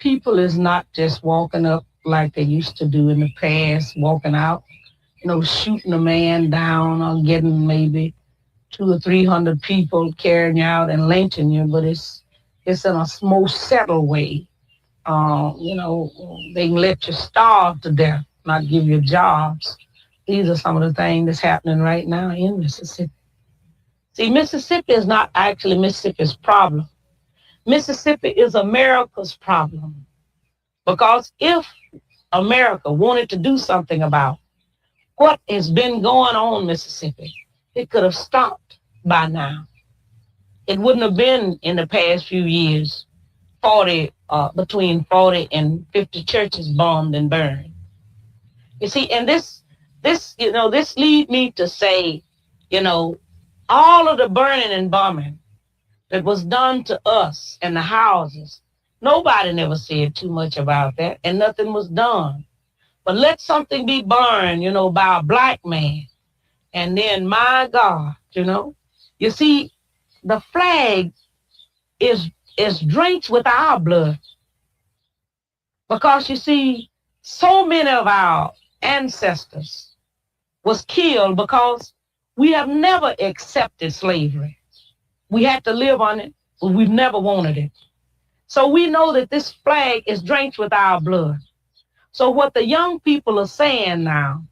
people is not just walking up like they used to do in the past, walking out, shooting a man down or getting maybe 200 or 300 people carrying you out and lynching you, but it's in a more settled way. They can let you starve to death, not give you jobs. These are some of the things that's happening right now in Mississippi. See, Mississippi is not actually Mississippi's problem. Mississippi is America's problem. Because if America wanted to do something about what has been going on in Mississippi, it could have stopped by now. It wouldn't have been in the past few years between 40 and 50 churches bombed and burned. You see, and this lead me to say, all of the burning and bombing that was done to us and the houses, nobody never said too much about that, and nothing was done. But let something be burned, by a black man, and then, my God, you see, the flag is drenched with our blood. Because, you see, so many of our ancestors was killed because we have never accepted slavery. We had to live on it, but we've never wanted it. So we know that this flag is drenched with our blood. So what the young people are saying now,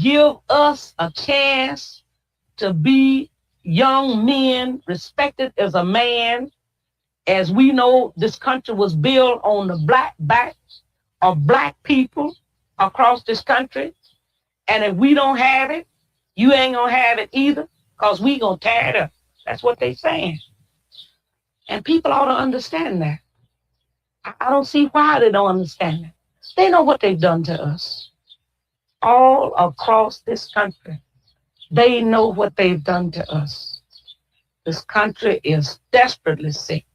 give us a chance to be young men, respected as a man. As we know, this country was built on the black backs of black people across this country. And if we don't have it, you ain't gonna have it either, because we gonna tear it up. That's what they saying. And people ought to understand that. I don't see why they don't understand that. They know what they've done to us. All across this country, they know what they've done to us. This country is desperately sick,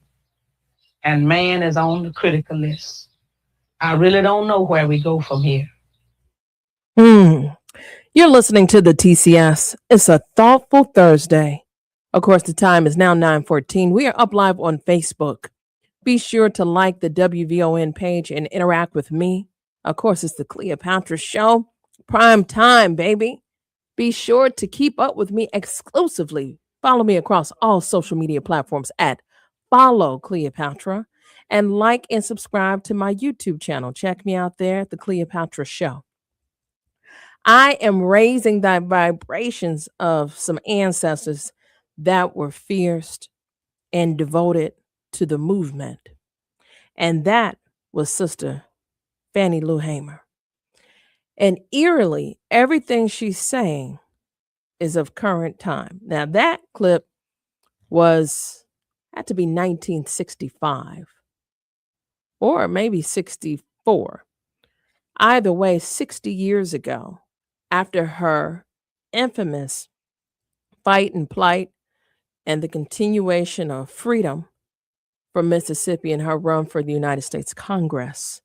and man is on the critical list. I really don't know where we go from here. You're listening to the TCS. It's a thoughtful Thursday. Of course, the time is now 9:14. We are up live on Facebook. Be sure to like the WVON page and interact with me. Of course, it's the Cleopatra Show. Prime time, baby. Be sure to keep up with me exclusively. Follow me across all social media platforms at Follow Cleopatra, and like and subscribe to my YouTube channel. Check me out there at the Cleopatra Show. I am raising the vibrations of some ancestors that were fierce and devoted to the movement. And that was Sister Fannie Lou Hamer. And eerily, everything she's saying is of current time. Now, that clip had to be 1965 or maybe 64. Either way, 60 years ago, after her infamous fight and plight and the continuation of freedom for Mississippi in her run for the United States Congress.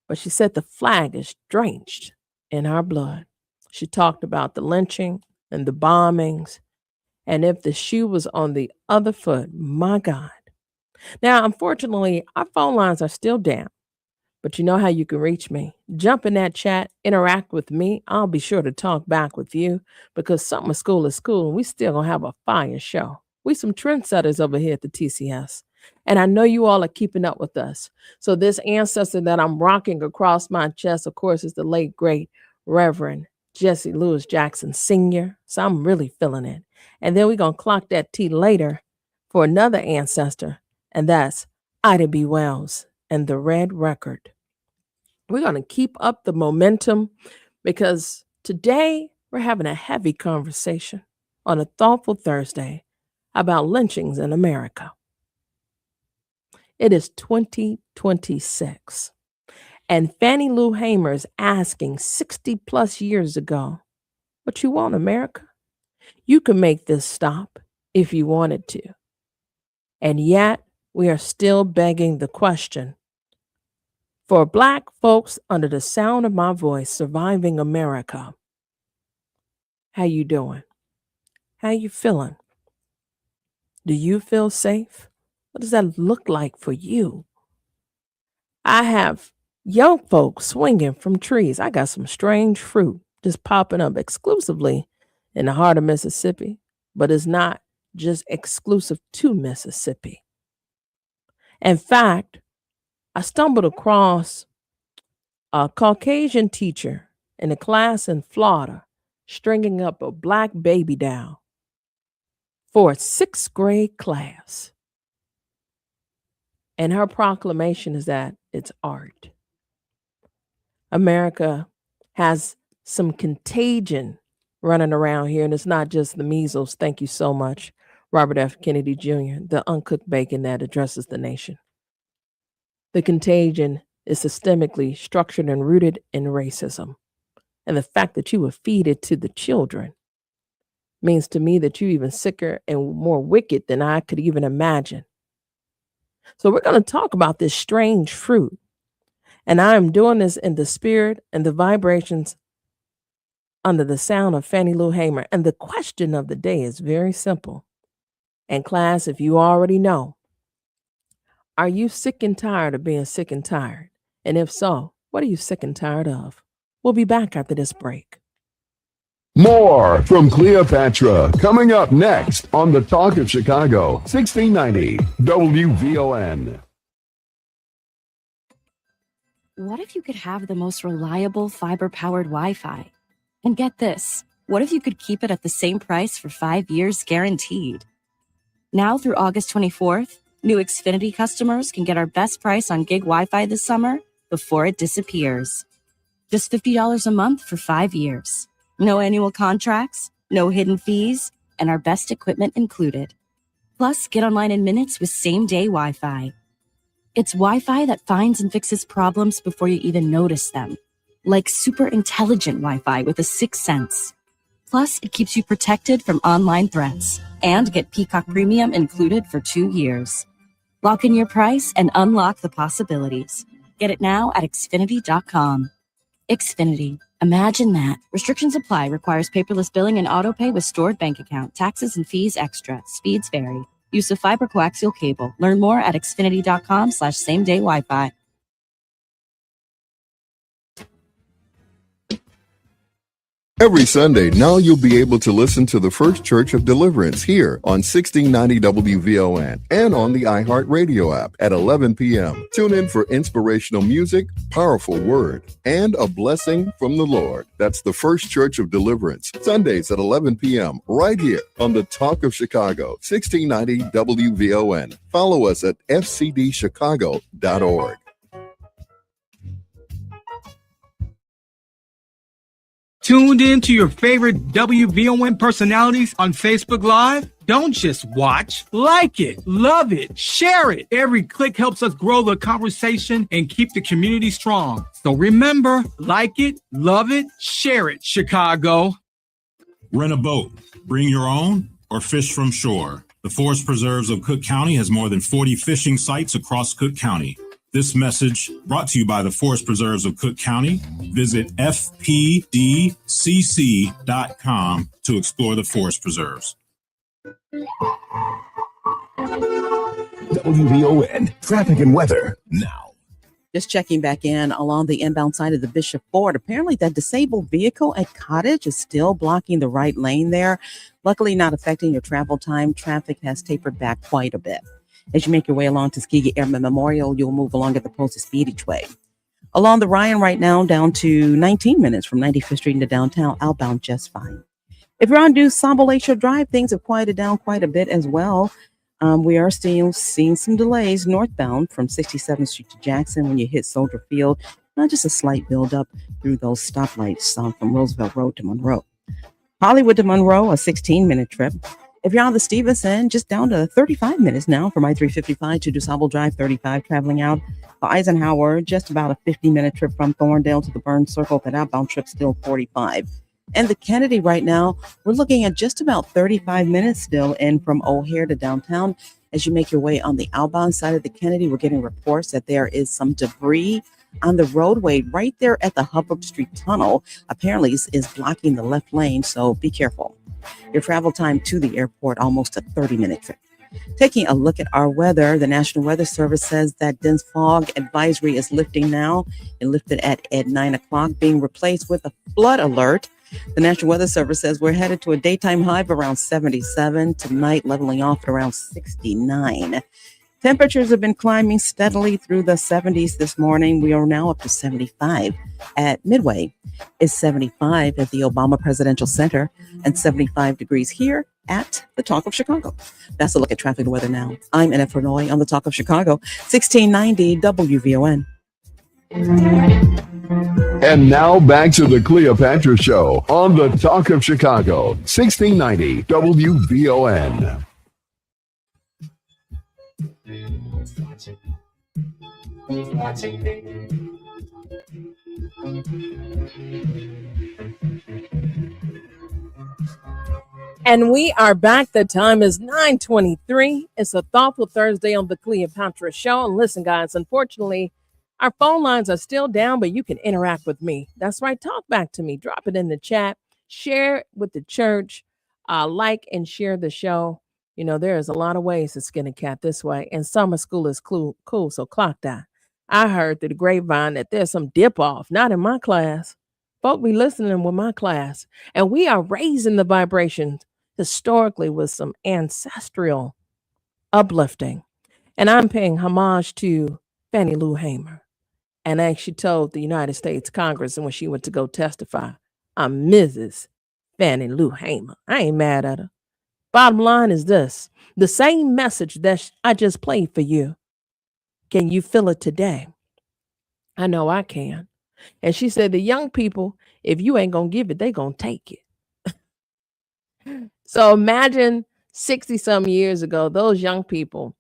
But she said the flag is drenched in our blood. She talked about the lynching and the bombings, and if the shoe was on the other foot, my God. Now, unfortunately, our phone lines are still down, but you know how you can reach me. Jump in that chat, interact with me. I'll be sure to talk back with you, because summer school is school, and we still gonna have a fire show. We some trendsetters over here at the TCS. And I know you all are keeping up with us. So this ancestor that I'm rocking across my chest, of course, is the late, great Reverend Jesse Lewis Jackson Sr. So I'm really feeling it. And then we're going to clock that T later for another ancestor, and that's Ida B. Wells and the Red Record. We're going to keep up the momentum, because today we're having a heavy conversation on a thoughtful Thursday about lynchings in America. It is 2026. And Fannie Lou Hamer is asking 60 plus years ago, what you want, America? You can make this stop if you wanted to. And yet we are still begging the question, for Black folks under the sound of my voice surviving America, how you doing? How you feeling? Do you feel safe? What does that look like for you? I have young folks swinging from trees. I got some strange fruit just popping up exclusively in the heart of Mississippi, but it's not just exclusive to Mississippi. In fact, I stumbled across a Caucasian teacher in a class in Florida stringing up a black baby doll for a 6th grade class. And her proclamation is that it's art. America has some contagion running around here, and it's not just the measles. Thank you so much, Robert F. Kennedy Jr., the uncooked bacon that addresses the nation. The contagion is systemically structured and rooted in racism. And the fact that you would feed it to the children means to me that you're even sicker and more wicked than I could even imagine. So we're going to talk about this strange fruit. And I am doing this in the spirit and the vibrations under the sound of Fannie Lou Hamer. And the question of the day is very simple. And class, if you already know, are you sick and tired of being sick and tired? And if so, what are you sick and tired of? We'll be back after this break. More from Cleopatra coming up next on the Talk of Chicago, 1690 WVON. What if you could have the most reliable fiber-powered Wi-Fi? And get this, what if you could keep it at the same price for 5 years guaranteed? Now through August 24th, new Xfinity customers can get our best price on gig Wi-Fi this summer before it disappears. Just $50 a month for 5 years. No annual contracts, no hidden fees, and our best equipment included. Plus, get online in minutes with same-day Wi-Fi. It's Wi-Fi that finds and fixes problems before you even notice them, like super intelligent Wi-Fi with a 6th sense. Plus, it keeps you protected from online threats and get Peacock Premium included for 2 years. Lock in your price and unlock the possibilities. Get it now at Xfinity.com. Xfinity. Imagine that. Restrictions apply. Requires paperless billing and autopay with stored bank account. Taxes and fees extra. Speeds vary. Use of fiber coaxial cable. Learn more at Xfinity.com/same-day Wi-Fi. Every Sunday, now you'll be able to listen to the First Church of Deliverance here on 1690 WVON and on the iHeartRadio app at 11 p.m. Tune in for inspirational music, powerful word, and a blessing from the Lord. That's the First Church of Deliverance, Sundays at 11 p.m. right here on the Talk of Chicago, 1690 WVON. Follow us at fcdchicago.org. Tuned in to your favorite WVON personalities on Facebook Live? Don't just watch, like it, love it, share it. Every click helps us grow the conversation and keep the community strong. So remember, like it, love it, share it, Chicago. Rent a boat, bring your own, or fish from shore. The Forest Preserves of Cook County has more than 40 fishing sites across Cook County. This message brought to you by the Forest Preserves of Cook County. Visit fpdcc.com to explore the forest preserves. WVON traffic and weather now. Just checking back in along the inbound side of the Bishop Ford. Apparently that disabled vehicle at Cottage is still blocking the right lane there. Luckily not affecting your travel time. Traffic has tapered back quite a bit. As you make your way along Tuskegee Airmen Memorial, you'll move along at the post of speed each way. Along the Ryan right now, down to 19 minutes from 95th Street into downtown, outbound just fine. If you're on DuSable Lakeshore Drive, things have quieted down quite a bit as well. We are still seeing some delays northbound from 67th Street to Jackson when you hit Soldier Field. Not just a slight buildup through those stoplights from Roosevelt Road to Monroe. Hollywood to Monroe, a 16-minute trip. If you're on the Stevenson, just down to 35 minutes now from I-355 to DuSable Drive, 35 traveling out. Eisenhower, just about a 50-minute trip from Thorndale to the Burns Circle. That outbound trip still 45. And the Kennedy right now, we're looking at just about 35 minutes still in from O'Hare to downtown. As you make your way on the outbound side of the Kennedy, we're getting reports that there is some debris on the roadway right there at the Hubbard Street Tunnel. Apparently is blocking the left lane, so be careful. Your travel time to the airport, almost a 30-minute trip. Taking a look at our weather, the National Weather Service says that dense fog advisory is lifting now. It lifted at 9 o'clock, being replaced with a flood alert. The National Weather Service says we're headed to a daytime high of around 77, tonight leveling off at around 69. Temperatures have been climbing steadily through the 70s this morning. We are now up to 75 at Midway. It's 75 at the Obama Presidential Center and 75 degrees here at the Talk of Chicago. That's a look at traffic and weather now. I'm Annette Fernoy on the Talk of Chicago, 1690 WVON. And now back to the Cleopatra Show on the Talk of Chicago, 1690 WVON. And we are back. The time is 9:23. It's a thoughtful Thursday on the Cleopatra Show. And listen, guys, unfortunately, our phone lines are still down, but you can interact with me. That's right. Talk back to me. Drop it in the chat. Share it with the church. Like and share the show. You know, there's a lot of ways to skin a cat this way. And summer school is cool, so clock that. I heard through the grapevine that there's some dip off. Not in my class. Folk be listening with my class. And we are raising the vibrations historically with some ancestral uplifting. And I'm paying homage to Fannie Lou Hamer. And as she told the United States Congress when she went to go testify, I'm Mrs. Fannie Lou Hamer. I ain't mad at her. Bottom line is this. The same message that I just played for you. Can you feel it today? I know I can. And she said, the young people, if you ain't going to give it, they going to take it. So imagine 60-some years ago, those young people,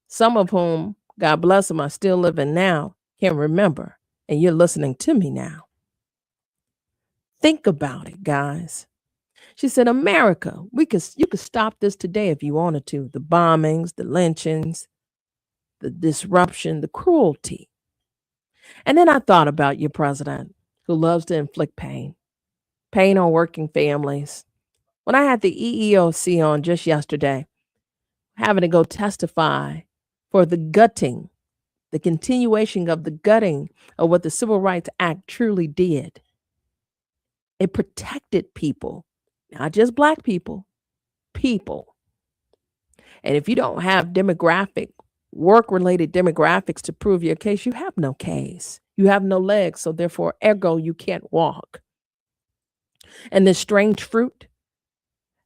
some of whom, God bless them, are still living now, can remember. And you're listening to me now. Think about it, guys. She said, America, you could stop this today if you wanted to. The bombings, the lynchings, the disruption, the cruelty. And then I thought about your president who loves to inflict pain on working families. When I had the EEOC on just yesterday, having to go testify for the gutting, the continuation of the gutting of what the Civil Rights Act truly did. It protected people, not just Black people, people. And if you don't have work-related demographics to prove your case, you have no case. You have no legs, so therefore, ergo, you can't walk. And this strange fruit,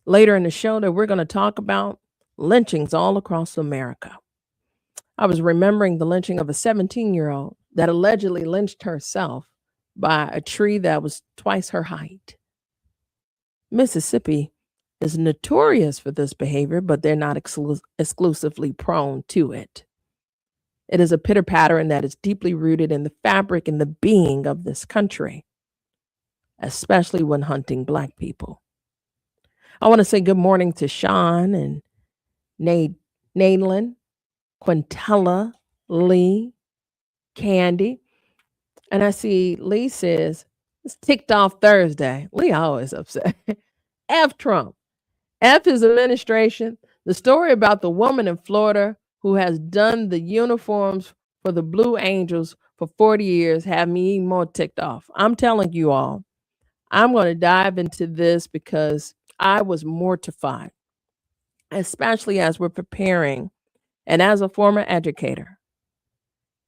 later in the show that we're going to talk about, lynchings all across America. I was remembering the lynching of a 17-year-old that allegedly lynched herself by a tree that was twice her height. Mississippi is notorious for this behavior, but they're not exclusively prone to it. It is a pitter pattern that is deeply rooted in the fabric and the being of this country, especially when hunting Black people. I want to say good morning to Sean and Nadlin, Quintella, Lee, Candy. And I see Lee says, it's ticked off Thursday. Lee always upset. F Trump. F his administration. The story about the woman in Florida who has done the uniforms for the Blue Angels for 40 years have me even more ticked off. I'm telling you all, I'm going to dive into this because I was mortified, especially as we're preparing. And as a former educator,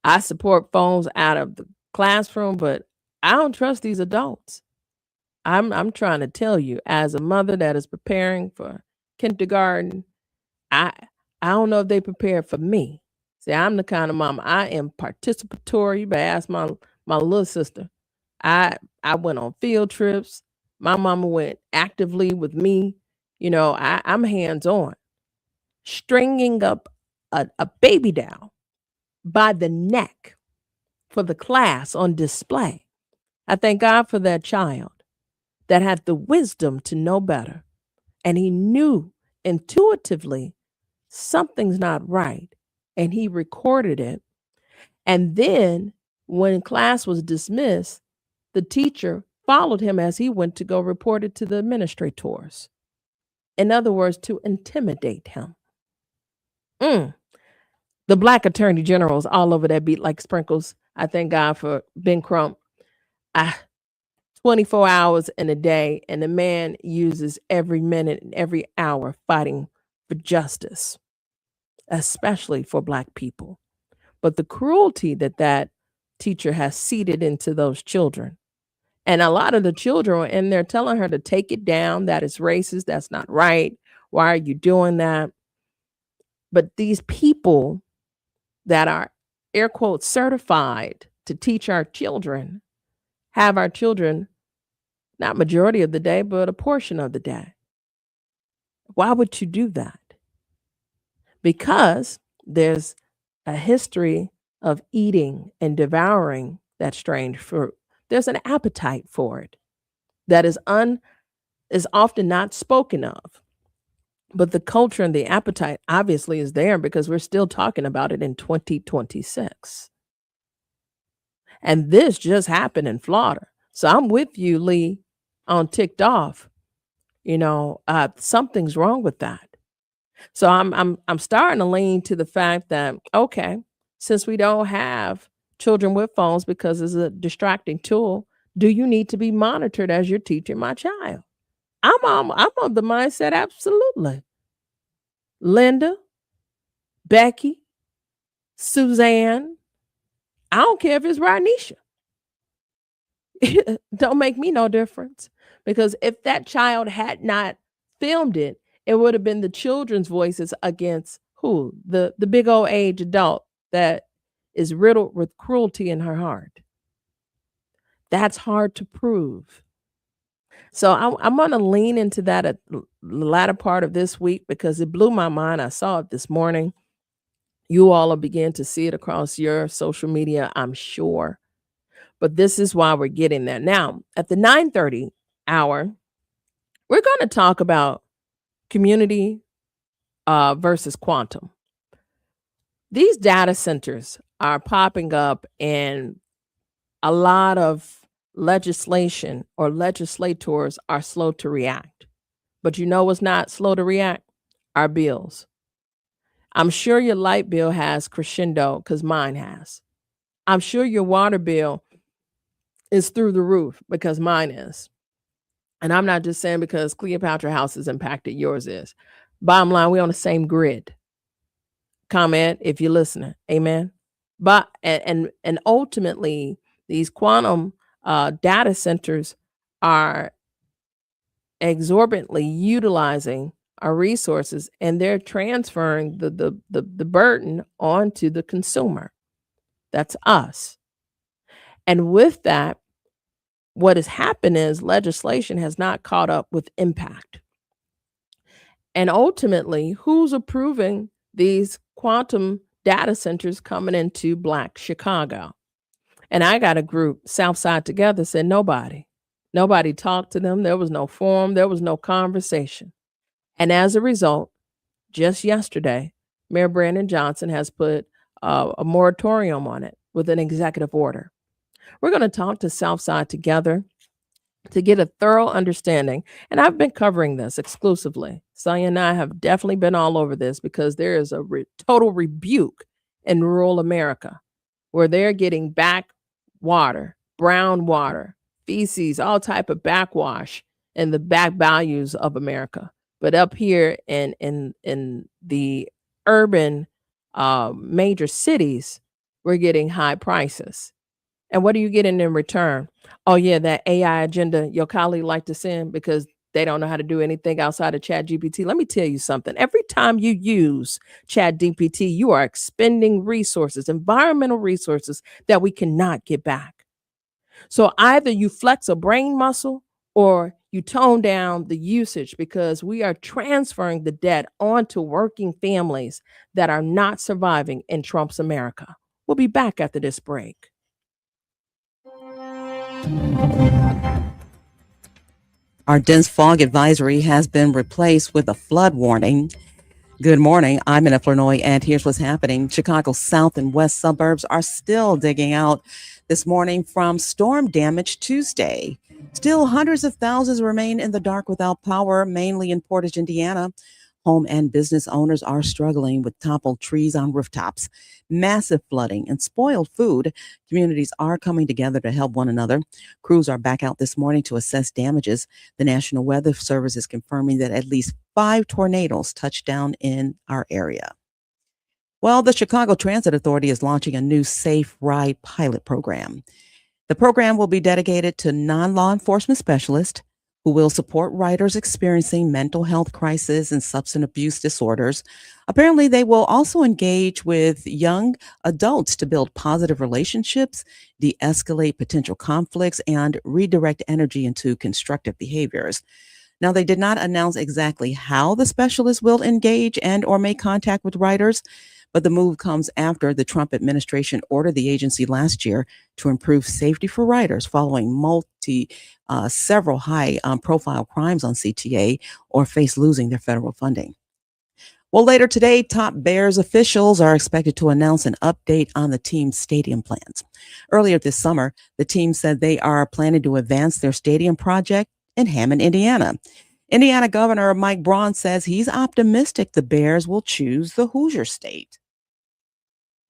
I support phones out of the classroom, but I don't trust these adults. I'm trying to tell you, as a mother that is preparing for kindergarten, I don't know if they prepared for me. See, I'm the kind of mom, I am participatory. You better ask my little sister. I went on field trips. My mama went actively with me. You know, I'm hands-on. Stringing up a baby doll by the neck for the class on display. I thank God for that child that had the wisdom to know better. And he knew intuitively something's not right. And he recorded it. And then when class was dismissed, the teacher followed him as he went to go report it to the administrators. In other words, to intimidate him. Mm. The black attorney generals all over that beat like sprinkles. I thank God for Ben Crump. 24 hours in a day, and the man uses every minute and every hour fighting for justice, especially for black people. But the cruelty that that teacher has seeded into those children, and a lot of the children are in there telling her to take it down, that is racist, that's not right. Why are you doing that? But these people that are air quotes certified to teach our children have our children not majority of the day, but a portion of the day. Why would you do that? Because there's a history of eating and devouring that strange fruit. There's an appetite for it that is often not spoken of. But the culture and the appetite obviously is there because we're still talking about it in 2026. And this just happened in Florida. So I'm with you, Lee, on ticked off. Something's wrong with that. So I'm starting to lean to the fact that, okay, since we don't have children with phones because it's a distracting tool, do you need to be monitored as you're teaching my child? I'm on the mindset, absolutely. Linda, Becky, Suzanne, I don't care if it's Rhanisha. Don't make me no difference. Because if that child had not filmed it, it would have been the children's voices against who? The big old age adult that is riddled with cruelty in her heart. That's hard to prove. So I'm going to lean into that at the latter part of this week because it blew my mind. I saw it this morning. You all will begin to see it across your social media, I'm sure. But this is why we're getting there. Now, at the 9:30 hour, we're going to talk about community versus quantum. These data centers are popping up, and a lot of legislation or legislators are slow to react. But you know what's not slow to react? Our bills. I'm sure your light bill has crescendo because mine has. I'm sure your water bill is through the roof because mine is. And I'm not just saying because Cleopatra House is impacted, yours is. Bottom line, we're on the same grid. Comment if you're listening. Amen. But and ultimately, these quantum data centers are exorbitantly utilizing our resources, and they're transferring the burden onto the consumer. That's us. And with that, what has happened is legislation has not caught up with impact. And ultimately, who's approving these quantum data centers coming into Black Chicago? And I got a group, Southside Together, said nobody. Nobody talked to them. There was no forum. There was no conversation. And as a result, just yesterday, Mayor Brandon Johnson has put a moratorium on it with an executive order. We're going to talk to Southside Together to get a thorough understanding. And I've been covering this exclusively. Sonia and I have definitely been all over this because there is a total rebuke in rural America where they're getting back water, brown water, feces, all type of backwash in the back values of America. But up here in the urban major cities, we're getting high prices. And what are you getting in return? Oh, yeah, that AI agenda your colleague like to send because they don't know how to do anything outside of ChatGPT. Let me tell you something. Every time you use ChatGPT, you are expending resources, environmental resources that we cannot get back. So either you flex a brain muscle or you tone down the usage because we are transferring the debt onto working families that are not surviving in Trump's America. We'll be back after this break. Our dense fog advisory has been replaced with a flood warning. Good morning. I'm Anna Flournoy, and here's what's happening. Chicago's south and west suburbs are still digging out this morning from storm damage Tuesday. Still, hundreds of thousands remain in the dark without power, mainly in Portage, Indiana. Home and business owners are struggling with toppled trees on rooftops, massive flooding, and spoiled food. Communities are coming together to help one another. Crews are back out this morning to assess damages. The National Weather Service is confirming that at least 5 tornadoes touched down in our area. Well, the Chicago Transit Authority is launching a new Safe Ride pilot program. The program will be dedicated to non-law enforcement specialists who will support riders experiencing mental health crisis and substance abuse disorders. Apparently, they will also engage with young adults to build positive relationships, de-escalate potential conflicts, and redirect energy into constructive behaviors. Now, they did not announce exactly how the specialists will engage and or make contact with riders, but the move comes after the Trump administration ordered the agency last year to improve safety for riders following several high-profile crimes on CTA or face losing their federal funding. Well, later today, top Bears officials are expected to announce an update on the team's stadium plans. Earlier this summer, the team said they are planning to advance their stadium project in Hammond, Indiana. Indiana Governor Mike Braun says he's optimistic the Bears will choose the Hoosier State.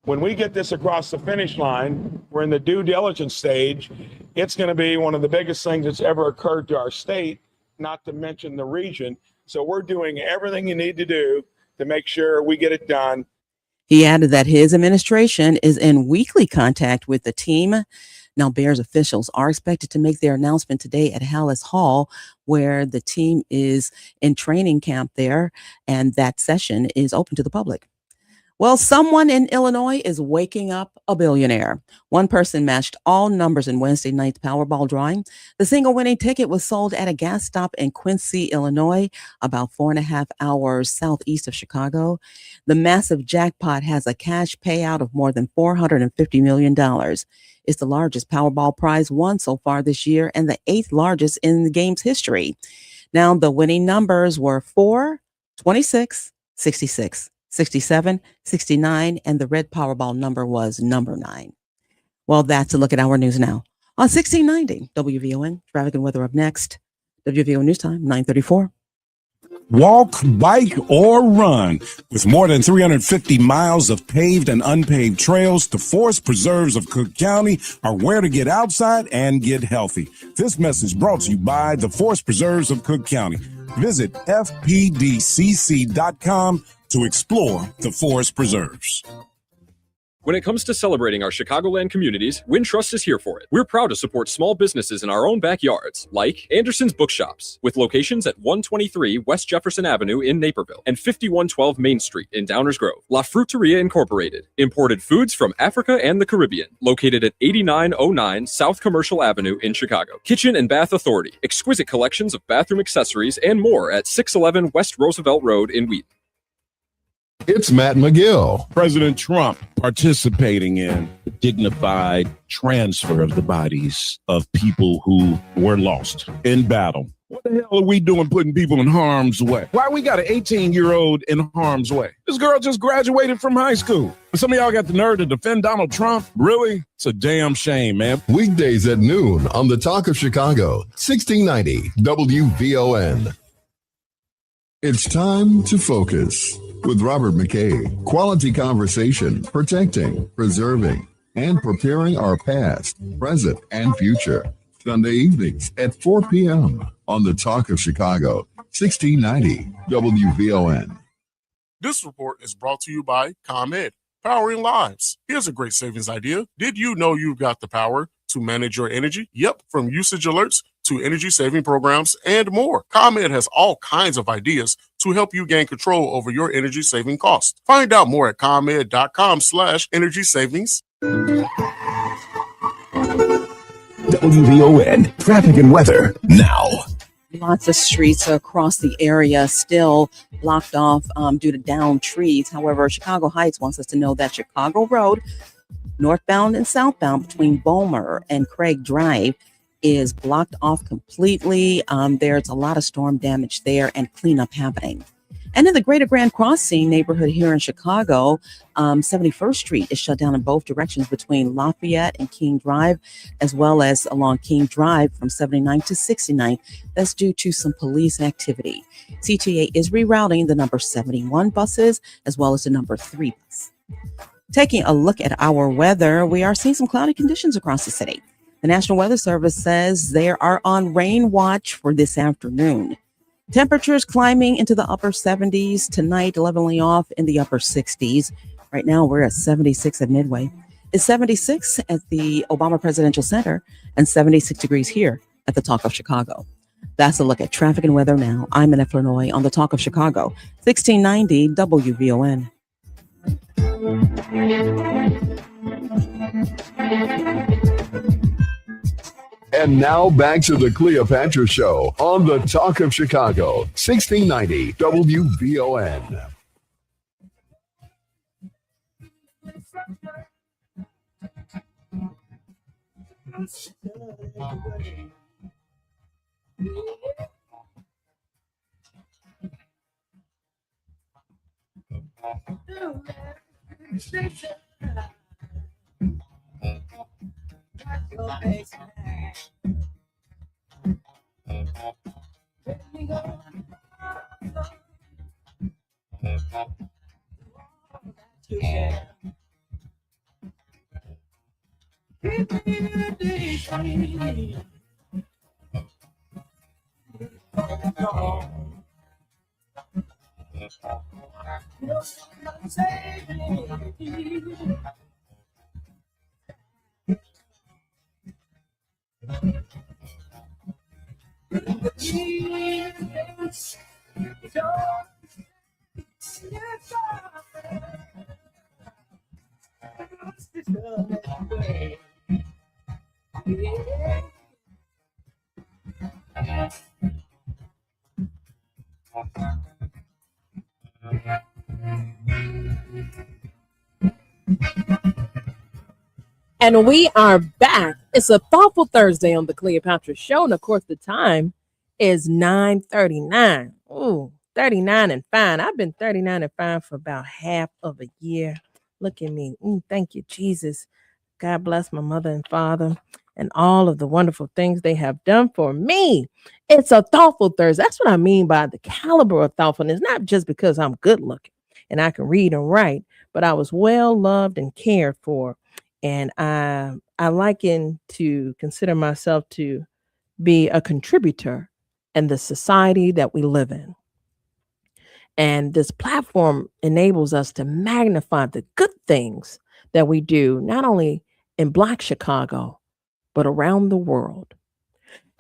When we get this across the finish line, we're in the due diligence stage. It's going to be one of the biggest things that's ever occurred to our state, not to mention the region. So we're doing everything you need to do to make sure we get it done. He added that his administration is in weekly contact with the team. Now, Bears officials are expected to make their announcement today at Hallis Hall, where the team is in training camp there, and that session is open to the public. Well, someone in Illinois is waking up a billionaire. One person matched all numbers in Wednesday night's Powerball drawing. The single winning ticket was sold at a gas stop in Quincy, Illinois, about 4.5 hours southeast of Chicago. The massive jackpot has a cash payout of more than $450 million. It's the largest Powerball prize won so far this year and the 8th largest in the game's history. Now, the winning numbers were 4, 26, 66. 67, 69, and the red Powerball number was number 9. Well, that's a look at our news now. On 1690 WVON, traffic and weather up next. WVON News Time, 9:34. Walk, bike, or run. With more than 350 miles of paved and unpaved trails, the forest preserves of Cook County are where to get outside and get healthy. This message brought to you by the Forest Preserves of Cook County. Visit fpdcc.com to explore the forest preserves. When it comes to celebrating our Chicagoland communities, Wintrust is here for it. We're proud to support small businesses in our own backyards, like Anderson's Bookshops, with locations at 123 West Jefferson Avenue in Naperville and 5112 Main Street in Downers Grove. La Fruteria Incorporated, imported foods from Africa and the Caribbean, located at 8909 South Commercial Avenue in Chicago. Kitchen and Bath Authority, exquisite collections of bathroom accessories and more at 611 West Roosevelt Road in Wheaton. It's Matt McGill. President Trump participating in the dignified transfer of the bodies of people who were lost in battle. What the hell are we doing putting people in harm's way? Why we got an 18-year-old in harm's way? This girl just graduated from high school. Some of y'all got the nerve to defend Donald Trump? Really? It's a damn shame, man. Weekdays at noon on the Talk of Chicago, 1690 WVON. It's time to focus with Robert McKay. Quality conversation, protecting, preserving, and preparing our past, present, and future. Sunday evenings at 4 p.m. on the Talk of Chicago, 1690 WVON. This report is brought to you by ComEd, powering lives. Here's a great savings idea. Did you know you've got the power to manage your energy? Yep, from usage alerts to energy saving programs and more. ComEd has all kinds of ideas to help you gain control over your energy saving costs. Find out more at ComEd.com/energy savings. WVON, traffic and weather now. Lots of streets across the area still blocked off due to downed trees. However, Chicago Heights wants us to know that Chicago Road, northbound and southbound between Bomer and Craig Drive, is blocked off completely. There's a lot of storm damage there and cleanup happening. And in the Greater Grand Crossing neighborhood here in Chicago, 71st Street is shut down in both directions between Lafayette and King Drive, as well as along King Drive from 79 to 69. That's due to some police activity. CTA is rerouting the number 71 buses as well as the number 3 bus. Taking a look at our weather, we are seeing some cloudy conditions across the city. The National Weather Service says they are on rain watch for this afternoon. Temperatures climbing into the upper 70s tonight, leveling off in the upper 60s. Right now, we're at 76 at Midway. It's 76 at the Obama Presidential Center and 76 degrees here at the Talk of Chicago. That's a look at traffic and weather now. I'm Annette Flanoy on the Talk of Chicago, 1690 WVON. And now back to the Cleopatra Show on the Talk of Chicago, 1690 WVON. And we are back. It's a Thoughtful Thursday on the Cleopatra Show. And of course, the time is 9:39. Ooh, 39 and fine. I've been 39 and fine for about half of a year. Look at me. Thank you, Jesus. God bless my mother and father and all of the wonderful things they have done for me. It's a Thoughtful Thursday. That's what I mean by the caliber of thoughtfulness, not just because I'm good looking and I can read and write, but I was well loved and cared for. And I liken to consider myself to be a contributor in the society that we live in. And this platform enables us to magnify the good things that we do, not only in Black Chicago, but around the world.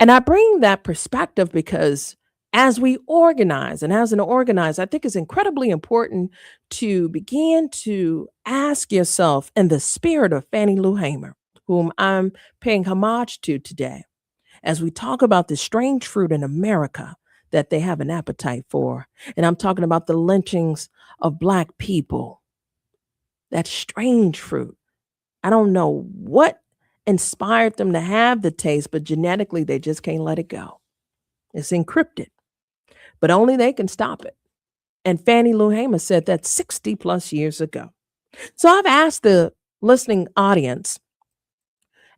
And I bring that perspective because as we organize, and as an organizer, I think it's incredibly important to begin to ask yourself in the spirit of Fannie Lou Hamer, whom I'm paying homage to today, as we talk about the strange fruit in America that they have an appetite for. And I'm talking about the lynchings of Black people. That strange fruit. I don't know what inspired them to have the taste, but genetically, they just can't let it go. It's encrypted, but only they can stop it. And Fannie Lou Hamer said that 60 plus years ago. So I've asked the listening audience,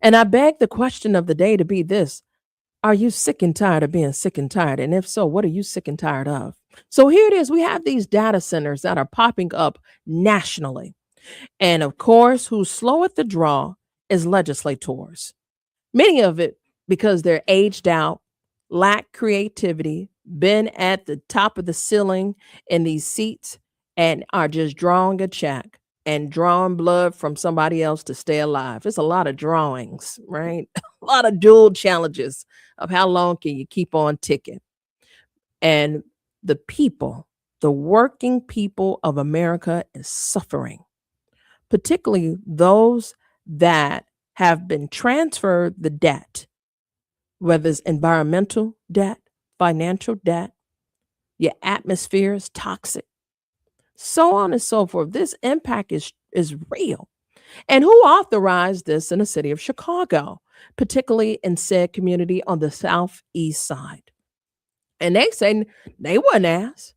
and I beg the question of the day to be this: are you sick and tired of being sick and tired? And if so, what are you sick and tired of? So here it is. We have these data centers that are popping up nationally. And of course, who's slow at the draw is legislators. Many of it because they're aged out, lack creativity, been at the top of the ceiling in these seats, and are just drawing a check and drawing blood from somebody else to stay alive. It's a lot of drawings, right? A lot of dual challenges of how long can you keep on ticking. And the people, the working people of America is suffering, particularly those that have been transferred the debt, whether it's environmental debt, financial debt, your atmosphere is toxic, so on and so forth. This impact is real. And who authorized this in the city of Chicago, particularly in said community on the southeast side? And they say they weren't asked.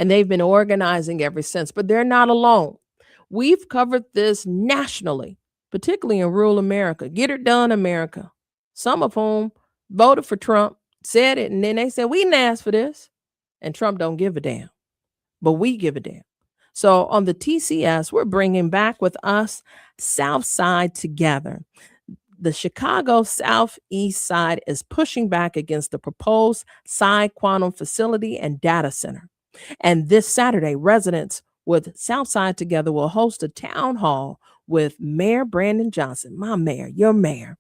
And they've been organizing ever since, but they're not alone. We've covered this nationally, particularly in rural America. Get it done, America. Some of whom voted for Trump, said it, and then they said, we didn't ask for this. And Trump don't give a damn, but we give a damn. So on the TCS, we're bringing back with us South Side Together. The Chicago Southeast Side is pushing back against the proposed Side Quantum Facility and Data Center. And this Saturday, residents with Southside Together will host a town hall with Mayor Brandon Johnson, my mayor, your mayor,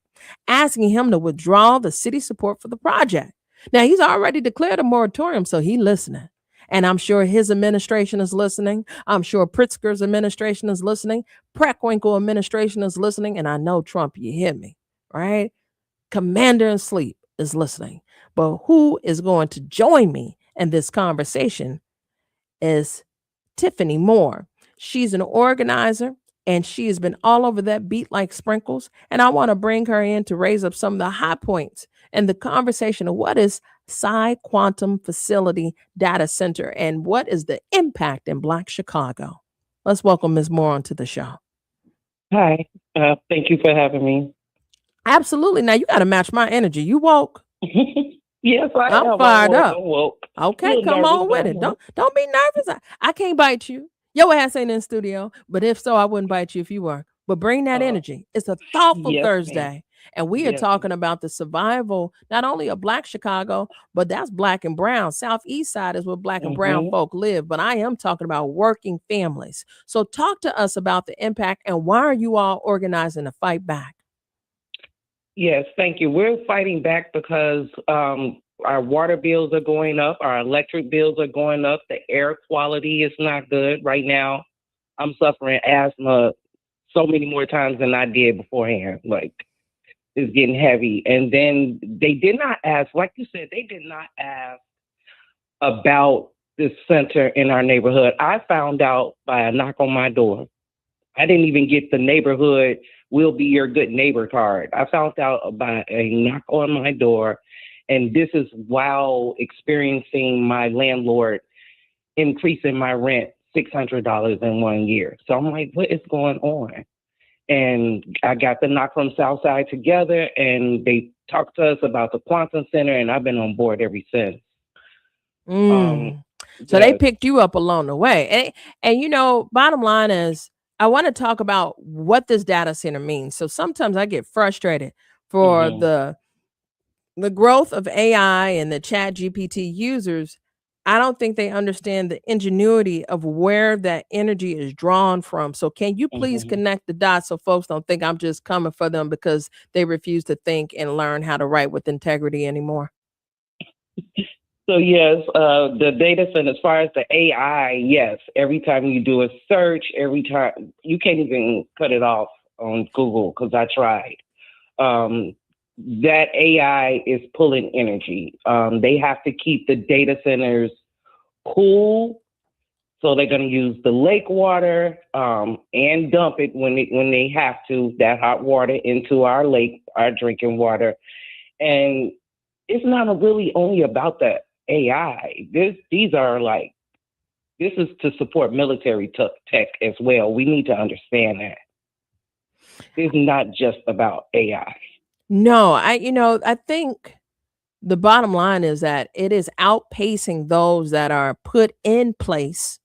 asking him to withdraw the city support for the project. Now, he's already declared a moratorium, so he's listening. And I'm sure his administration is listening. I'm sure Pritzker's administration is listening. Preckwinkle administration is listening. And I know Trump, you hear me, right? Commander in Sleep is listening. But who is going to join me in this conversation is Tiffany Moore. She's an organizer and she has been all over that beat like sprinkles. And I want to bring her in to raise up some of the high points and the conversation of what is Side Quantum Facility Data Center and what is the impact in Black Chicago. Let's welcome Ms. Moore onto the show. Hi, thank you for having me. Absolutely. Now you got to match my energy. You woke. Yes, I'm fired up. I'm woke. Okay, come on with it. Don't be nervous. I can't bite you. Your ass ain't in the studio, but if so, I wouldn't bite you if you were. But bring that energy. It's a thoughtful Thursday. Ma'am. And we are talking about the survival, not only of Black Chicago, but that's Black and brown. Southeast side is where Black and brown folk live. But I am talking about working families. So talk to us about the impact and why are you all organizing to fight back? Yes, thank you. We're fighting back because our water bills are going up. Our electric bills are going up. The air quality is not good right now. I'm suffering asthma so many more times than I did beforehand. Like, it's getting heavy. And then they did not ask, like you said, they did not ask about this center in our neighborhood. I found out by a knock on my door. I didn't even get the neighborhood will be your good neighbor card. I found out by a knock on my door. And this is while experiencing my landlord increasing my rent $600 in 1 year. So I'm like, what is going on? And I got the knock from Southside Together, and they talked to us about the Quantum Center, and I've been on board ever since. So they picked you up along the way. And you know, bottom line is, I want to talk about what this data center means. So sometimes I get frustrated for the growth of AI and the Chat GPT users. I don't think they understand the ingenuity of where that energy is drawn from. So can you please connect the dots so folks don't think I'm just coming for them because they refuse to think and learn how to write with integrity anymore? So yes, the data center, as far as the AI, yes, every time you do a search, every time, you can't even cut it off on Google because I tried. That AI is pulling energy. They have to keep the data centers cool. So they're going to use the lake water and dump it when they have to, that hot water into our lake, our drinking water. And it's not really only about the AI. These are like, this is to support military tech as well. We need to understand that. It's not just about AI. No, I think the bottom line is that it is outpacing those that are put in place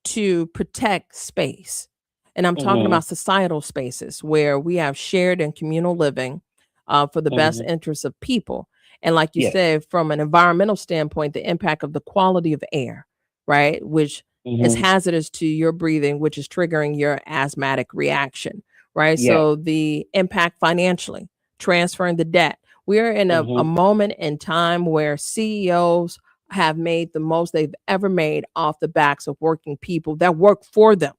to protect space. And I'm talking about societal spaces where we have shared and communal living for the best interests of people. And like you said, from an environmental standpoint, the impact of the quality of air, right, which is hazardous to your breathing, which is triggering your asthmatic reaction, right? So the impact financially, transferring the debt. We're in a moment in time where CEOs have made the most they've ever made off the backs of working people that work for them,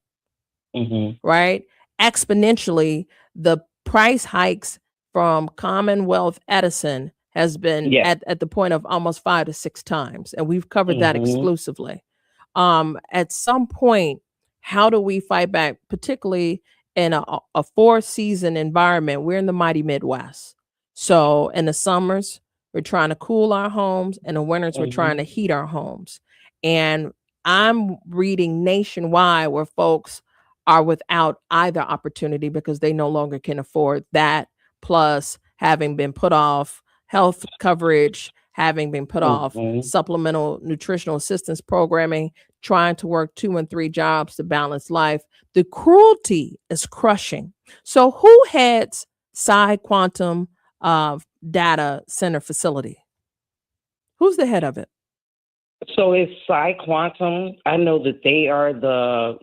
right? Exponentially, the price hikes from Commonwealth Edison has been at the point of almost 5 to 6 times. And we've covered that exclusively. At some point, how do we fight back, particularly in a 4-season environment? We're in the mighty Midwest. So in the summers, we're trying to cool our homes. In the winters, we're trying to heat our homes. And I'm reading nationwide where folks are without either opportunity because they no longer can afford that, plus having been put off health coverage, having been put off supplemental nutritional assistance programming, trying to work 2 and 3 jobs to balance life. The cruelty is crushing. So who heads Psi Quantum Data Center facility? Who's the head of it? So it's Psi Quantum. I know that they are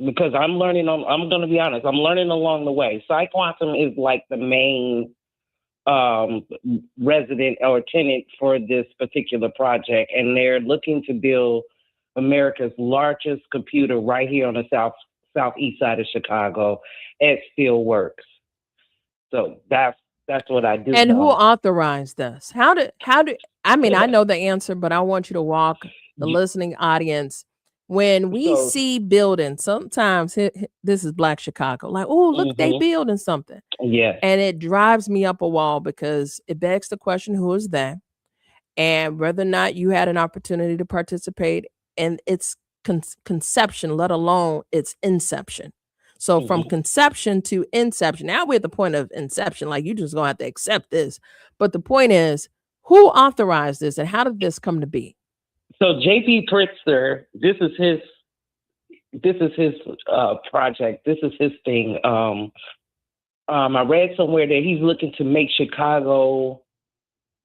because I'm learning I'm going to be honest, I'm learning along the way. Psi Quantum is like the main resident or tenant for this particular project. And they're looking to build America's largest computer right here on the southeast side of Chicago at Steelworks. So that's what I do. And who authorized this? How do I mean, I know the answer, but I want you to walk the listening audience. When we see buildings, sometimes this is Black Chicago, like, oh, look, they building something. Yeah. And it drives me up a wall because it begs the question, who is that? And whether or not you had an opportunity to participate in its conception, let alone its inception. So from conception to inception, now we're at the point of inception, like you just gonna have to accept this. But the point is, who authorized this and how did this come to be? So JP Pritzker, this is his project. This is his thing. I read somewhere that he's looking to make Chicago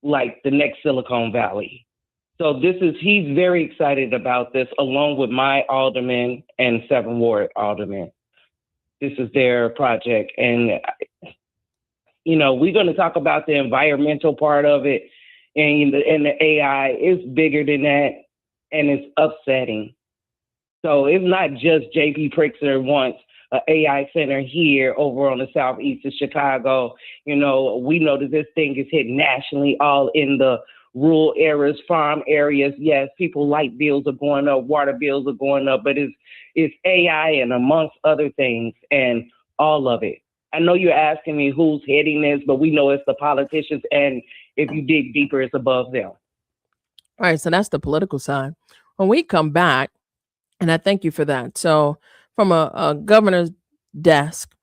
like the next Silicon Valley. So he's very excited about this, along with my alderman and 7th Ward alderman. This is their project. And, we're going to talk about the environmental part of it. And the AI is bigger than that, and it's upsetting. So it's not just JP Pritzker wants an AI center here over on the southeast of Chicago. We know that this thing is hit nationally, all in the rural areas, farm areas. Yes, people light bills are going up, water bills are going up, but it's AI and amongst other things and all of it. I know you're asking me who's heading this, but we know it's the politicians, and if you dig deeper, it's above them. All right, so that's the political side. When we come back, and I thank you for that. So from a governor's desk,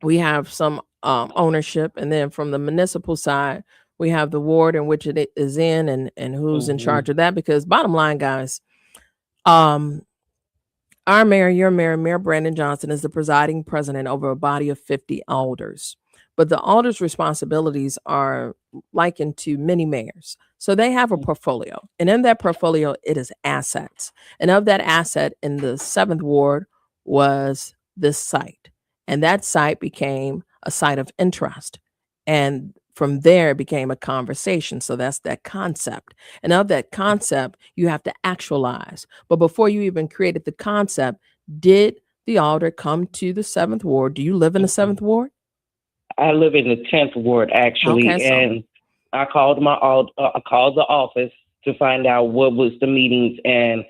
we have some ownership, and then from the municipal side, we have the ward in which it is in and who's in charge of that. Because bottom line, guys, our mayor, your mayor, Mayor Brandon Johnson, is the presiding president over a body of 50 alders. But the alders' responsibilities are likened to many mayors. So they have a portfolio. And in that portfolio, it is assets. And of that asset in the 7th Ward was this site. And that site became a site of interest. And from there, it became a conversation. So that's that concept. And of that concept, you have to actualize. But before you even created the concept, did the alder come to the 7th Ward? Do you live in the 7th Ward? I live in the 10th Ward, actually. Okay, and I called I called the office to find out what was the meetings. And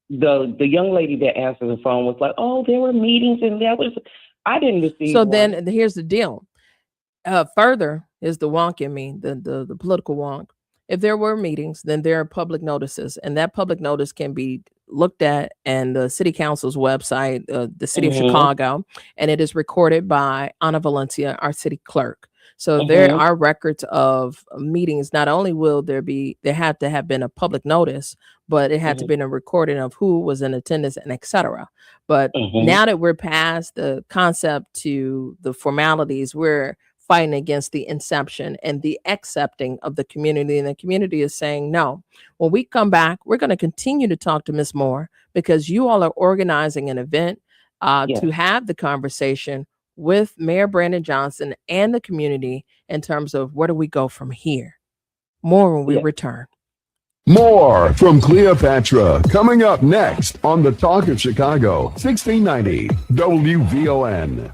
the young lady that answered the phone was like, oh, there were meetings, and I didn't receive So one. then here's the deal. Further is the wonk in me, the political wonk. If there were meetings, then there are public notices, and that public notice can be looked at and the city council's website, the city of Chicago, and it is recorded by Ana Valencia, our city clerk. So there are records of meetings. Not only will there had to have been a public notice, but it had to be a recording of who was in attendance and etc. But now that we're past the concept to the formalities, we're fighting against the inception and the accepting of the community. And the community is saying, no, when we come back, we're going to continue to talk to Ms. Moore because you all are organizing an event to have the conversation with Mayor Brandon Johnson and the community in terms of where do we go from here. More when we return. More from Cleopatra coming up next on The Talk of Chicago, 1690 WVON.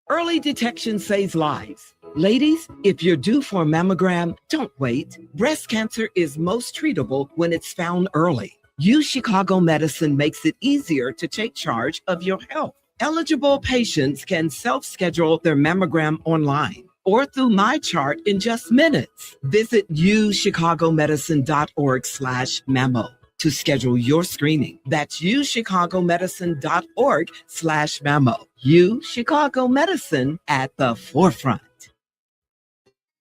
Early detection saves lives. Ladies, if you're due for a mammogram, don't wait. Breast cancer is most treatable when it's found early. Chicago Medicine makes it easier to take charge of your health. Eligible patients can self-schedule their mammogram online or through MyChart in just minutes. Visit uchicagomedicine.org/mammo. to schedule your screening. That's uchicagomedicine.org/memo. U Chicago Medicine at the forefront.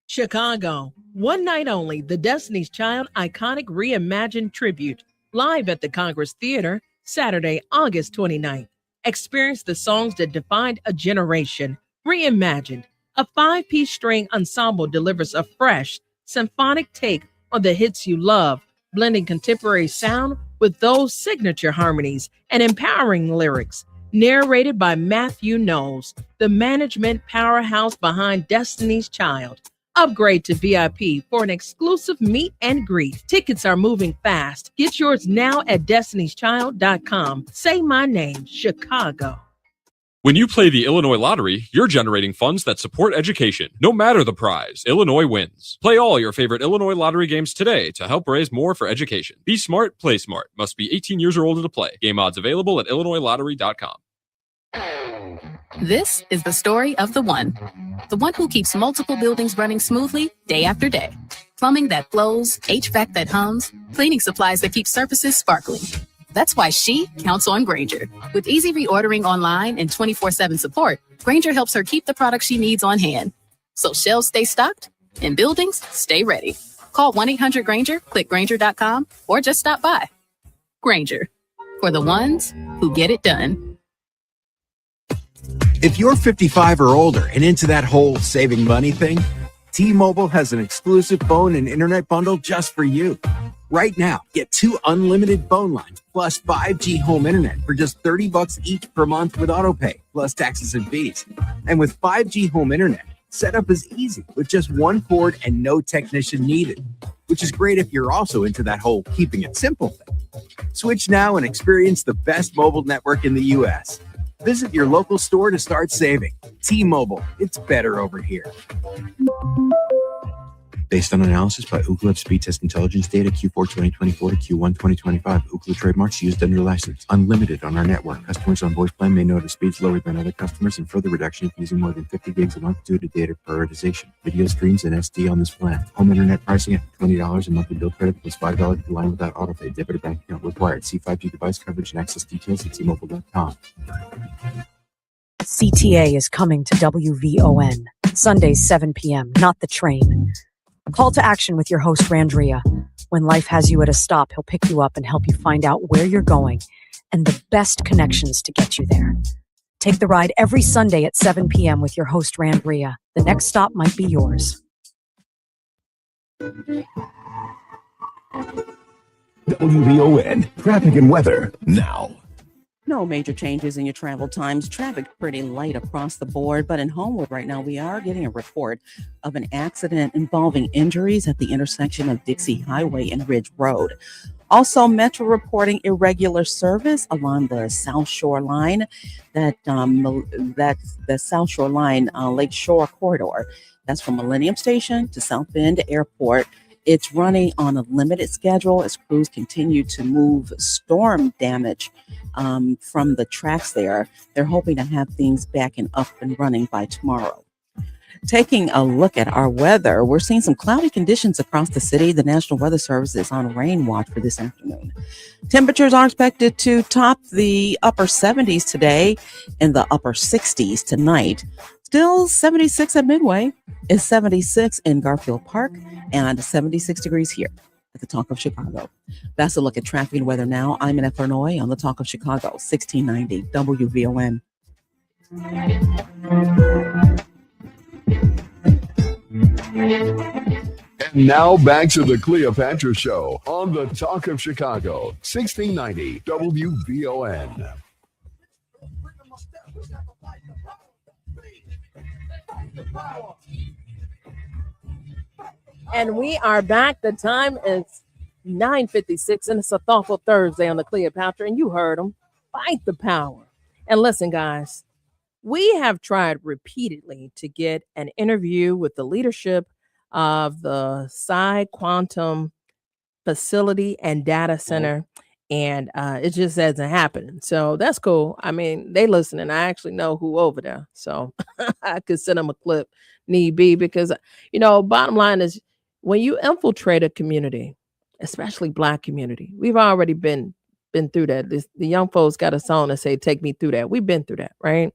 Chicago, one night only, the Destiny's Child Iconic Reimagined Tribute, live at the Congress Theater, Saturday, August 29th. Experience the songs that defined a generation, reimagined. A 5-piece string ensemble delivers a fresh, symphonic take on the hits you love, blending contemporary sound with those signature harmonies and empowering lyrics. Narrated by Matthew Knowles, the management powerhouse behind Destiny's Child. Upgrade to VIP for an exclusive meet and greet. Tickets are moving fast. Get yours now at destinyschild.com. Say my name, Chicago. When you play the Illinois Lottery, you're generating funds that support education. No matter the prize, Illinois wins. Play all your favorite Illinois Lottery games today to help raise more for education. Be smart, play smart. Must be 18 years or older to play. Game odds available at illinoislottery.com. This is the story of the one who keeps multiple buildings running smoothly day after day. Plumbing that flows, HVAC that hums, cleaning supplies that keep surfaces sparkling. That's why she counts on Grainger. With easy reordering online and 24/7 support, Grainger helps her keep the products she needs on hand. So shelves stay stocked and buildings stay ready. Call 1-800-GRAINGER, click Grainger.com, or just stop by. Grainger, for the ones who get it done. If you're 55 or older and into that whole saving money thing, T-Mobile has an exclusive phone and internet bundle just for you. Right now, get 2 unlimited phone lines plus 5G home internet for just $30 each per month with autopay, plus taxes and fees. And with 5G home internet, setup is easy with just one cord and no technician needed, which is great if you're also into that whole keeping it simple thing. Switch now and experience the best mobile network in the U.S. Visit your local store to start saving. T-Mobile, it's better over here. Based on analysis by Ookla Speed Test Intelligence Data Q4 2024 to Q1 2025, Ookla trademarks used under license. Unlimited on our network. Customers on voice plan may notice speeds lower than other customers and further reduction if using more than 50 gigs a month due to data prioritization. Video streams and SD on this plan. Home internet pricing at $20 and monthly bill credit plus $5 per line without autopay. Debit or bank account required. See 5G device coverage and access details at tmobile.com. CTA is coming to WVON. Sundays, 7 p.m., not the train. Call to action with your host, Randria. When life has you at a stop, he'll pick you up and help you find out where you're going and the best connections to get you there. Take the ride every Sunday at 7 p.m. with your host, Randria. The next stop might be yours. WVON, traffic and weather now. No major changes in your travel times. Traffic pretty light across the board, but in Homewood right now, we are getting a report of an accident involving injuries at the intersection of Dixie Highway and Ridge Road. Also, Metro reporting irregular service along the South Shore Line, that's the South Shore Line Lake Shore corridor. That's from Millennium Station to South Bend Airport. It's running on a limited schedule as crews continue to move storm damage from the tracks there. They're hoping to have things back and up and running by tomorrow. Taking a look at our weather, we're seeing some cloudy conditions across the city. The National Weather Service is on rain watch for this afternoon. Temperatures are expected to top the upper 70s today and the upper 60s tonight. Still 76 at Midway, is 76 in Garfield Park, and 76 degrees here at the Talk of Chicago. That's a look at traffic and weather now. I'm in Illinois on the Talk of Chicago, 1690 WVON. And now back to the Cleopatra Show on the Talk of Chicago, 1690 WVON. And we are back. The time is 9:56, and it's a Thoughtful Thursday on the Cleopatra, and you heard them. Fight the power. And listen, guys, we have tried repeatedly to get an interview with the leadership of the Psi Quantum Facility and Data Center, and it just hasn't happened. So that's cool. I mean, they listening. I actually know who over there, so I could send them a clip need be, because, bottom line is, when you infiltrate a community, especially Black community. We've already been through that. The young folks got a song that say, "Take me through that." We've been through that, right?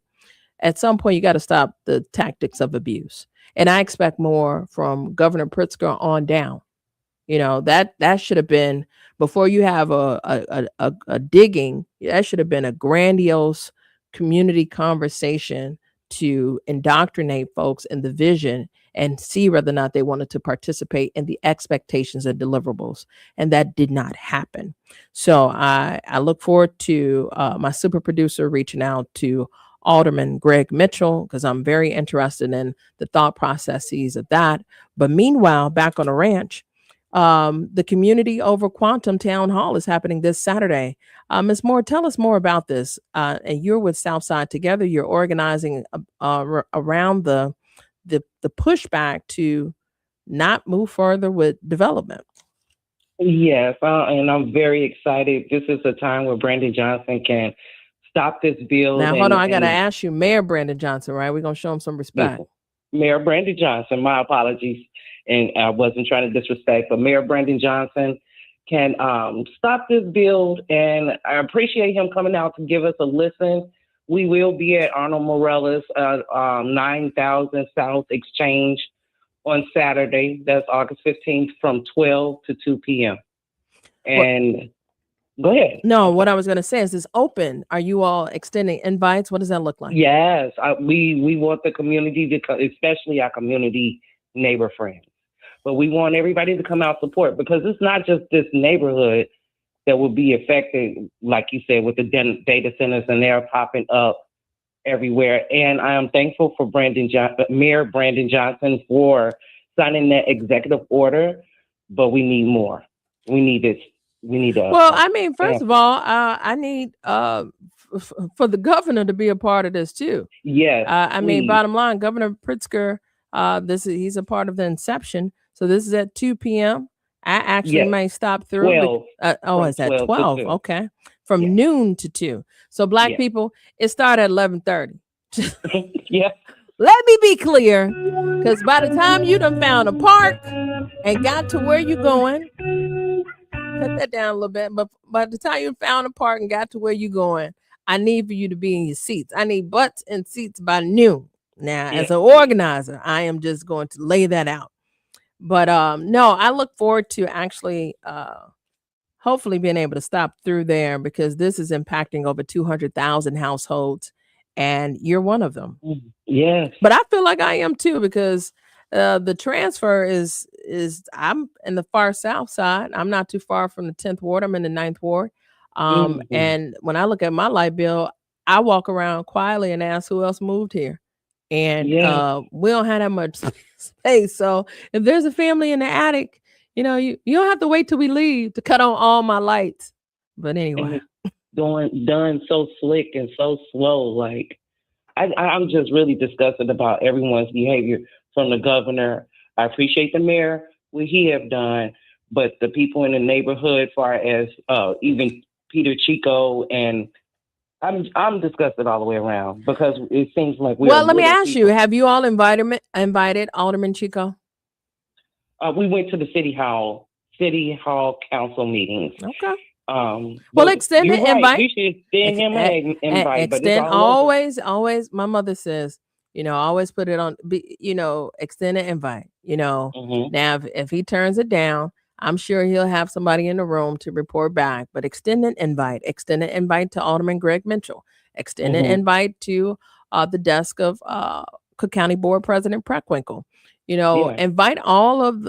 At some point, you got to stop the tactics of abuse. And I expect more from Governor Pritzker on down. That should have been, before you have a digging, that should have been a grandiose community conversation to indoctrinate folks in the vision and see whether or not they wanted to participate in the expectations and deliverables. And that did not happen. So I look forward to my super producer reaching out to Alderman Greg Mitchell, because I'm very interested in the thought processes of that. But meanwhile, back on the ranch, the Community Over Quantum Town Hall is happening this Saturday. Ms. Moore, tell us more about this. And you're with Southside Together. You're organizing around the pushback to not move further with development. Yes, and I'm very excited. This is a time where Brandon Johnson can stop this bill. Now, hold on. I got to ask you, Mayor Brandon Johnson, right? We're going to show him some respect. Mayor Brandon Johnson, my apologies. And I wasn't trying to disrespect, but Mayor Brandon Johnson can stop this bill. And I appreciate him coming out to give us a listen. We will be at Arnold Morella's 9000 South Exchange on Saturday. That's August 15th from 12 to 2 p.m. And go ahead. No, what I was going to say is it's open. Are you all extending invites? What does that look like? Yes, we want the community to come, especially our community neighbor friends. But we want everybody to come out support, because it's not just this neighborhood that will be affected, like you said, with the data centers, and they're popping up everywhere. And I am thankful for Mayor Brandon Johnson for signing that executive order, but we need more. We need this. We need Well, I mean, first of all, I need for the governor to be a part of this too. Yes. I mean, bottom line, Governor Pritzker, he's a part of the inception. So this is at 2 p.m. I actually may stop through. 12. It's at 12. Okay. From Yeah. noon to 2. So Black people, it started at 11:30. Yeah. Let me be clear, because by the time you done found a park and got to where you're going, cut that down a little bit, but by the time you found a park and got to where you're going, I need for you to be in your seats. I need butts and seats by noon. Now, as an organizer, I am just going to lay that out. But no, I look forward to actually hopefully being able to stop through there, because this is impacting over 200,000 households, and you're one of them. Yes. But I feel like I am too, because the transfer is I'm in the far south side. I'm not too far from the 10th ward. I'm in the 9th ward. And when I look at my light bill, I walk around quietly and ask who else moved here. And we don't have that much space. So if there's a family in the attic, you don't have to wait till we leave to cut on all my lights. But anyway, done so slick and so slow. Like I'm just really disgusted about everyone's behavior, from the governor. I appreciate the mayor, what he have done, but the people in the neighborhood, far as even Peter Chico, and I'm disgusted all the way around, because it seems like well, let me ask you: have you all invited Alderman Chico? We went to the city hall council meetings. Okay. Well, extend the invite. You should extend him an invite. Extend always. My mother says, always put it on. Extend an invite. Now, if he turns it down, I'm sure he'll have somebody in the room to report back. But extend an invite. Extend an invite to Alderman Greg Mitchell. Extend an invite to the desk of Cook County Board President Preckwinkle. Invite all of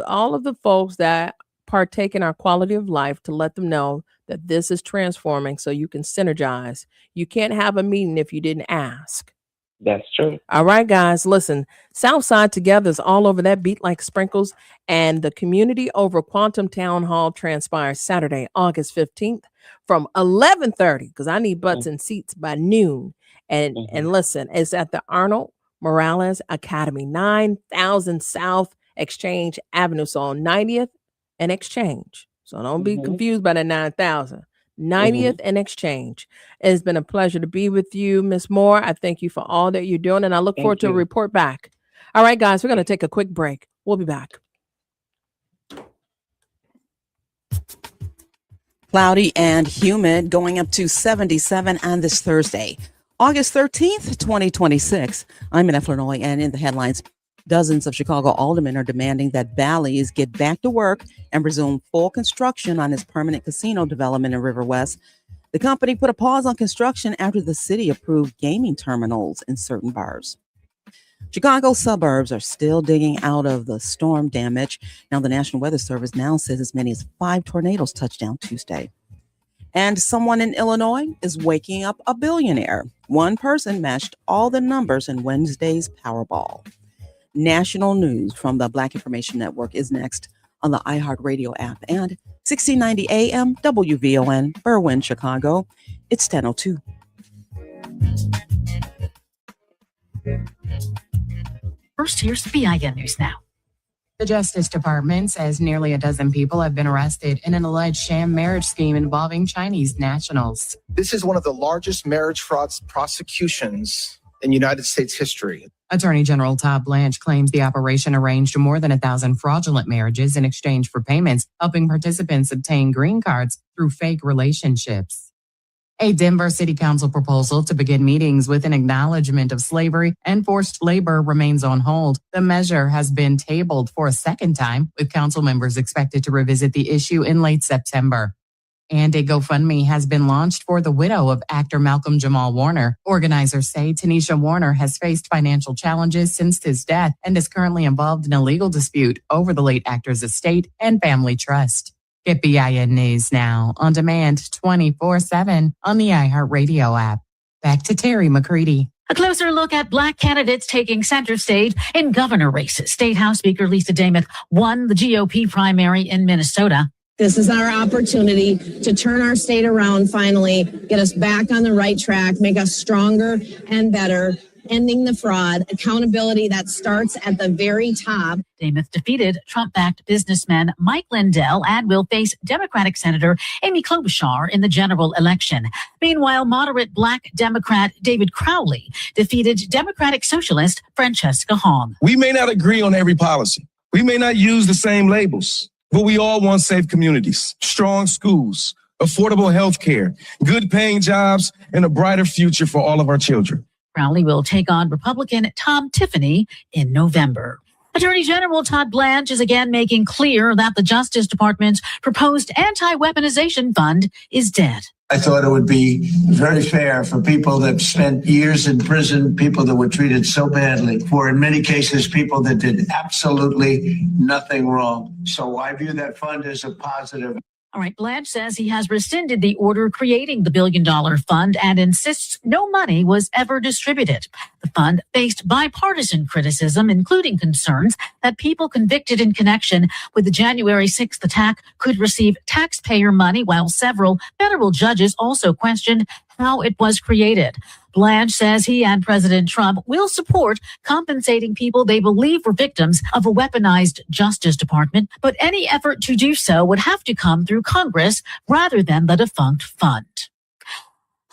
the folks that partake in our quality of life, to let them know that this is transforming, so you can synergize. You can't have a meeting if you didn't ask. That's true. All right, guys, listen. Southside Together is all over that beat like sprinkles, and the Community Over Quantum Town Hall transpires Saturday, August 15th from 11:30, because I need butts and seats by noon. And listen, it's at the Arnold Morales Academy, 9000 South Exchange Avenue, so on 90th and Exchange. So don't be confused by the 9,000. 90th and Exchange. It's been a pleasure to be with you, Ms. Moore. I thank you for all that you're doing, and I look forward to a report back. All right, guys, we're going to take a quick break. We'll be back. Cloudy and humid, going up to 77 on this Thursday, August 13th, 2026. I'm in Illinois, and in the headlines, dozens of Chicago aldermen are demanding that Bally's get back to work and resume full construction on its permanent casino development in River West. The company put a pause on construction after the city approved gaming terminals in certain bars. Chicago suburbs are still digging out of the storm damage. Now, the National Weather Service now says as many as 5 tornadoes touched down Tuesday. And someone in Illinois is waking up a billionaire. One person matched all the numbers in Wednesday's Powerball. National news from the Black Information Network is next on the iHeartRadio app and 1690 AM WVON, Berwyn, Chicago. It's 10:02. First, here's the BIN News Now. The Justice Department says nearly a dozen people have been arrested in an alleged sham marriage scheme involving Chinese nationals. This is one of the largest marriage fraud prosecutions in United States history. Attorney General Todd Blanche claims the operation arranged more than 1,000 fraudulent marriages in exchange for payments, helping participants obtain green cards through fake relationships. A Denver City Council proposal to begin meetings with an acknowledgement of slavery and forced labor remains on hold. The measure has been tabled for a second time, with council members expected to revisit the issue in late September. And a GoFundMe has been launched for the widow of actor Malcolm Jamal Warner. Organizers say Tanisha Warner has faced financial challenges since his death and is currently involved in a legal dispute over the late actor's estate and family trust. Get BIN News Now on demand 24/7 on the iHeartRadio app. Back to Terry McCready. A closer look at Black candidates taking center stage in governor races. State House Speaker Lisa Damith won the GOP primary in Minnesota. This is our opportunity to turn our state around finally, get us back on the right track, make us stronger and better, ending the fraud, accountability that starts at the very top. Damith defeated Trump-backed businessman Mike Lindell and will face Democratic Senator Amy Klobuchar in the general election. Meanwhile, moderate Black Democrat David Crowley defeated Democratic Socialist Francesca Hong. We may not agree on every policy. We may not use the same labels, but we all want safe communities, strong schools, affordable health care, good paying jobs, and a brighter future for all of our children. Crowley will take on Republican Tom Tifanity in November. Attorney General Todd Blanche is again making clear that the Justice Department's proposed anti-weaponization fund is dead. I thought it would be very fair for people that spent years in prison, people that were treated so badly, for in many cases, people that did absolutely nothing wrong. So I view that fund as a positive. All right, Blanche says he has rescinded the order creating the billion-dollar fund and insists no money was ever distributed. The fund faced bipartisan criticism, including concerns that people convicted in connection with the January 6th attack could receive taxpayer money, while several federal judges also questioned how it was created. Blanche says he and President Trump will support compensating people they believe were victims of a weaponized Justice Department, but any effort to do so would have to come through Congress rather than the defunct fund.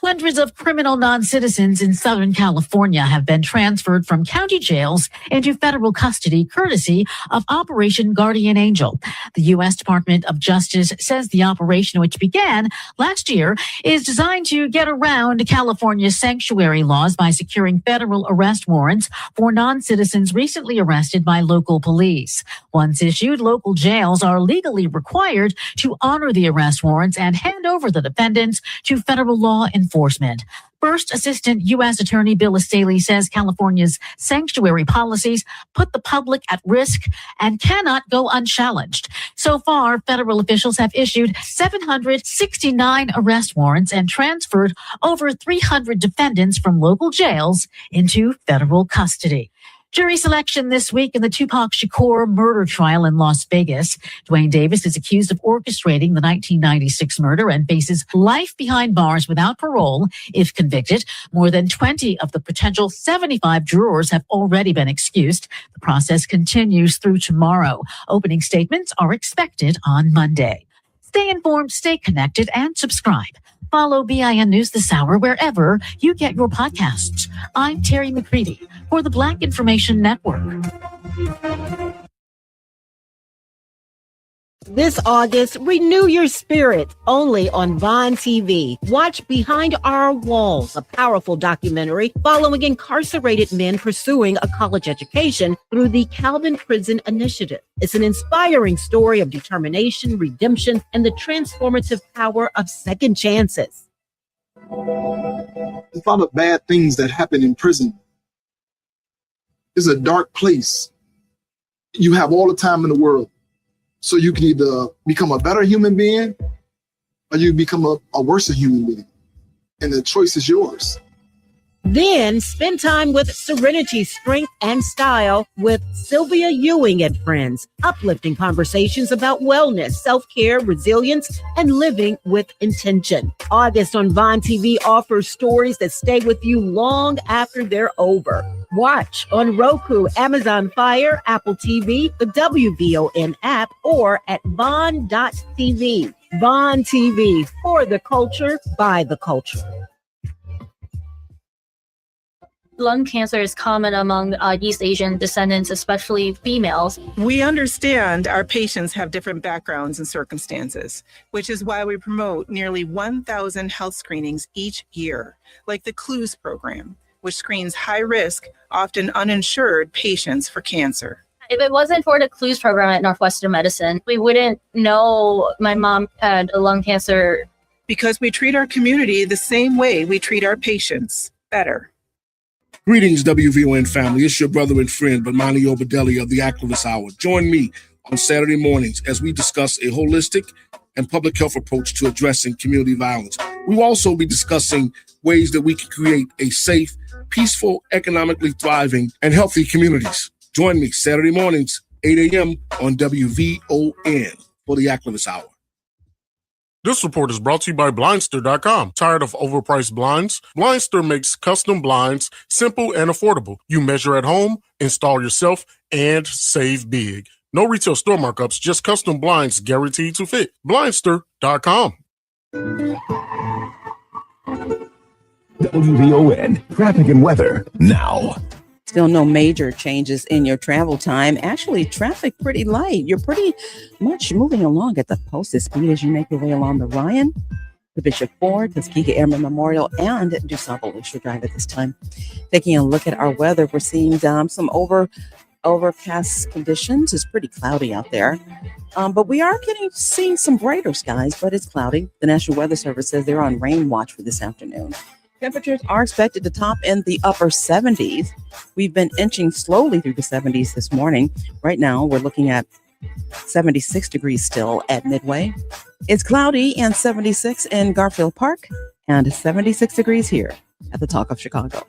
Hundreds of criminal non-citizens in Southern California have been transferred from county jails into federal custody courtesy of Operation Guardian Angel. The U.S. Department of Justice says the operation, which began last year, is designed to get around California's sanctuary laws by securing federal arrest warrants for non-citizens recently arrested by local police. Once issued, local jails are legally required to honor the arrest warrants and hand over the defendants to federal law enforcement. First Assistant U.S. Attorney Bill Estaley says California's sanctuary policies put the public at risk and cannot go unchallenged. So far, federal officials have issued 769 arrest warrants and transferred over 300 defendants from local jails into federal custody. Jury selection this week in the Tupac Shakur murder trial in Las Vegas. Dwayne Davis is accused of orchestrating the 1996 murder and faces life behind bars without parole if convicted. More than 20 of the potential 75 jurors have already been excused. The process continues through tomorrow. Opening statements are expected on Monday. Stay informed, stay connected, and subscribe. Follow BIN News this hour wherever you get your podcasts. I'm Terry McCready for the Black Information Network. This August, renew your spirit only on Vine TV. Watch Behind Our Walls, a powerful documentary following incarcerated men pursuing a college education through the Calvin Prison Initiative. It's an inspiring story of determination, redemption, and the transformative power of second chances. A lot of bad things that happen in prison. It's a dark place. You have all the time in the world. So you can either become a better human being or you become a worse human being. And the choice is yours. Then spend time with Serenity, Strength, and Style with Sylvia Ewing and friends. Uplifting conversations about wellness, self-care, resilience, and living with intention. August on Vine TV offers stories that stay with you long after they're over. Watch on Roku, Amazon Fire, Apple TV, the WVON app, or at Vaughn.tv. Vaughn TV, for the culture, by the culture. Lung cancer is common among East Asian descendants, especially females. We understand our patients have different backgrounds and circumstances, which is why we promote nearly 1,000 health screenings each year, like the CLUES program, which screens high-risk, often uninsured patients for cancer. If it wasn't for the CLUES program at Northwestern Medicine, we wouldn't know my mom had lung cancer. Because we treat our community the same way we treat our patients, better. Greetings, WVON family. It's your brother and friend, Bomani Obadelli of the Activist Hour. Join me on Saturday mornings as we discuss a holistic and public health approach to addressing community violence. We will also be discussing ways that we can create a safe, peaceful, economically thriving, and healthy communities. Join me Saturday mornings, 8 a.m. on WVON for the Activist Hour. This report is brought to you by Blindster.com. Tired of overpriced blinds? Blindster makes custom blinds simple and affordable. You measure at home, install yourself, and save big. No retail store markups, just custom blinds guaranteed to fit. Blindster.com. WVON, traffic and weather now. Still no major changes in your travel time. Actually, traffic pretty light. You're pretty much moving along at the posted speed as you make your way along the Ryan, the Bishop Ford, Tuskegee Airmen Memorial, and DuSable Lakeshore Drive at this time. Taking a look at our weather, we're seeing some overcast conditions. It's pretty cloudy out there. But we are seeing some brighter skies, but it's cloudy. The National Weather Service says they're on rain watch for this afternoon. Temperatures are expected to top in the upper 70s. We've been inching slowly through the 70s this morning. Right now, we're looking at 76 degrees still at Midway. It's cloudy and 76 in Garfield Park and 76 degrees here at the Talk of Chicago.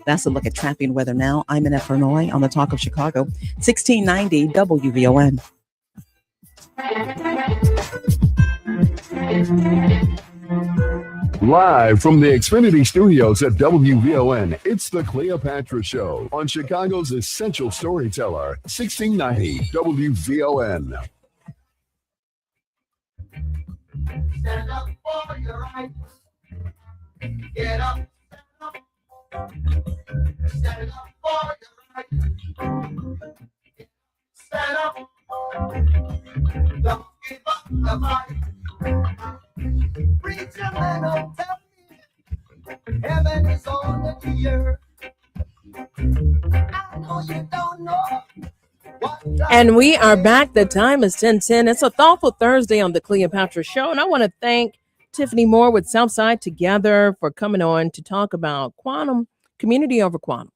That's a look at traffic and weather now. I'm Annette Vernoy on the Talk of Chicago, 1690 WVON. Live from the Xfinity Studios at WVON, it's the Cleopatra Show on Chicago's essential storyteller, 1690 WVON. Stand up for your right. Get up. Stand up for your right. Stand up. Don't give up the fight. Preacher man, don't tell me heaven is on the earth. I know you don't know. And we are back. The time is 10:10. It's a Thoughtful Thursday on the Cleopatra Show. And I want to thank Tiffany Moore with Southside Together for coming on to talk about quantum, community over quantum.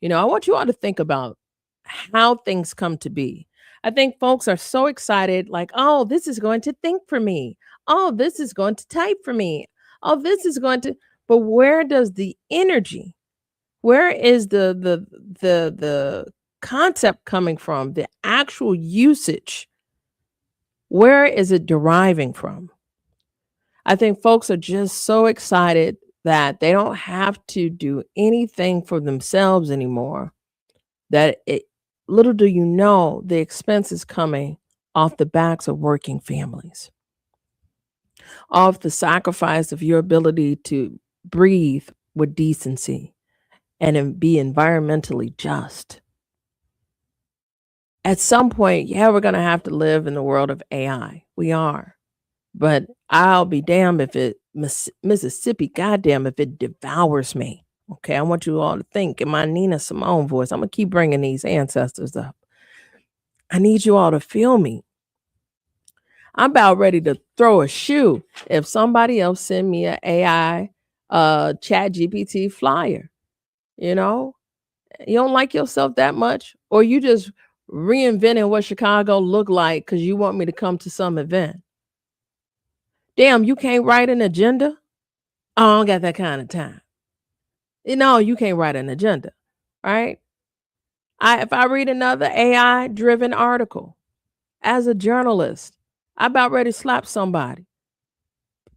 You know, I want you all to think about how things come to be. I think folks are so excited, like, oh, this is going to think for me. Oh, this is going to type for me. Oh, this is going to, but where does the energy, where is the concept coming from, the actual usage? Where is it deriving from? I think folks are just so excited that they don't have to do anything for themselves anymore. Little do you know, the expense is coming off the backs of working families, off the sacrifice of your ability to breathe with decency and be environmentally just. At some point, yeah, we're going to have to live in the world of AI. We are. But I'll be damned if Mississippi, goddamn, if it devours me. Okay, I want you all to think in my Nina Simone voice. I'm going to keep bringing these ancestors up. I need you all to feel me. I'm about ready to throw a shoe if somebody else send me an AI chat GPT flyer. You know, you don't like yourself that much, or you just reinventing what Chicago looked like because you want me to come to some event. Damn, you can't write an agenda? Oh, I don't got that kind of time. No, you can't write an agenda, right? If I read another AI-driven article as a journalist, I'm about ready to slap somebody.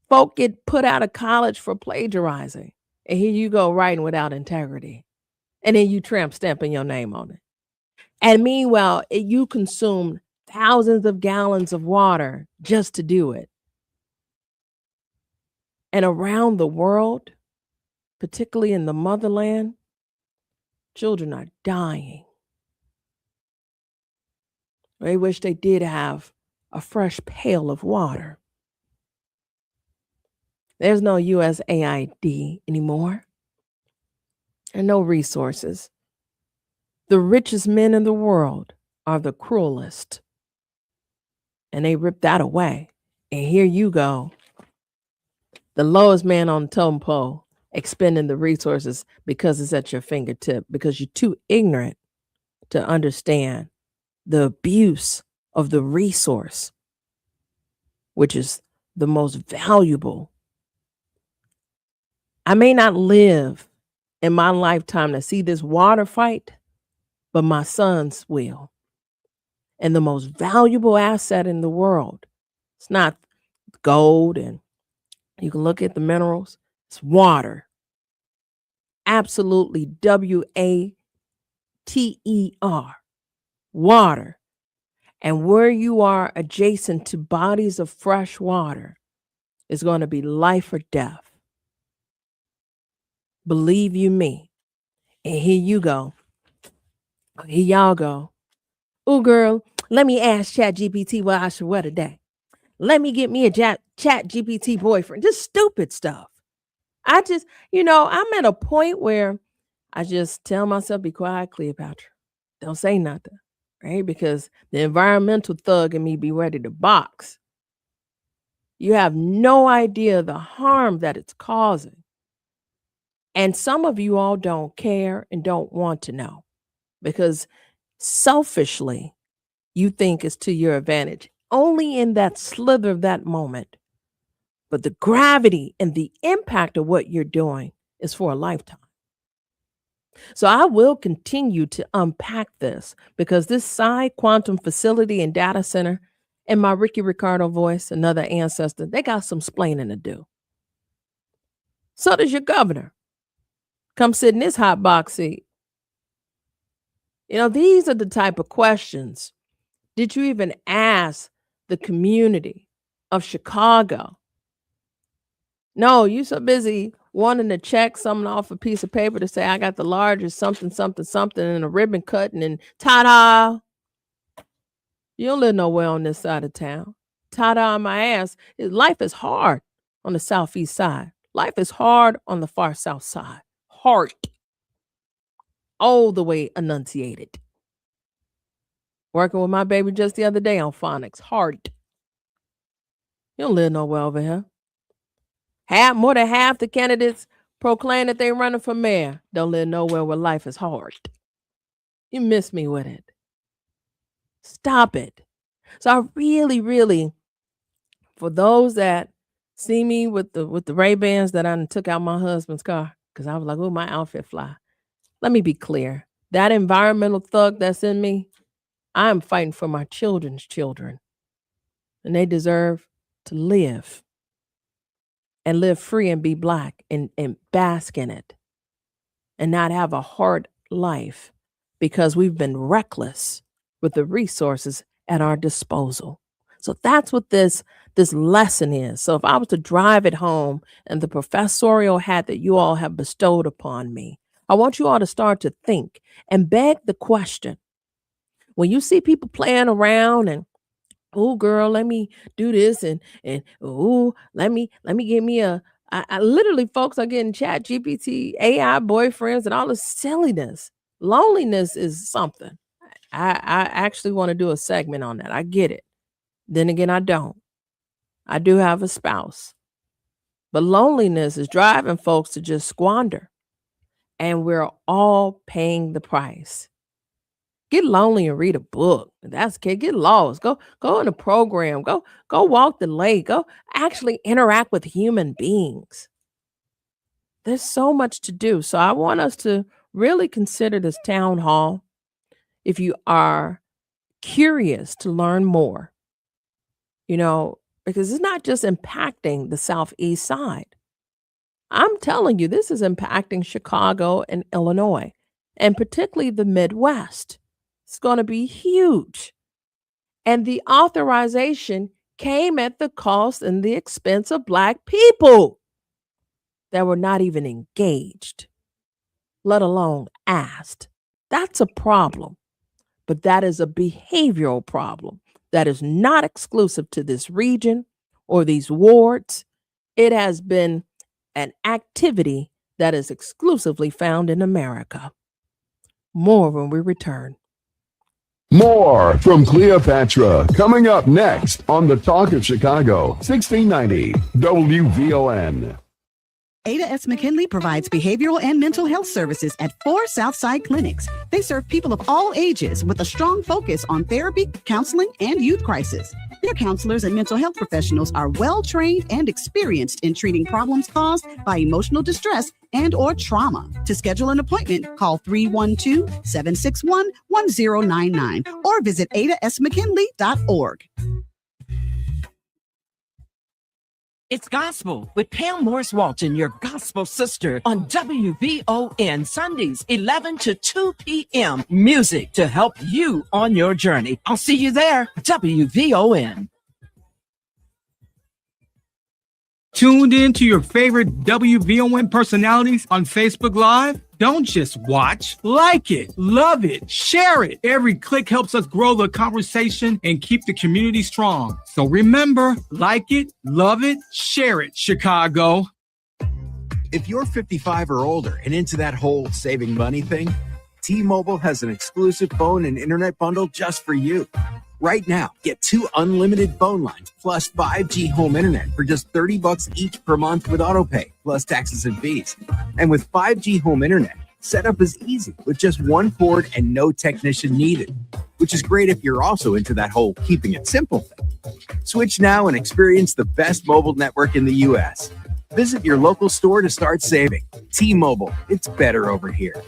Folk get put out of college for plagiarizing, and here you go writing without integrity, and then you tramp stamping your name on it. And meanwhile, you consume thousands of gallons of water just to do it. And around the world, particularly in the motherland, children are dying. They wish they did have a fresh pail of water. There's no USAID anymore, and no resources. The richest men in the world are the cruelest, and they rip that away. And here you go, the lowest man on the totem pole, expending the resources because it's at your fingertip, because you're too ignorant to understand the abuse of the resource, which is the most valuable. I may not live in my lifetime to see this water fight, but my sons will. And the most valuable asset in the world, it's not gold, and you can look at the minerals, it's water. Absolutely, WATER, water. And where you are adjacent to bodies of fresh water is going to be life or death. Believe you me. And here you go. Here y'all go. Oh, girl, let me ask ChatGPT what I should wear today. Let me get me a ChatGPT boyfriend. Just stupid stuff. I'm at a point where I just tell myself, be quiet, Cleopatra. Don't say nothing, right? Because the environmental thug in me be ready to box. You have no idea the harm that it's causing. And some of you all don't care and don't want to know because selfishly, you think it's to your advantage, only in that slither of that moment. But the gravity and the impact of what you're doing is for a lifetime. So I will continue to unpack this because this Psi Quantum Facility and Data Center, in my Ricky Ricardo voice, another ancestor, they got some splaining to do. So does your governor. Come sit in this hot box seat. These are the type of questions. Did you even ask the community of Chicago? No, you so busy wanting to check something off a piece of paper to say, I got the largest something, something, something, and a ribbon cutting, and ta-da. You don't live nowhere on this side of town. Ta-da on my ass. Life is hard on the southeast side. Life is hard on the far south side. Hard. All the way enunciated. Working with my baby just the other day on phonics. Hard. You don't live nowhere over here. More than half the candidates proclaim that they're running for mayor don't live nowhere where life is hard. You miss me with it. Stop it. So I really, really, for those that see me with the Ray-Bans that I took out my husband's car, because I was like, oh, my outfit fly. Let me be clear. That environmental thug that's in me, I am fighting for my children's children. And they deserve to live. And live free and be Black and bask in it. And not have a hard life because we've been reckless with the resources at our disposal. So that's what this lesson is. So if I was to drive it home and the professorial hat that you all have bestowed upon me, I want you all to start to think and beg the question, when you see people playing around and, oh girl, let me do this and oh, let me get me I literally, folks are getting Chat GPT, AI boyfriends, and all this silliness. Loneliness is something. I actually want to do a segment on that. I get it. Then again, I don't. I do have a spouse. But loneliness is driving folks to just squander. And we're all paying the price. Get lonely and read a book. That's okay. Get lost. Go in a program. Go walk the lake. Go actually interact with human beings. There's so much to do. So I want us to really consider this town hall. If you are curious to learn more, because it's not just impacting the Southeast side. I'm telling you, this is impacting Chicago and Illinois, and particularly the Midwest. It's going to be huge. And the authorization came at the cost and the expense of Black people that were not even engaged, let alone asked. That's a problem. But that is a behavioral problem that is not exclusive to this region or these wards. It has been an activity that is exclusively found in America. More when we return. More from Cleopatra coming up next on the Talk of Chicago, 1690 WVON. Ada S. McKinley provides behavioral and mental health services at 4 Southside clinics. They serve people of all ages with a strong focus on therapy, counseling, and youth crisis. Their counselors and mental health professionals are well-trained and experienced in treating problems caused by emotional distress and or trauma. To schedule an appointment, call 312-761-1099 or visit adasmckinley.org. It's Gospel with Pam Morris Walton, your gospel sister, on WVON Sundays, 11 to 2 p.m. Music to help you on your journey. I'll see you there. WVON. Tuned in to your favorite WVON personalities on Facebook Live? Don't just watch, like it, love it, share it. Every click helps us grow the conversation and keep the community strong. So remember, like it, love it, share it, Chicago. If you're 55 or older and into that whole saving money thing, T-Mobile has an exclusive phone and internet bundle just for you. Right now, get 2 unlimited phone lines plus 5G home internet for just $30 each per month with autopay, plus taxes and fees. And with 5G home internet, setup is easy with just one cord and no technician needed, which is great if you're also into that whole keeping it simple thing. Switch now and experience the best mobile network in the U.S. Visit your local store to start saving. T-Mobile, it's better over here.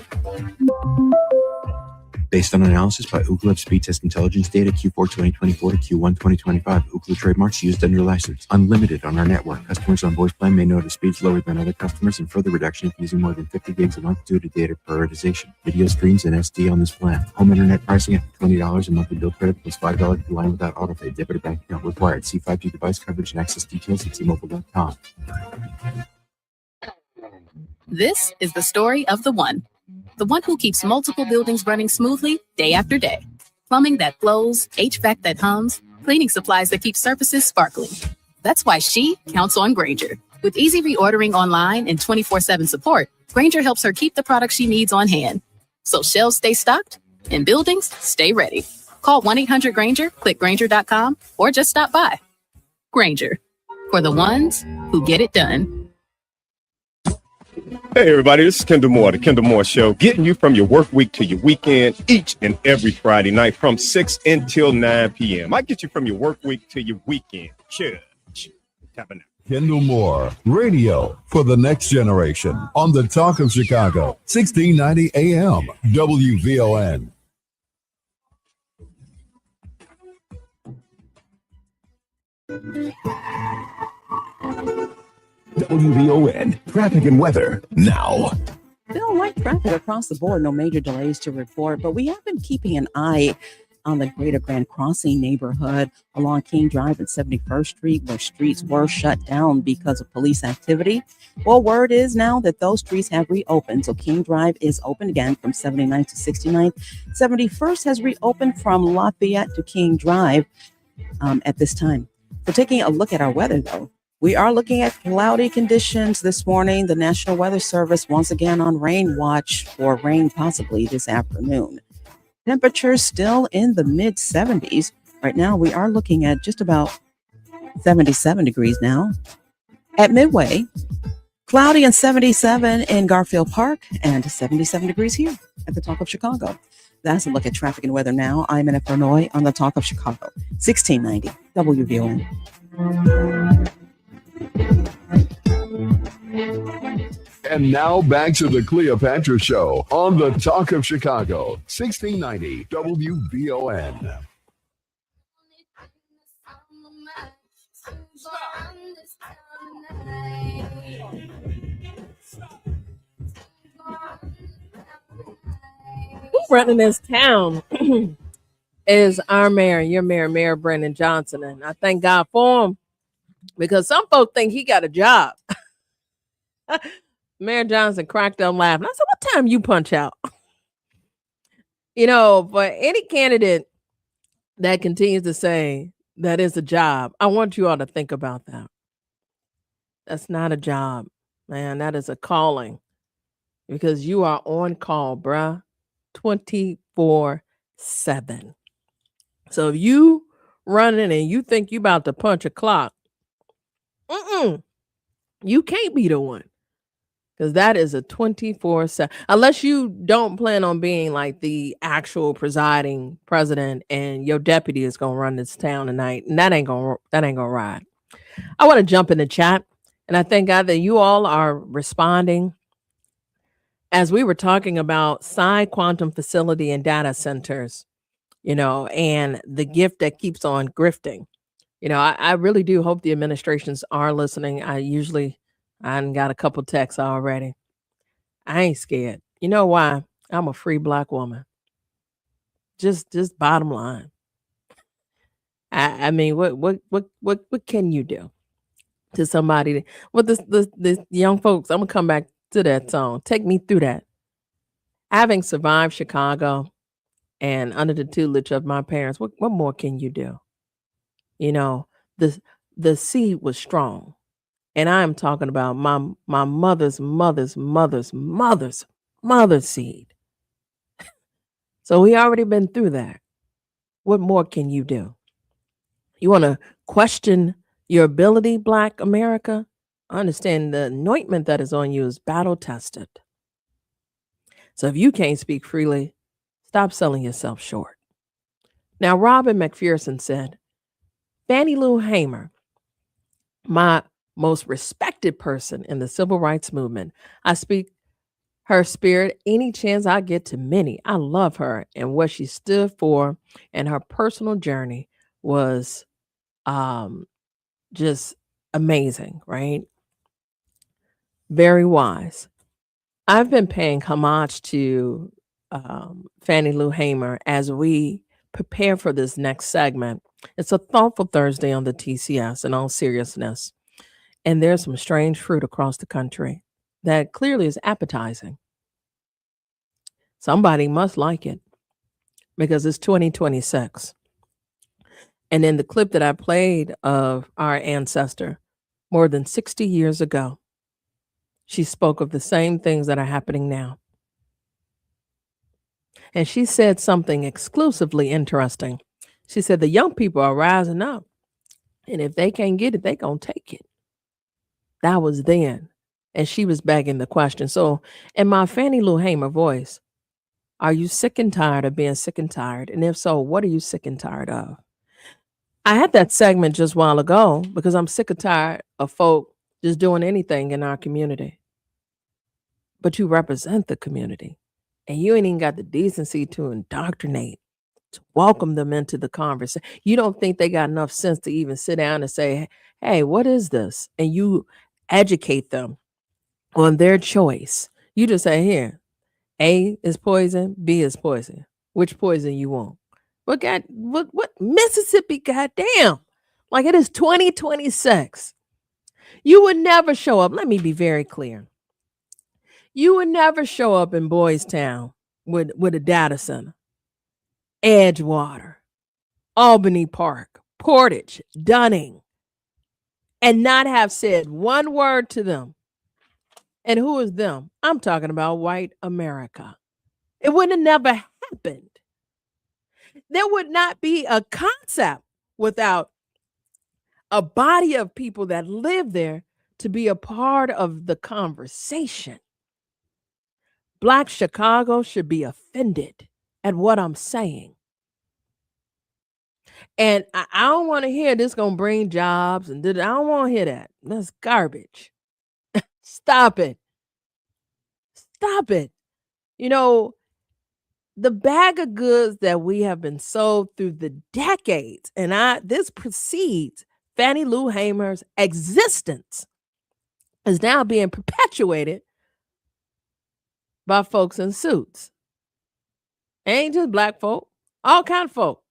Based on analysis by Ookla Speed Test Intelligence data Q4 2024 to Q1 2025. Ookla trademarks used under license. Unlimited on our network. Customers on voice plan may notice speeds lower than other customers and further reduction if using more than 50 gigs a month due to data prioritization. Video streams and SD on this plan. Home internet pricing at $20 a monthly bill credit plus $5 per line without autopay. Debit or bank account required. See 5G device coverage and access details at T-Mobile.com. This is the story of the one who keeps multiple buildings running smoothly day after day. Plumbing that flows, HVAC that hums, cleaning supplies that keep surfaces sparkling. That's why she counts on Grainger. With easy reordering online and 24/7 support, Grainger helps her keep the products she needs on hand. So shelves stay stocked and buildings stay ready. Call 1-800-GRAINGER, click Grainger.com, or just stop by. Grainger, for the ones who get it done. Hey everybody, this is Kendall Moore, the Kendall Moore Show, getting you from your work week to your weekend each and every Friday night from 6 until 9 p.m. I get you from your work week to your weekend. Church. Kendall Moore, radio for the next generation on the Talk of Chicago, 1690 AM, WVON. WVON, traffic and weather now. Still light traffic across the board, no major delays to report, but we have been keeping an eye on the Greater Grand Crossing neighborhood along King Drive and 71st Street, where streets were shut down because of police activity. Well, word is now that those streets have reopened. So King Drive is open again from 79th to 69th. 71st has reopened from Lafayette to King Drive at this time. So taking a look at our weather, though, we are looking at cloudy conditions this morning. The National Weather Service once again on rain watch for rain possibly this afternoon. Temperatures still in the mid 70s. Right now, we are looking at just about 77 degrees now. At Midway, cloudy and 77 in Garfield Park and 77 degrees here at the Talk of Chicago. That's a look at traffic and weather now. I'm in Illinois on the Talk of Chicago, 1690 WVON. And now back to the Cleopatra Show on the Talk of Chicago, 1690 WVON. Who's running this town is our mayor, your mayor, Mayor Brandon Johnson. And I thank God for him because some folks think he got a job. Mayor Johnson cracked up laughing. I said, what time you punch out? For any candidate that continues to say that is a job, I want you all to think about that. That's not a job, man. That is a calling because you are on call, bruh, 24/7. So if you running and you think you about to punch a clock, you can't be the one. Because that is a 24/7, unless you don't plan on being like the actual presiding president and your deputy is going to run this town tonight. And that ain't going to ride. I want to jump in the chat. And I thank God that you all are responding. As we were talking about Psi Quantum Facility and data centers, and the gift that keeps on grifting. I really do hope the administrations are listening. I got a couple texts already. I ain't scared. You know why? I'm a free Black woman. Just bottom line. I mean, what can you do to somebody? What this young folks? I'm gonna come back to that song. Take me through that. Having survived Chicago and under the tutelage of my parents, what more can you do? The seed was strong. And I'm talking about my mother's seed. So we already been through that. What more can you do? You want to question your ability, Black America? Understand the anointment that is on you is battle tested. So if you can't speak freely, stop selling yourself short. Now, Robin McPherson said, Fannie Lou Hamer, my most respected person in the civil rights movement. I speak her spirit any chance I get to many. I love her and what she stood for, and her personal journey was just amazing, right? Very wise. I've been paying homage to Fannie Lou Hamer as we prepare for this next segment. It's a thoughtful Thursday on the TCS in all seriousness. And there's some strange fruit across the country that clearly is appetizing. Somebody must like it because it's 2026. And in the clip that I played of our ancestor more than 60 years ago, she spoke of the same things that are happening now. And she said something exclusively interesting. She said the young people are rising up. And if they can't get it, they're going to take it. That was then. And she was begging the question. So in my Fannie Lou Hamer voice, are you sick and tired of being sick and tired? And if so, what are you sick and tired of? I had that segment just a while ago because I'm sick and tired of folk just doing anything in our community. But you represent the community. And you ain't even got the decency to indoctrinate, to welcome them into the conversation. You don't think they got enough sense to even sit down and say, hey, what is this? And you educate them on their choice. You just say, here, A is poison, B is poison. Which poison you want? What Mississippi, goddamn. Like it is 2026. You would never show up. Let me be very clear. You would never show up in Boys Town with a data center, Edgewater, Albany Park, Portage, Dunning, and not have said one word to them. And who is them? I'm talking about white America. It would have never happened. There would not be a concept without a body of people that live there to be a part of the conversation. Black Chicago should be offended at what I'm saying. And I don't want to hear this going to bring jobs. I don't want to hear that. That's garbage. Stop it. Stop it. You know, the bag of goods that we have been sold through the decades, and this precedes Fannie Lou Hamer's existence, is now being perpetuated by folks in suits. Ain't just black folk, all kind of folk.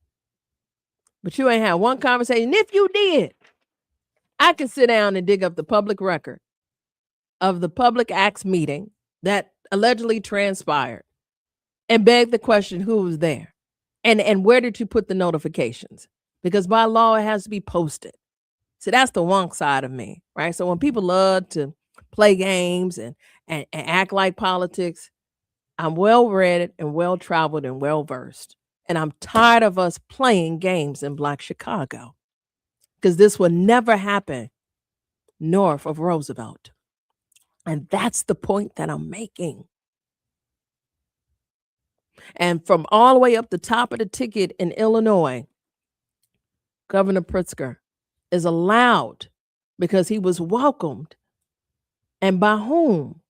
But you ain't had one conversation. If you did, I can sit down and dig up the public record of the public acts meeting that allegedly transpired and beg the question, who was there? And where did you put the notifications? Because by law, it has to be posted. So that's the wrong side of me, right? So when people love to play games and act like politics, I'm well-read and well-traveled and well-versed. And I'm tired of us playing games in Black Chicago because this will never happen north of Roosevelt. And that's the point that I'm making. And from all the way up the top of the ticket in Illinois, Governor Pritzker is allowed because he was welcomed. And by whom?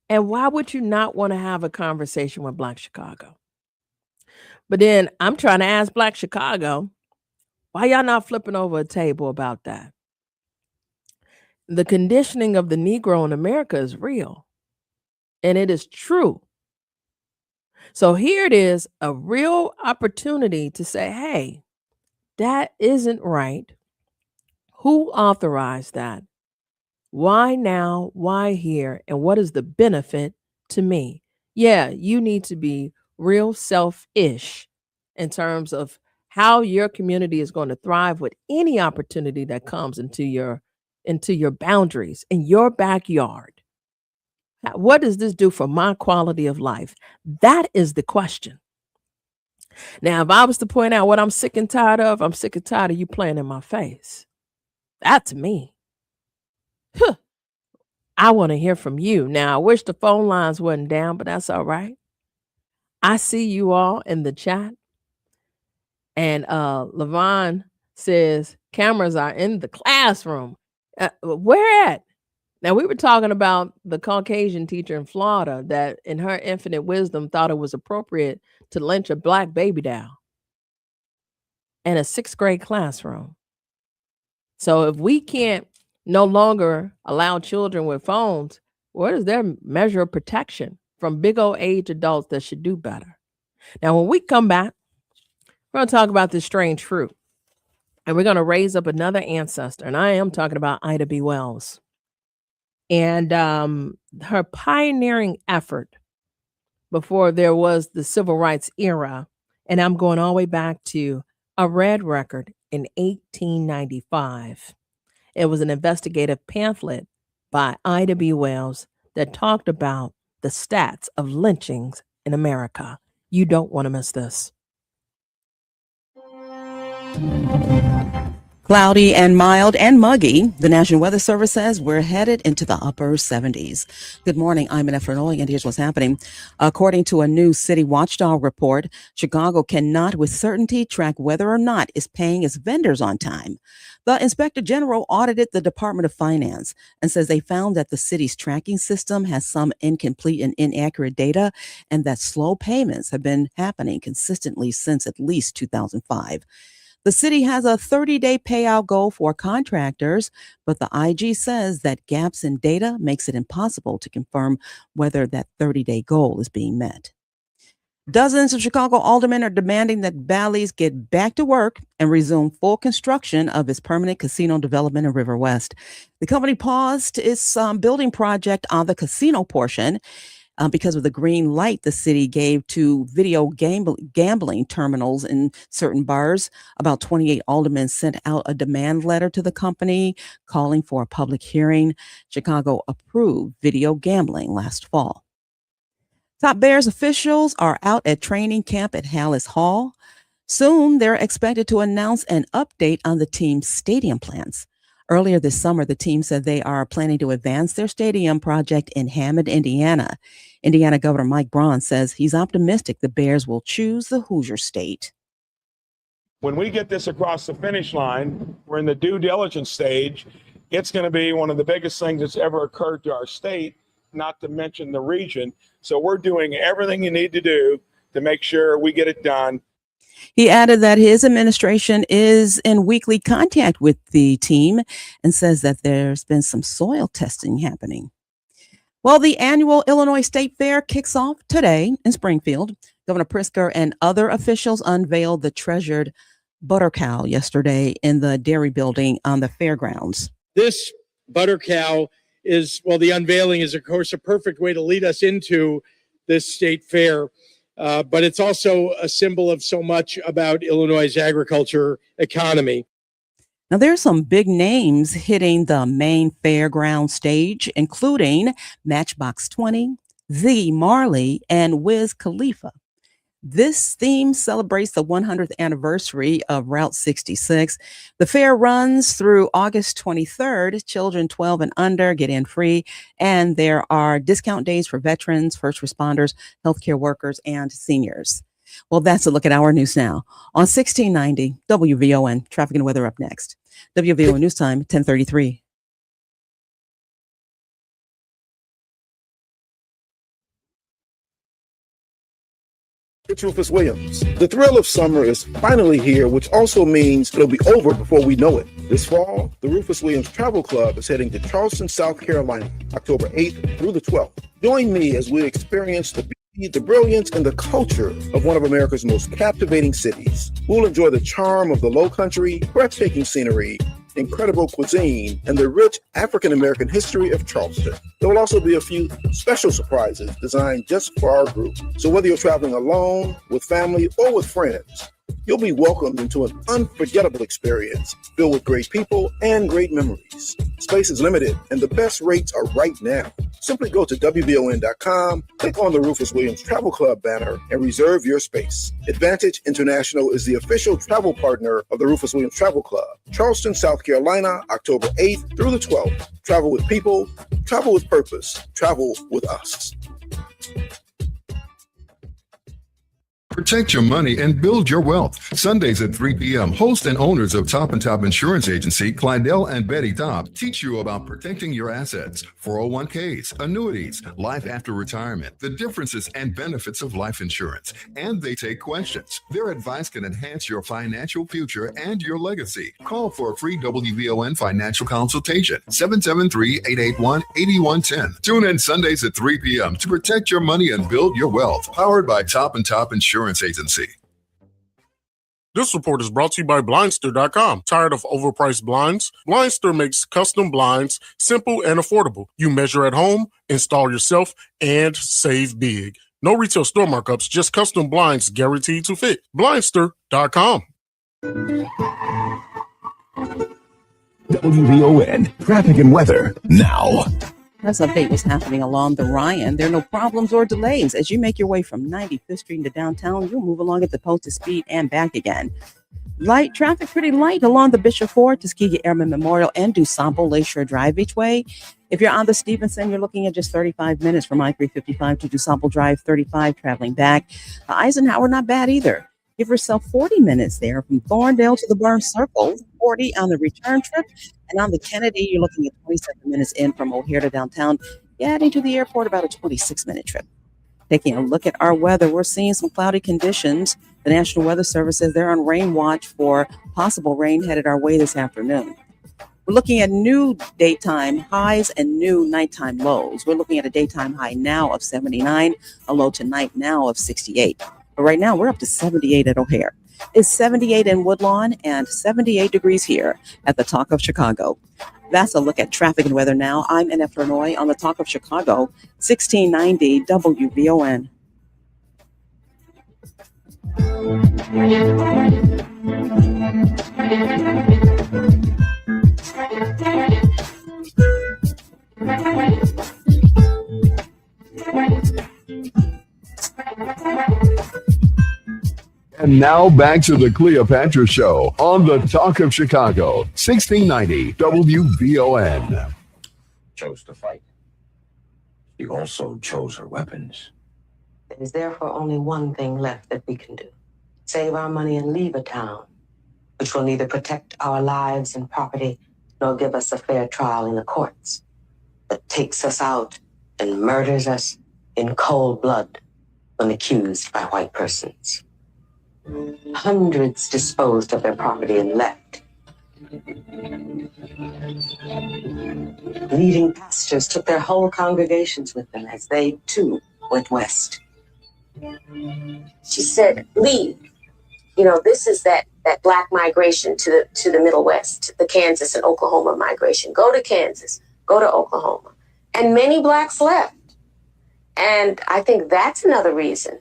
And why would you not want to have a conversation with Black Chicago? But then I'm trying to ask Black Chicago, why y'all not flipping over a table about that? The conditioning of the Negro in America is real. And it is true. So here it is, a real opportunity to say, hey, that isn't right. Who authorized that? Why now? Why here? And what is the benefit to me? Yeah, you need to be real selfish in terms of how your community is going to thrive with any opportunity that comes into your boundaries, in your backyard. What does this do for my quality of life? That is the question. Now, if I was to point out what I'm sick and tired of, I'm sick and tired of you playing in my face. That's me. I want to hear from you. Now, I wish the phone lines wasn't down, but that's all right. I see you all in the chat. And Levon says cameras are in the classroom. Where at? Now, we were talking about the Caucasian teacher in Florida that in her infinite wisdom thought it was appropriate to lynch a black baby doll in a 6th grade classroom. So if we can't no longer allow children with phones, what is their measure of protection from big old age adults that should do better? Now, when we come back, we're going to talk about this strange fruit. And we're going to raise up another ancestor. And I am talking about Ida B. Wells. And her pioneering effort before there was the civil rights era. And I'm going all the way back to a red record in 1895. It was an investigative pamphlet by Ida B. Wells that talked about the stats of lynchings in America. You don't want to miss this. Cloudy and mild and muggy. The National Weather Service says we're headed into the upper 70s. Good morning. I'm Annette Fernoli, and here's what's happening. According to a new city watchdog report, Chicago cannot with certainty track whether or not it's paying its vendors on time. The Inspector General audited the Department of Finance and says they found that the city's tracking system has some incomplete and inaccurate data and that slow payments have been happening consistently since at least 2005. The city has a 30-day payout goal for contractors, but the IG says that gaps in data makes it impossible to confirm whether that 30-day goal is being met. Dozens of Chicago aldermen are demanding that Bally's get back to work and resume full construction of its permanent casino development in River West. The company paused its building project on the casino portion because of the green light the city gave to video gambling terminals in certain bars. About 28 aldermen sent out a demand letter to the company calling for a public hearing. Chicago approved video gambling last fall. Top Bears officials are out at training camp at Hallis Hall. Soon, they're expected to announce an update on the team's stadium plans. Earlier this summer, the team said they are planning to advance their stadium project in Hammond, Indiana. Indiana Governor Mike Braun says he's optimistic the Bears will choose the Hoosier State. When we get this across the finish line, we're in the due diligence stage. It's going to be one of the biggest things that's ever occurred to our state, not to mention the region. So we're doing everything you need to do to make sure we get it done. He added that his administration is in weekly contact with the team and says that there's been some soil testing happening. Well, the annual Illinois State Fair kicks off today in Springfield. Governor Pritzker and other officials unveiled the treasured butter cow yesterday in the dairy building on the fairgrounds. This butter cow is, well, the unveiling is, of course, a perfect way to lead us into this state fair. But it's also a symbol of so much about Illinois' agriculture economy. Now, there's some big names hitting the main fairground stage, including Matchbox 20, Ziggy Marley, and Wiz Khalifa. This theme celebrates the 100th anniversary of Route 66. The fair runs through August 23rd. Children 12 and under get in free, and there are discount days for veterans, first responders, healthcare workers, and seniors. Well, that's a look at our news now on 1690 WVON. Traffic and weather up next. WVON News Time, 10:33. It's Rufus Williams. The thrill of summer is finally here, which also means it'll be over before we know it. This fall, the Rufus Williams Travel Club is heading to Charleston, South Carolina, October 8th through the 12th. Join me as we experience the beauty, the brilliance, and the culture of one of America's most captivating cities. We'll enjoy the charm of the Lowcountry, breathtaking scenery, incredible cuisine, and the rich African-American history of Charleston. There will also be a few special surprises designed just for our group. So whether you're traveling alone, with family, or with friends, you'll be welcomed into an unforgettable experience filled with great people and great memories. Space is limited, and the best rates are right now. Simply go to WVON.com, click on the Rufus Williams Travel Club banner, and reserve your space. Advantage International is the official travel partner of the Rufus Williams Travel Club. Charleston, South Carolina, October 8th through the 12th. Travel with people, travel with purpose, travel with us. Protect your money and build your wealth. Sundays at 3 p.m., host and owners of Top and Top Insurance Agency, Clydell and Betty Top, teach you about protecting your assets, 401ks, annuities, life after retirement, the differences and benefits of life insurance. And they take questions. Their advice can enhance your financial future and your legacy. Call for a free WVON financial consultation, 773-881-8110. Tune in Sundays at 3 p.m. to protect your money and build your wealth. Powered by Top and Top Insurance Agency. This report is brought to you by Blindster.com. Tired of overpriced blinds? Blindster makes custom blinds simple and affordable. You measure at home, install yourself, and save big. No retail store markups, just custom blinds guaranteed to fit. Blindster.com. WVON traffic and weather now. Press update was happening along the Ryan. There are no problems or delays. As you make your way from 95th Street into downtown, you'll move along at the posted speed and back again. Light traffic, pretty light along the Bishop Ford, Tuskegee Airmen Memorial, and DuSable Lakeshore Drive each way. If you're on the Stevenson, you're looking at just 35 minutes from I-355 to DuSable Drive 35 traveling back. Eisenhower, not bad either. Give yourself 40 minutes there from Thorndale to the Burns Circle, 40 on the return trip. And on the Kennedy, you're looking at 27 minutes in from O'Hare to downtown. Getting to the airport, about a 26-minute trip. Taking a look at our weather, we're seeing some cloudy conditions. The National Weather Service says they're on rain watch for possible rain headed our way this afternoon. We're looking at new daytime highs and new nighttime lows. We're looking at a daytime high now of 79, a low tonight now of 68. But right now, we're up to 78 at O'Hare. It's 78 in Woodlawn and 78 degrees here at the Talk of Chicago. That's a look at traffic and weather now. I'm NF Lenoy on the Talk of Chicago, 1690 WVON. And now back to the Cleopatra Show on the Talk of Chicago, 1690 WVON. Chose to fight. She also chose her weapons. There is therefore only one thing left that we can do. Save our money and leave a town, which will neither protect our lives and property nor give us a fair trial in the courts, but takes us out and murders us in cold blood when accused by white persons. Hundreds disposed of their property and left. Leading pastors took their whole congregations with them as they, too, went west. She said, leave. You know, this is that black migration to the Middle West, the Kansas and Oklahoma migration. Go to Kansas, go to Oklahoma. And many blacks left. And I think that's another reason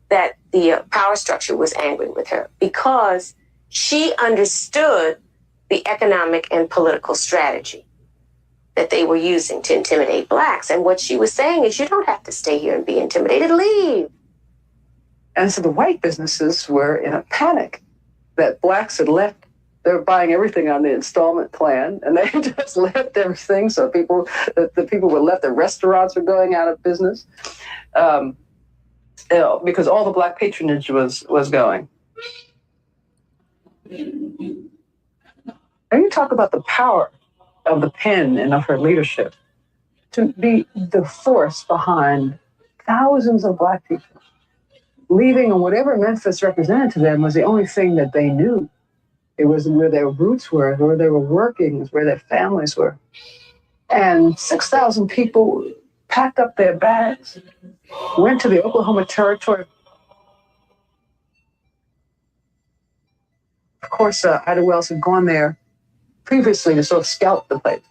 that the power structure was angry with her, because she understood the economic and political strategy that they were using to intimidate blacks. And what she was saying is, you don't have to stay here and be intimidated, leave. And so the white businesses were in a panic that blacks had left. They were buying everything on the installment plan, and they just left everything. So the people were left. The restaurants were going out of business, because all the black patronage was going. And you talk about the power of the pen and of her leadership to be the force behind thousands of black people. Leaving, and whatever Memphis represented to them was the only thing that they knew. It was where their roots were, where they were working, where their families were. And 6,000 people packed up their bags, went to the Oklahoma Territory. Of course, Ida Wells had gone there previously to sort of scout the place.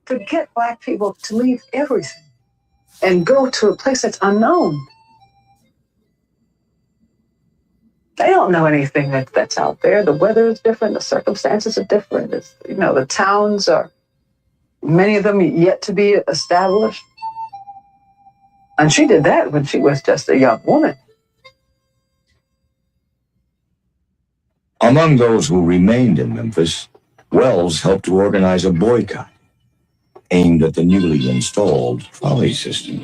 To get black people to leave everything and go to a place that's unknown. They don't know anything that's out there. The weather is different. The circumstances are different. The towns are, many of them yet to be established. And she did that when she was just a young woman. Among those who remained in Memphis, Wells helped to organize a boycott aimed at the newly installed trolley system.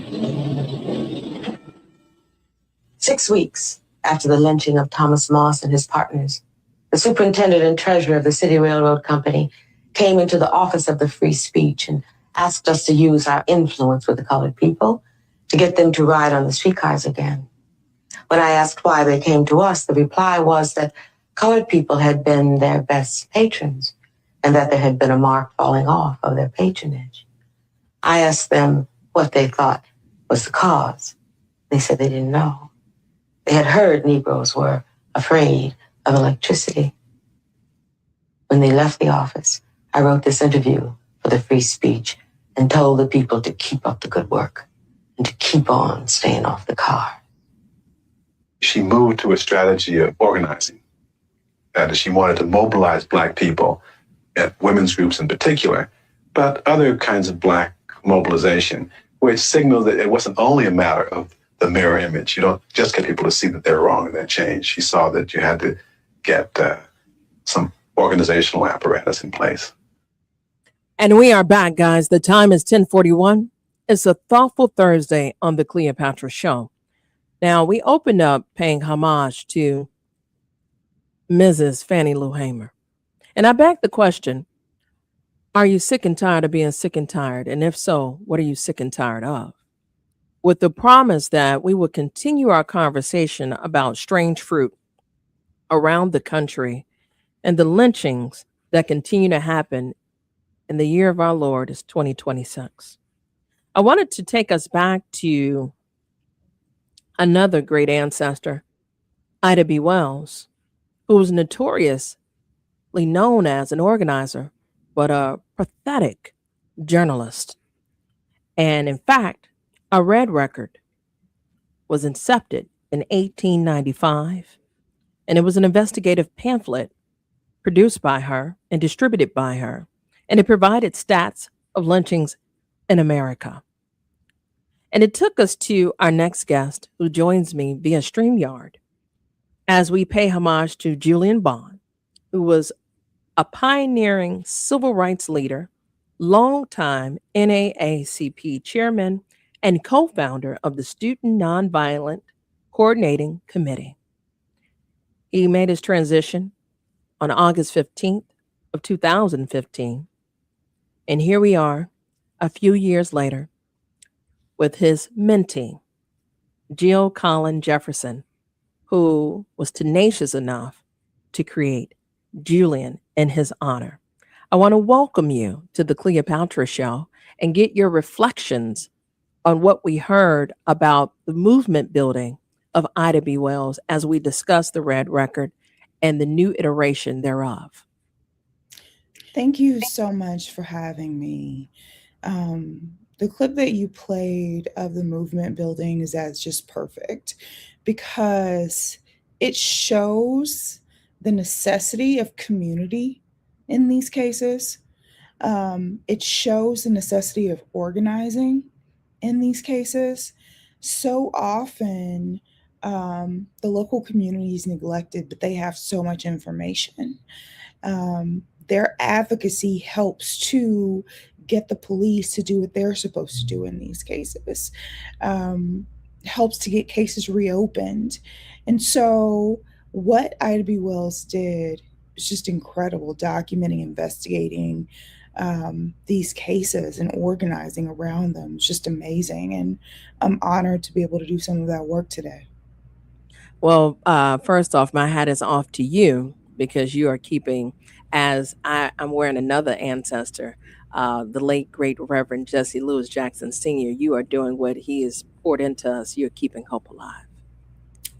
6 weeks after the lynching of Thomas Moss and his partners, the superintendent and treasurer of the City Railroad Company came into the office of the Free Speech and asked us to use our influence with the colored people to get them to ride on the streetcars again. When I asked why they came to us, the reply was that colored people had been their best patrons and that there had been a marked falling off of their patronage. I asked them what they thought was the cause. They said they didn't know. They had heard Negroes were afraid of electricity. When they left the office, I wrote this interview for the Free Speech and told the people to keep up the good work and to keep on staying off the car. She moved to a strategy of organizing. That she wanted to mobilize black people, at women's groups in particular, but other kinds of black mobilization, which signaled that it wasn't only a matter of the mirror image. You don't just get people to see that they're wrong and then change. She saw that you had to get some organizational apparatus in place. And we are back, guys. The time is 10:41. It's a thoughtful Thursday on the Cleopatra Show. Now, we opened up paying homage to Mrs. Fannie Lou Hamer. And I beg the question, are you sick and tired of being sick and tired? And if so, what are you sick and tired of? With the promise that we will continue our conversation about strange fruit around the country and the lynchings that continue to happen in the year of our Lord is 2026. I wanted to take us back to another great ancestor, Ida B. Wells, who was notoriously known as an organizer, but a pathetic journalist. And in fact, a red record was incepted in 1895, and it was an investigative pamphlet produced by her and distributed by her, and it provided stats of lynchings in America. And it took us to our next guest, who joins me via StreamYard, as we pay homage to Julian Bond, who was a pioneering civil rights leader, longtime NAACP chairman, and co-founder of the Student Nonviolent Coordinating Committee. He made his transition on August 15th of 2015. And here we are a few years later with his mentee, Jill Collen Jefferson, who was tenacious enough to create Julian in his honor. I want to welcome you to the Cleopatra Show and get your reflections on what we heard about the movement building of Ida B. Wells as we discuss the Red Record and the new iteration thereof. Thank you so much for having me. The clip that you played of the movement building is just perfect because it shows the necessity of community in these cases. It shows the necessity of organizing in these cases. So often, the local community is neglected, but they have so much information. Their advocacy helps to get the police to do what they're supposed to do in these cases, helps to get cases reopened. And so what Ida B. Wells did was just incredible, documenting, investigating these cases and organizing around them. It's just amazing. And I'm honored to be able to do some of that work today. Well, first off, my hat is off to you because you are keeping, as I'm wearing another ancestor, the late, great Reverend Jesse Lewis Jackson Sr., you are doing what he has poured into us. You're keeping hope alive.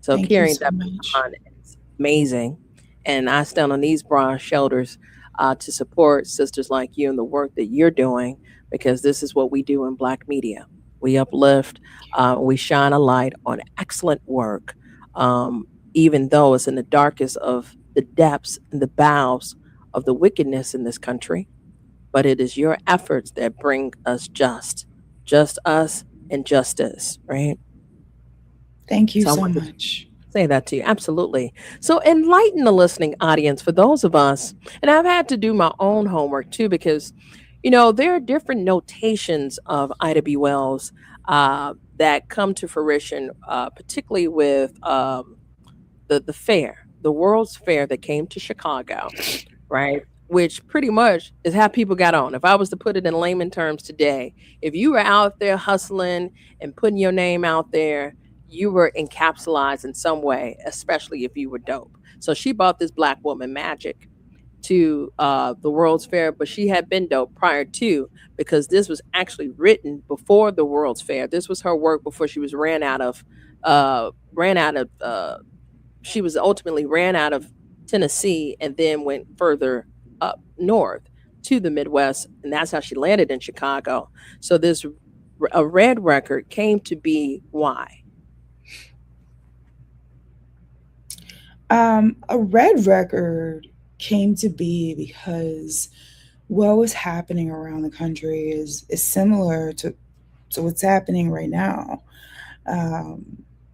So Thank carrying you so that much. baton is amazing. And I stand on these broad shoulders to support sisters like you and the work that you're doing, because this is what we do in Black media. We uplift, we shine a light on excellent work, even though it's in the darkest of the depths and the bowels of the wickedness in this country. But it is your efforts that bring us just us and justice, right? Thank you So I so wanted to much. say that to you. Absolutely. So enlighten the listening audience for those of us, and I've had to do my own homework too, because, there are different notations of Ida B. Wells that come to fruition, particularly with the fair, the World's Fair that came to Chicago, right? Which pretty much is how people got on. If I was to put it in layman terms today, if you were out there hustling and putting your name out there, you were encapsulated in some way, especially if you were dope. So she brought this Black woman magic to the World's Fair, but she had been dope prior to, because this was actually written before the World's Fair. This was her work before she was she was ultimately ran out of Tennessee and then went further up north to the Midwest, and that's how she landed in Chicago. So a red record came to be. Why? A red record came to be because what was happening around the country is similar to what's happening right now.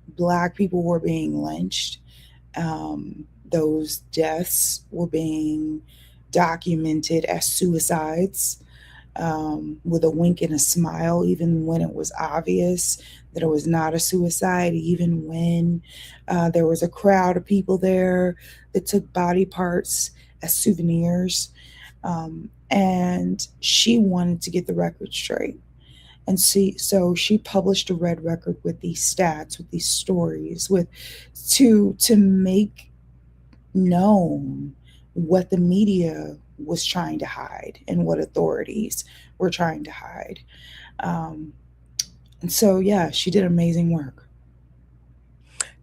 Black people were being lynched. Those deaths were being documented as suicides, with a wink and a smile, even when it was obvious that it was not a suicide, even when there was a crowd of people there that took body parts as souvenirs. And she wanted to get the record straight. And so she published a red record with these stats, with these stories, to make known what the media was trying to hide and what authorities were trying to hide. And so, yeah, she did amazing work.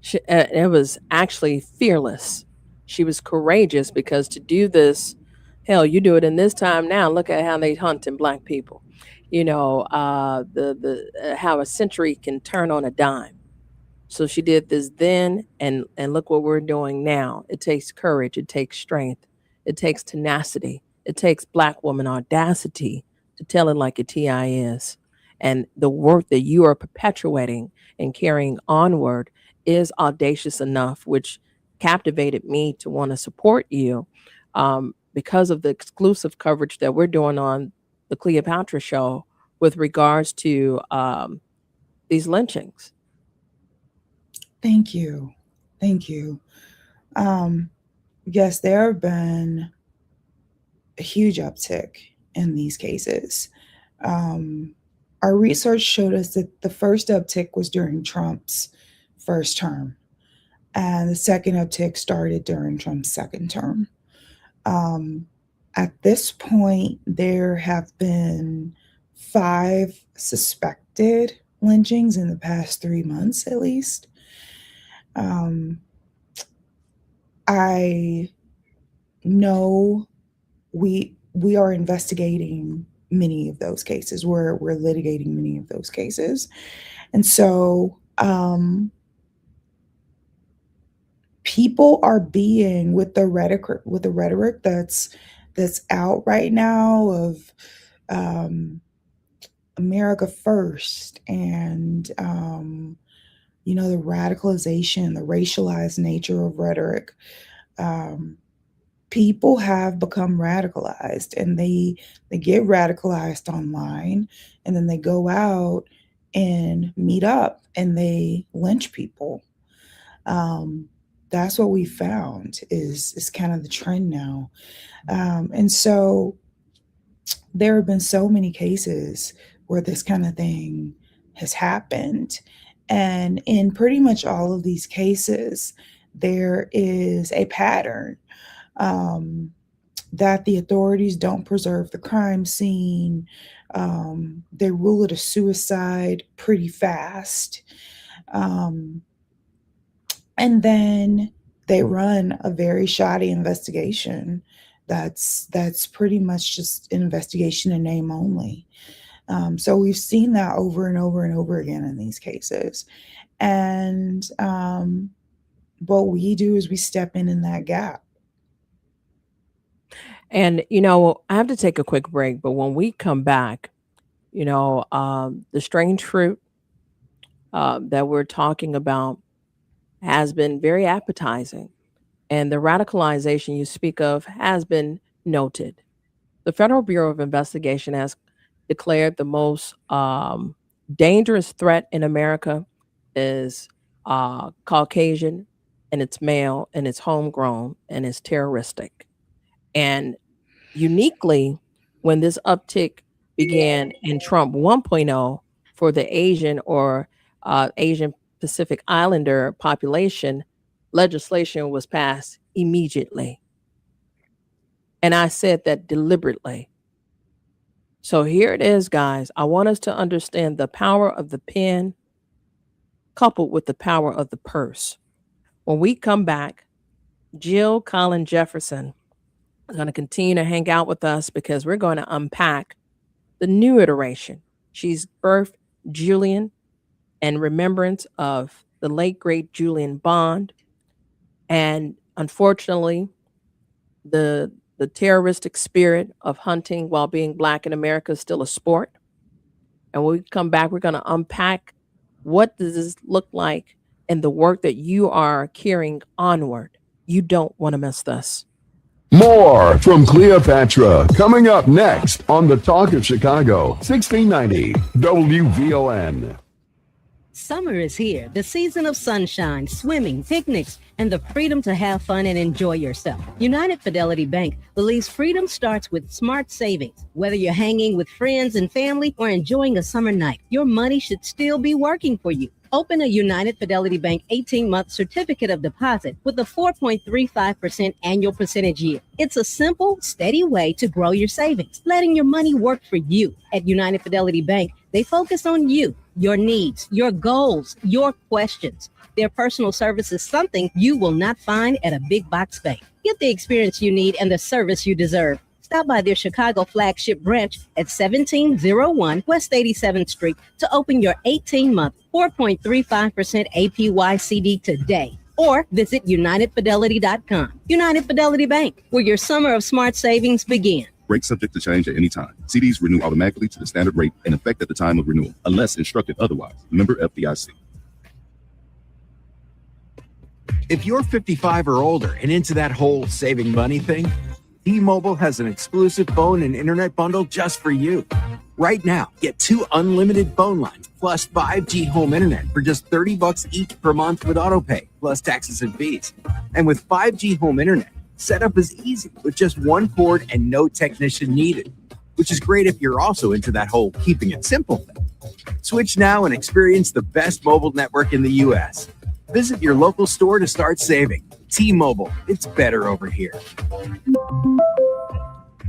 It was actually fearless. She was courageous because to do this, hell, you do it in this time now. Look at how they hunting black people. The how a century can turn on a dime. So she did this then, and look what we're doing now. It takes courage, it takes strength, it takes tenacity, it takes black woman audacity to tell it like a TI is. And the work that you are perpetuating and carrying onward is audacious enough, which captivated me to want to support you because of the exclusive coverage that we're doing on the Cleopatra Show with regards to these lynchings. Thank you. Thank you. Yes, there have been a huge uptick in these cases. Our research showed us that the first uptick was during Trump's first term, and the second uptick started during Trump's second term. At this point, there have been 5 suspected lynchings in the past 3 months, at least. I know we are investigating many of those cases. We're litigating many of those cases, and so people are being with the rhetoric that's out right now of America first and the radicalization, the racialized nature of rhetoric. People have become radicalized, and they get radicalized online, and then they go out and meet up and they lynch people. That's what we found is kind of the trend now. And so there have been so many cases where this kind of thing has happened. And in pretty much all of these cases, there is a pattern that the authorities don't preserve the crime scene. They rule it a suicide pretty fast. And then they run a very shoddy investigation that's pretty much just an investigation in name only. So we've seen that over and over and over again in these cases. And what we do is we step in that gap. And, I have to take a quick break, but when we come back, the strange fruit that we're talking about has been very appetizing. And the radicalization you speak of has been noted. The Federal Bureau of Investigation has declared the most dangerous threat in America is Caucasian, and it's male, and it's homegrown, and it's terroristic. And uniquely, when this uptick began in Trump 1.0 for the Asian or Asian Pacific Islander population, legislation was passed immediately. And I said that deliberately. So here it is, guys. I want us to understand the power of the pen coupled with the power of the purse. When we come back, Jill Collen Jefferson is going to continue to hang out with us because we're going to unpack the new iteration. She's birthed Julian in remembrance of the late, great Julian Bond. And unfortunately, the terroristic spirit of hunting while being Black in America is still a sport. And when we come back, we're going to unpack what does this look like in the work that you are carrying onward. You don't want to miss this. More from Cleopatra coming up next on the Talk of Chicago, 1690 WVON. Summer is here, the season of sunshine, swimming, picnics, and the freedom to have fun and enjoy yourself. United Fidelity Bank believes freedom starts with smart savings. Whether you're hanging with friends and family or enjoying a summer night, your money should still be working for you. Open a United Fidelity Bank 18-month certificate of deposit with a 4.35% annual percentage yield. It's a simple, steady way to grow your savings, letting your money work for you. At United Fidelity Bank, they focus on you, your needs, your goals, your questions. Their personal service is something you will not find at a big box bank. Get the experience you need and the service you deserve. Stop by their Chicago flagship branch at 1701 West 87th Street to open your 18-month, 4.35% APY CD today. Or visit UnitedFidelity.com. United Fidelity Bank, where your summer of smart savings begins. Rate subject to change at any time. CDs renew automatically to the standard rate in effect at the time of renewal, unless instructed otherwise. Member FDIC. If you're 55 or older and into that whole saving money thing, T-Mobile has an exclusive phone and internet bundle just for you. Right now, get 2 unlimited phone lines plus 5G home internet for just $30 each per month with autopay, plus taxes and fees. And with 5G home internet, setup is easy with just one cord and no technician needed, which is great if you're also into that whole keeping it simple thing. Switch now and experience the best mobile network in the U.S. Visit your local store to start saving. T-Mobile, it's better over here.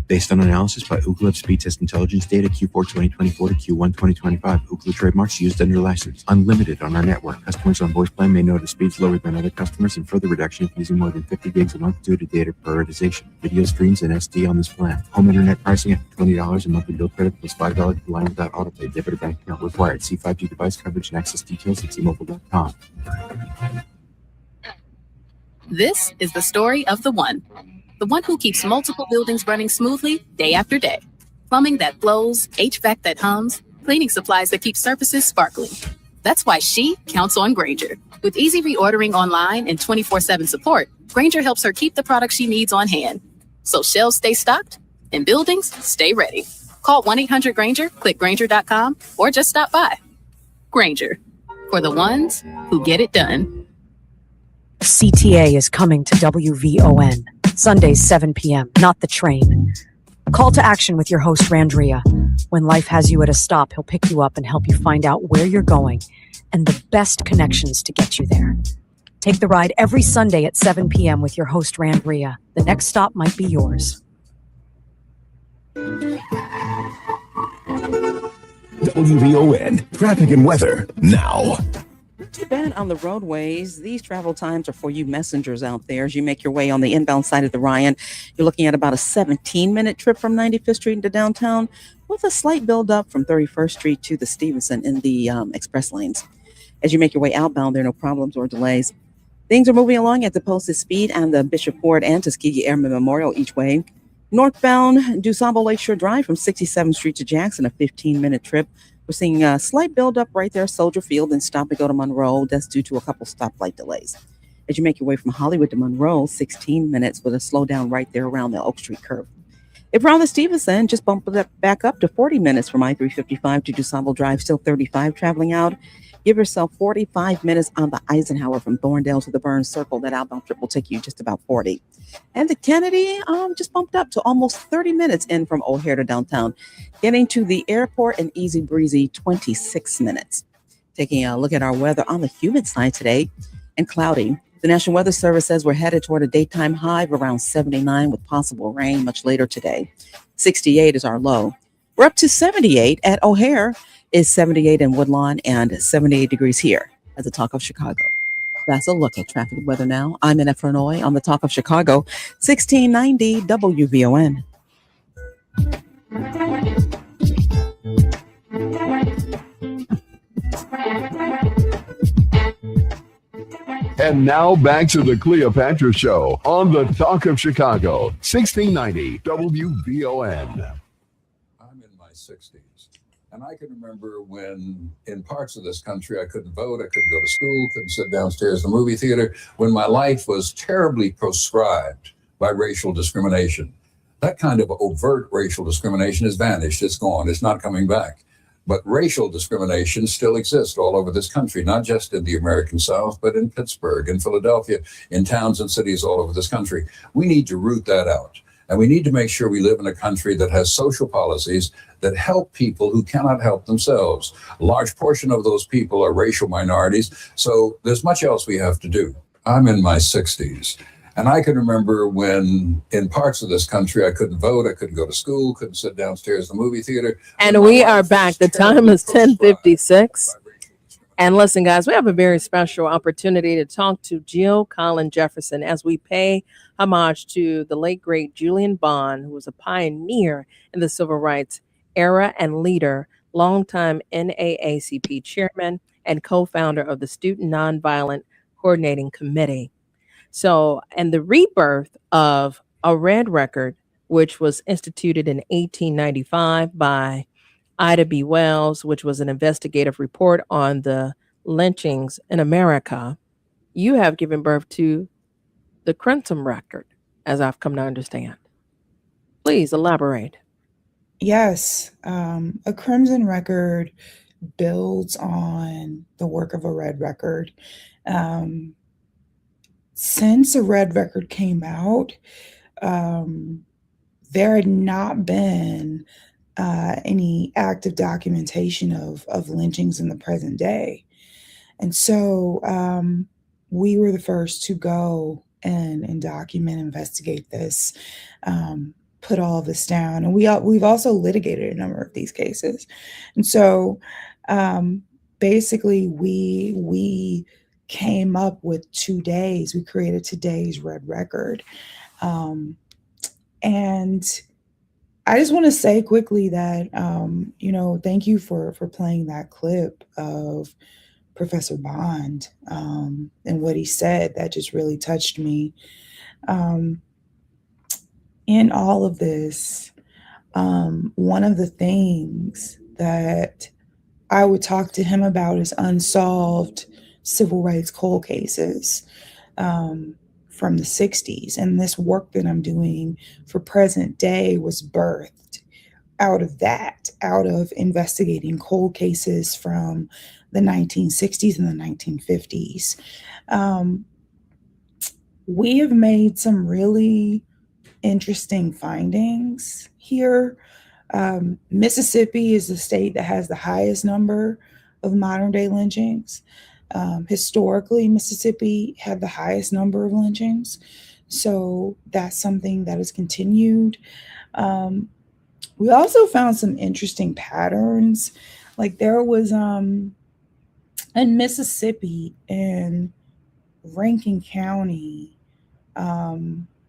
Based on analysis by Ookla Speed Test Intelligence data Q4 2024 to Q1 2025, Ookla trademarks used under license. Unlimited on our network. Customers on voice plan may notice speeds lower than other customers and further reduction if using more than 50 gigs a month due to data prioritization. Video streams and SD on this plan. Home internet pricing at $20 and monthly bill credit plus $5 per line without autopay. Debit or bank account required. See 5G device coverage and access details at tmobile.com. This is the story of the one who keeps multiple buildings running smoothly day after day. Plumbing that flows, HVAC that hums, cleaning supplies that keep surfaces sparkling. That's why she counts on Grainger. With easy reordering online and 24/7 support, Grainger helps her keep the products she needs on hand. So shelves stay stocked and buildings stay ready. Call 1-800-GRAINGER, click Grainger.com, or just stop by. Grainger, for the ones who get it done. CTA is coming to WVON, Sundays 7 p.m., not the train. Call to action with your host, Randria. When life has you at a stop, he'll pick you up and help you find out where you're going and the best connections to get you there. Take the ride every Sunday at 7 p.m. with your host, Randria. The next stop might be yours. WVON, traffic and weather now. Too bad on the roadways. These travel times are for you messengers out there. As you make your way on the inbound side of the Ryan, you're looking at about a 17-minute trip from 95th Street into downtown with a slight build-up from 31st Street to the Stevenson in the express lanes. As you make your way outbound, there are no problems or delays. Things are moving along at the posted speed on the Bishop Ford and Tuskegee Airmen Memorial each way. Northbound DuSable Lakeshore Drive from 67th Street to Jackson, a 15-minute trip. We're seeing a slight buildup right there, Soldier Field, and stop and go to Monroe. That's due to a couple stoplight delays. As you make your way from Hollywood to Monroe, 16 minutes with a slowdown right there around the Oak Street curve. If around the Stevenson, just bump it back up to 40 minutes from I-355 to DuSable Drive, still 35 traveling out. Give yourself 45 minutes on the Eisenhower from Thorndale to the Burns Circle. That outbound trip will take you just about 40. And the Kennedy just bumped up to almost 30 minutes in from O'Hare to downtown. Getting to the airport, an easy breezy 26 minutes. Taking a look at our weather on the humid side today and cloudy. The National Weather Service says we're headed toward a daytime high of around 79 with possible rain much later today. 68 is our low. We're up to 78 at O'Hare. Is 78 in Woodlawn and 78 degrees here at the Talk of Chicago. That's a look at traffic and weather now. I'm in Efranoy on the Talk of Chicago, 1690 WVON. And now back to the Cleopatra Show on the Talk of Chicago, 1690 WVON. I'm in my 60s. And I can remember when in parts of this country I couldn't vote, I couldn't go to school, couldn't sit downstairs in the movie theater, when my life was terribly proscribed by racial discrimination. That kind of overt racial discrimination has vanished. It's gone. It's not coming back. But racial discrimination still exists all over this country, not just in the American South, but in Pittsburgh, in Philadelphia, in towns and cities all over this country. We need to root that out. And we need to make sure we live in a country that has social policies that help people who cannot help themselves. A large portion of those people are racial minorities, so there's much else we have to do. I'm in my 60s. And I can remember when in parts of this country, I couldn't vote, I couldn't go to school, couldn't sit downstairs in the movie theater. And we are back. The time is 10:56. And listen, guys, we have a very special opportunity to talk to Jill Collen Jefferson as we pay homage to the late, great Julian Bond, who was a pioneer in the civil rights era and leader, longtime NAACP chairman and co-founder of the Student Nonviolent Coordinating Committee. So, and the rebirth of a red record, which was instituted in 1895 by Ida B. Wells, which was an investigative report on the lynchings in America. You have given birth to the Crimson Record, as I've come to understand. Please elaborate. Yes, a Crimson Record builds on the work of a red record. Since a red record came out, there had not been any active documentation of lynchings in the present day. And so we were the first to go and document, investigate this, put all of this down. And we've also litigated a number of these cases. And so basically we came up with 2 days. We created today's red record. And I just want to say quickly that, thank you for playing that clip of Professor Bond and what he said. That just really touched me. In all of this, one of the things that I would talk to him about is unsolved civil rights cold cases from the 60s. And this work that I'm doing for present day was birthed out of that, out of investigating cold cases from the 1960s and the 1950s. We have made some really interesting findings here. Mississippi is the state that has the highest number of modern day lynchings. Historically, Mississippi had the highest number of lynchings. So that's something that has continued. We also found some interesting patterns. Like there was in Mississippi, in Rankin County,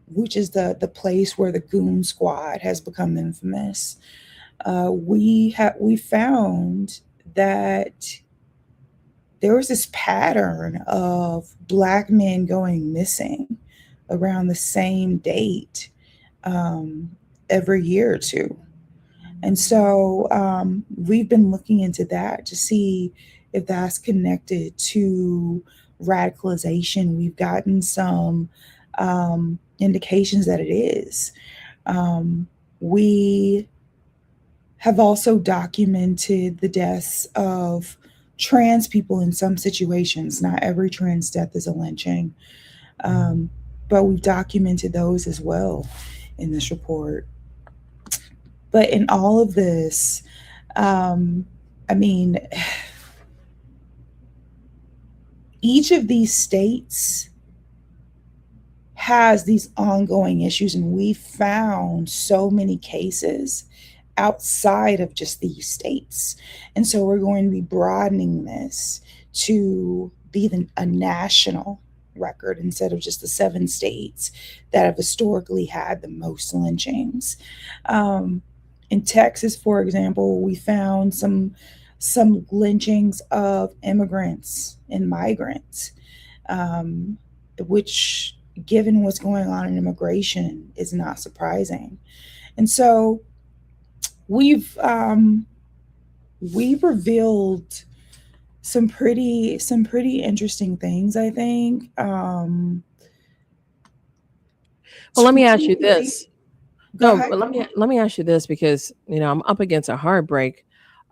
which is the place where the Goon Squad has become infamous. We found that there was this pattern of Black men going missing around the same date every year or two. And so we've been looking into that to see if that's connected to radicalization. We've gotten some indications that it is. We have also documented the deaths of trans people in some situations. Not every trans death is a lynching, but we've documented those as well in this report. But in all of this, each of these states has these ongoing issues, and we found so many cases outside of just these states. And so we're going to be broadening this to be a national record instead of just the 7 states that have historically had the most lynchings. In Texas, for example, we found some lynchings of immigrants and migrants, which, given what's going on in immigration, is not surprising. And so we've revealed some pretty interesting things, I think. Well, let me ask you this. Let me ask you this, because I'm up against a heartbreak.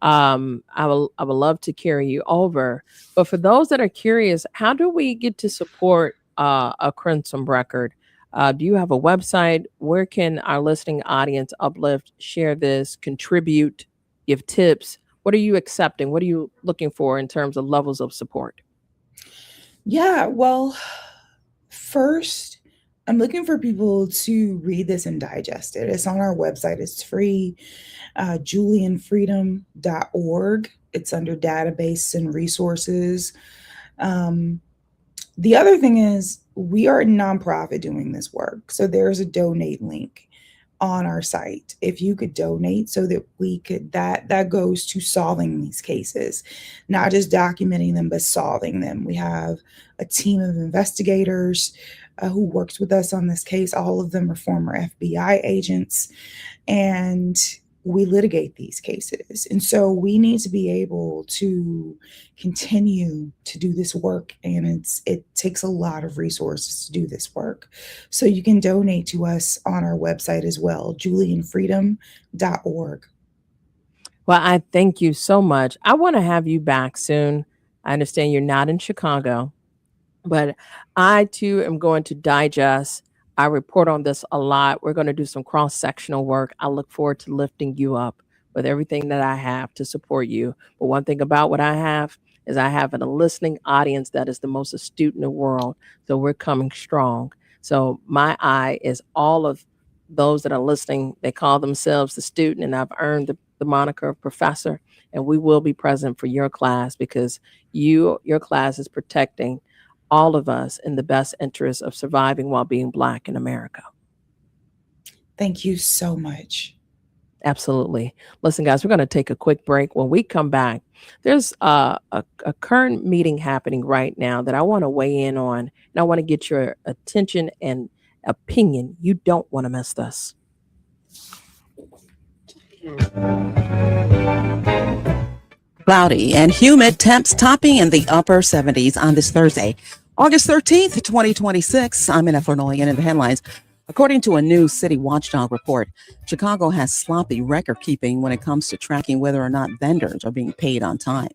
I would love to carry you over, but for those that are curious, how do we get to support a Crimson Record? Do you have a website? Where can our listening audience uplift, share this, contribute, give tips? What are you accepting? What are you looking for in terms of levels of support? Yeah, well, first, I'm looking for people to read this and digest it. It's on our website. It's free, julianfreedom.org. It's under database and resources. The other thing is we are a nonprofit doing this work. So there's a donate link on our site. If you could donate so that we could, that goes to solving these cases, not just documenting them, but solving them. We have a team of investigators who works with us on this case. All of them are former FBI agents, and we litigate these cases. And so we need to be able to continue to do this work. And it takes a lot of resources to do this work. So you can donate to us on our website as well, julianfreedom.org. Well, I thank you so much. I want to have you back soon. I understand you're not in Chicago, but I too am going to digest. I report on this a lot. We're going to do some cross-sectional work. I look forward to lifting you up with everything that I have to support you. But one thing about what I have is I have a listening audience that is the most astute in the world. So we're coming strong. So my eye is all of those that are listening. They call themselves the student, and I've earned the moniker of professor. And we will be present for your class because your class is protecting all of us in the best interest of surviving while being Black in America. Thank you so much. Absolutely. Listen, guys, we're going to take a quick break. When we come back, there's a current meeting happening right now that I want to weigh in on, and I want to get your attention and opinion. You don't want to miss this. Cloudy and humid, temps topping in the upper 70s on this Thursday, August 13th, 2026. I'm Jennifer Noyan in the headlines. According to a new city watchdog report, Chicago has sloppy record keeping when it comes to tracking whether or not vendors are being paid on time.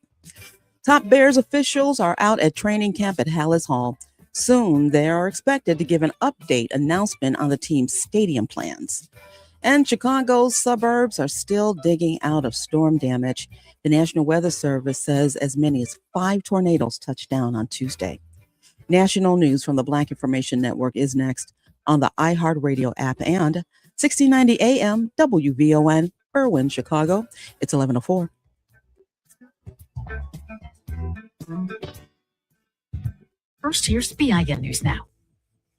Top Bears officials are out at training camp at Hallis Hall. Soon, they are expected to give an update announcement on the team's stadium plans. And Chicago's suburbs are still digging out of storm damage. The National Weather Service says as many as 5 tornadoes touched down on Tuesday. National news from the Black Information Network is next on the iHeartRadio app and 1690 AM WVON, Irwin, Chicago. It's 11:04. First, here's BIN News Now.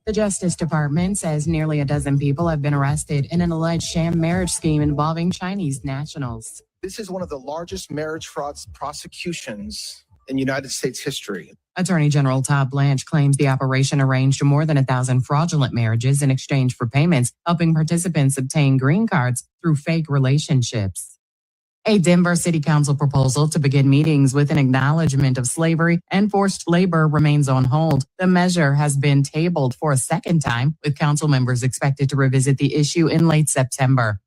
The Justice Department says nearly a dozen people have been arrested in an alleged sham marriage scheme involving Chinese nationals. This is one of the largest marriage fraud prosecutions in United States history. Attorney General Todd Blanche claims the operation arranged more than 1,000 fraudulent marriages in exchange for payments, helping participants obtain green cards through fake relationships. A Denver City Council proposal to begin meetings with an acknowledgement of slavery and forced labor remains on hold. The measure has been tabled for a second time, with council members expected to revisit the issue in late September.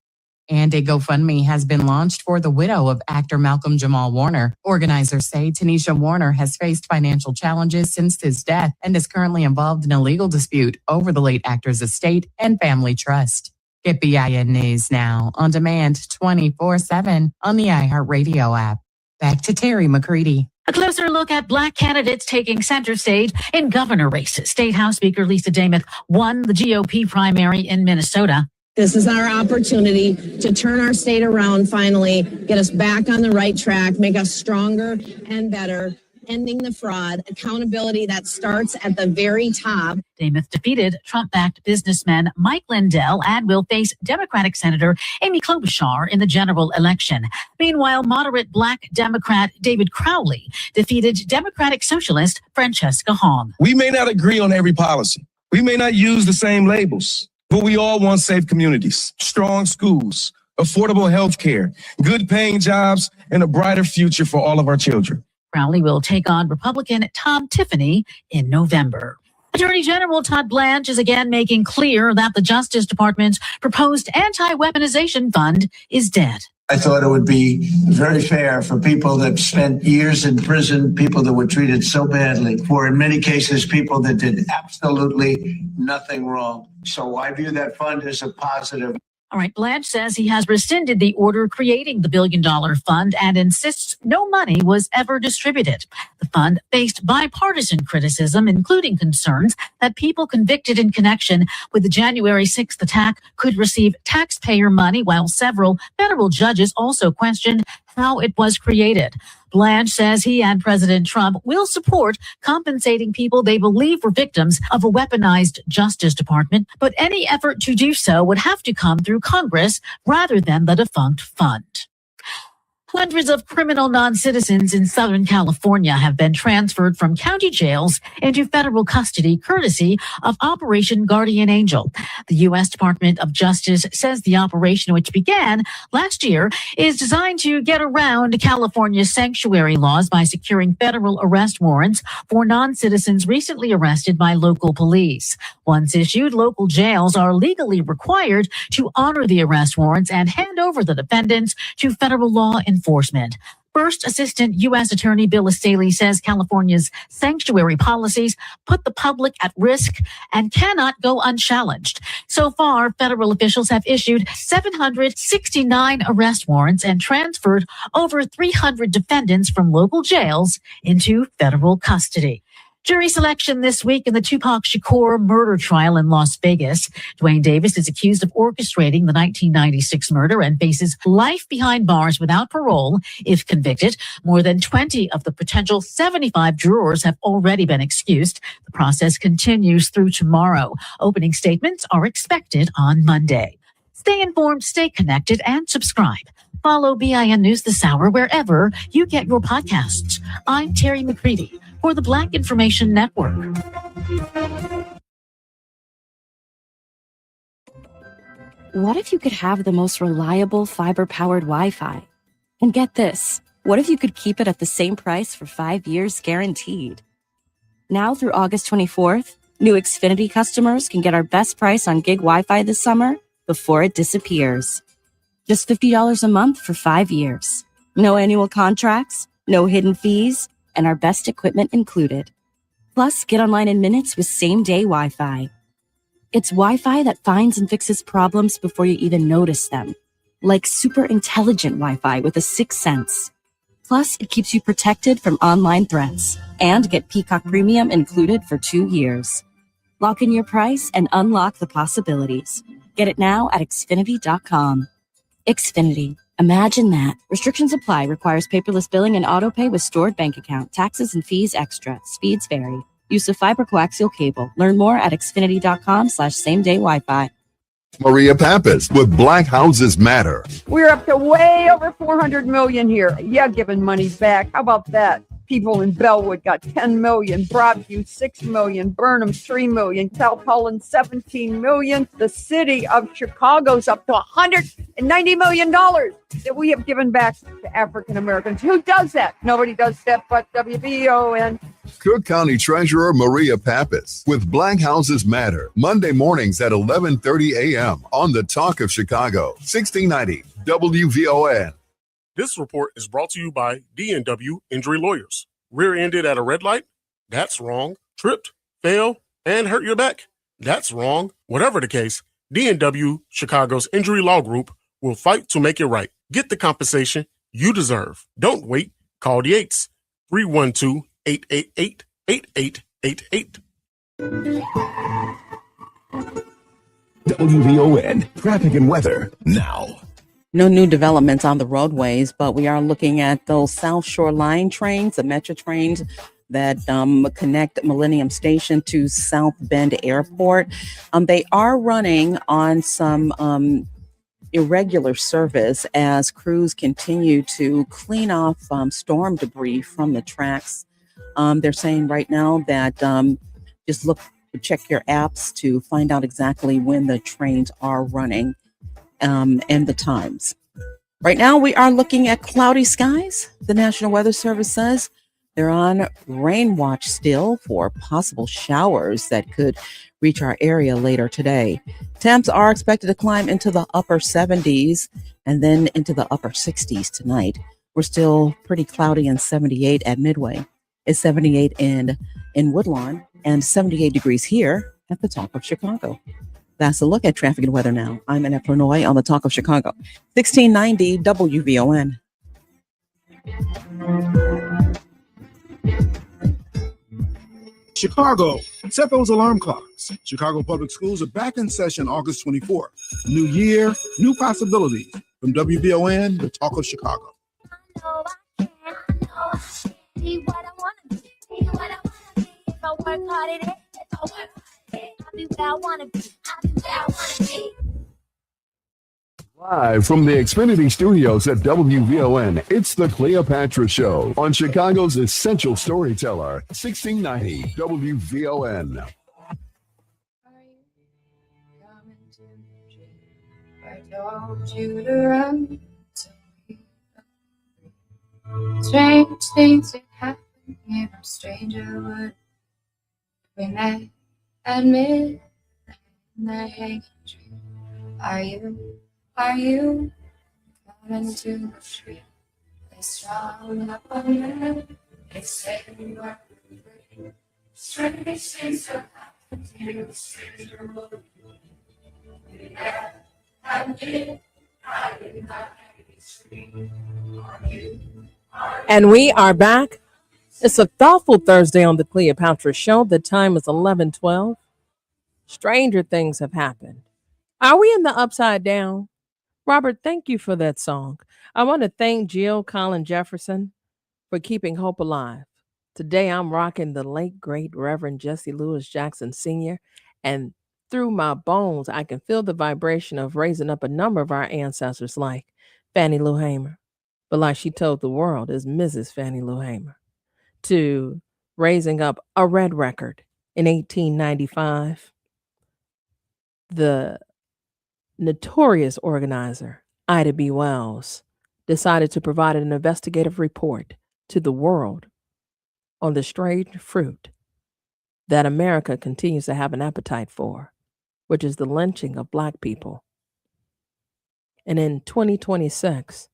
And a GoFundMe has been launched for the widow of actor Malcolm Jamal Warner. Organizers say Tanisha Warner has faced financial challenges since his death and is currently involved in a legal dispute over the late actor's estate and family trust. Get BIN News Now on demand 24/7 on the iHeartRadio app. Back to Terry McCready. A closer look at Black candidates taking center stage in governor races. State House Speaker Lisa Damith won the GOP primary in Minnesota. This is our opportunity to turn our state around finally, get us back on the right track, make us stronger and better, ending the fraud, accountability that starts at the very top. Damith defeated Trump-backed businessman Mike Lindell and will face Democratic Senator Amy Klobuchar in the general election. Meanwhile, moderate Black Democrat David Crowley defeated Democratic Socialist Francesca Hong. We may not agree on every policy. We may not use the same labels, but we all want safe communities, strong schools, affordable health care, good paying jobs, and a brighter future for all of our children. Crowley will take on Republican Tom Tiffany in November. Attorney General Todd Blanche is again making clear that the Justice Department's proposed anti-weaponization fund is dead. I thought it would be very fair for people that spent years in prison, people that were treated so badly, for in many cases, people that did absolutely nothing wrong. So I view that fund as a positive. All right, Blanche says he has rescinded the order creating the billion-dollar fund and insists no money was ever distributed. The fund faced bipartisan criticism, including concerns that people convicted in connection with the January 6th attack could receive taxpayer money, while several federal judges also questioned how it was created. Blanche says he and President Trump will support compensating people they believe were victims of a weaponized Justice Department, but any effort to do so would have to come through Congress rather than the defunct fund. Hundreds of criminal non-citizens in Southern California have been transferred from county jails into federal custody courtesy of Operation Guardian Angel. The U.S. Department of Justice says the operation, which began last year, is designed to get around California's sanctuary laws by securing federal arrest warrants for non-citizens recently arrested by local police. Once issued, local jails are legally required to honor the arrest warrants and hand over the defendants to federal law enforcement. First Assistant U.S. Attorney Bill Staley says California's sanctuary policies put the public at risk and cannot go unchallenged. So far, federal officials have issued 769 arrest warrants and transferred over 300 defendants from local jails into federal custody. Jury selection this week in the Tupac Shakur murder trial in Las Vegas. Dwayne Davis is accused of orchestrating the 1996 murder and faces life behind bars without parole if convicted. More than 20 of the potential 75 jurors have already been excused. The process continues through tomorrow. Opening statements are expected on Monday. Stay informed, stay connected, and subscribe. Follow BIN News this hour wherever you get your podcasts. I'm Terry McCready for the Black Information Network. What if you could have the most reliable fiber-powered Wi-Fi? And get this, what if you could keep it at the same price for 5 years guaranteed? Now through August 24th, new Xfinity customers can get our best price on gig Wi-Fi this summer before it disappears. Just $50 a month for 5 years. No annual contracts, no hidden fees, and our best equipment included. Plus, get online in minutes with same-day Wi-Fi. It's Wi-Fi that finds and fixes problems before you even notice them, like super intelligent Wi-Fi with a sixth sense. Plus, it keeps you protected from online threats, and get Peacock Premium included for 2 years. Lock in your price and unlock the possibilities. Get it now at Xfinity.com. Xfinity. Imagine that. Restrictions apply. Requires paperless billing and autopay with stored bank account. Taxes and fees extra. Speeds vary. Use of fiber coaxial cable. Learn more at Xfinity.com/same-day Wi-Fi. Maria Pappas with Black Houses Matter. We're up to way over 400 million here. Yeah, giving money back. How about that? People in Bellwood got 10 million, Broadview 6 million, Burnham 3 million, Calhoun 17 million. The city of Chicago's up to $190 million that we have given back to African Americans. Who does that? Nobody does that but WBON. Cook County Treasurer Maria Pappas with Black Houses Matter. Monday mornings at 11:30 a.m. on the Talk of Chicago, 1690 WVON. This report is brought to you by D&W Injury Lawyers. Rear-ended at a red light? That's wrong. Tripped, fell, and hurt your back? That's wrong. Whatever the case, D&W Chicago's Injury Law Group will fight to make it right. Get the compensation you deserve. Don't wait. Call the 8s. 312-888-8888. WVON traffic and weather now. No new developments on the roadways, but we are looking at those South Shore Line trains, the Metro trains that connect Millennium Station to South Bend Airport. They are running on some irregular service as crews continue to clean off storm debris from the tracks. They're saying right now that just check your apps to find out exactly when the trains are running. And the times. Right now, we are looking at cloudy skies. The National Weather Service says they're on rain watch still for possible showers that could reach our area later today. Temps are expected to climb into the upper 70s and then into the upper 60s tonight. We're still pretty cloudy and 78 at Midway. It's 78 in Woodlawn and 78 degrees here at the Talk of Chicago. That's a look at traffic and weather now. I'm Annette Planoy on the Talk of Chicago, 1690 WVON. Chicago, set those alarm clocks. Chicago Public Schools are back in session August 24th. New year, new possibilities. From WVON, the Talk of Chicago. Live from the Xfinity Studios at WVON, it's the Cleopatra Show on Chicago's essential storyteller, 1690 WVON. I told you to run. Strange things that happen here, no stranger would. We met at midnight in the hanging tree. Are you coming to the tree? They strung up a man, they say you are free. Strange things that happen here, no stranger would. We met at midnight in the hanging tree. And we are back. It's a thoughtful Thursday on the Cleopatra Show. The time is 11:12. Stranger things have happened. Are we in the upside down? Robert, thank you for that song. I want to thank Jill Collen Jefferson for keeping hope alive. Today I'm rocking the late, great Reverend Jesse Lewis Jackson Sr. And through my bones, I can feel the vibration of raising up a number of our ancestors like Fannie Lou Hamer. But like she told the world, is Mrs. Fannie Lou Hamer, to raising up a red record in 1895. The notorious organizer, Ida B. Wells, decided to provide an investigative report to the world on the strange fruit that America continues to have an appetite for, which is the lynching of Black people. And in 2026,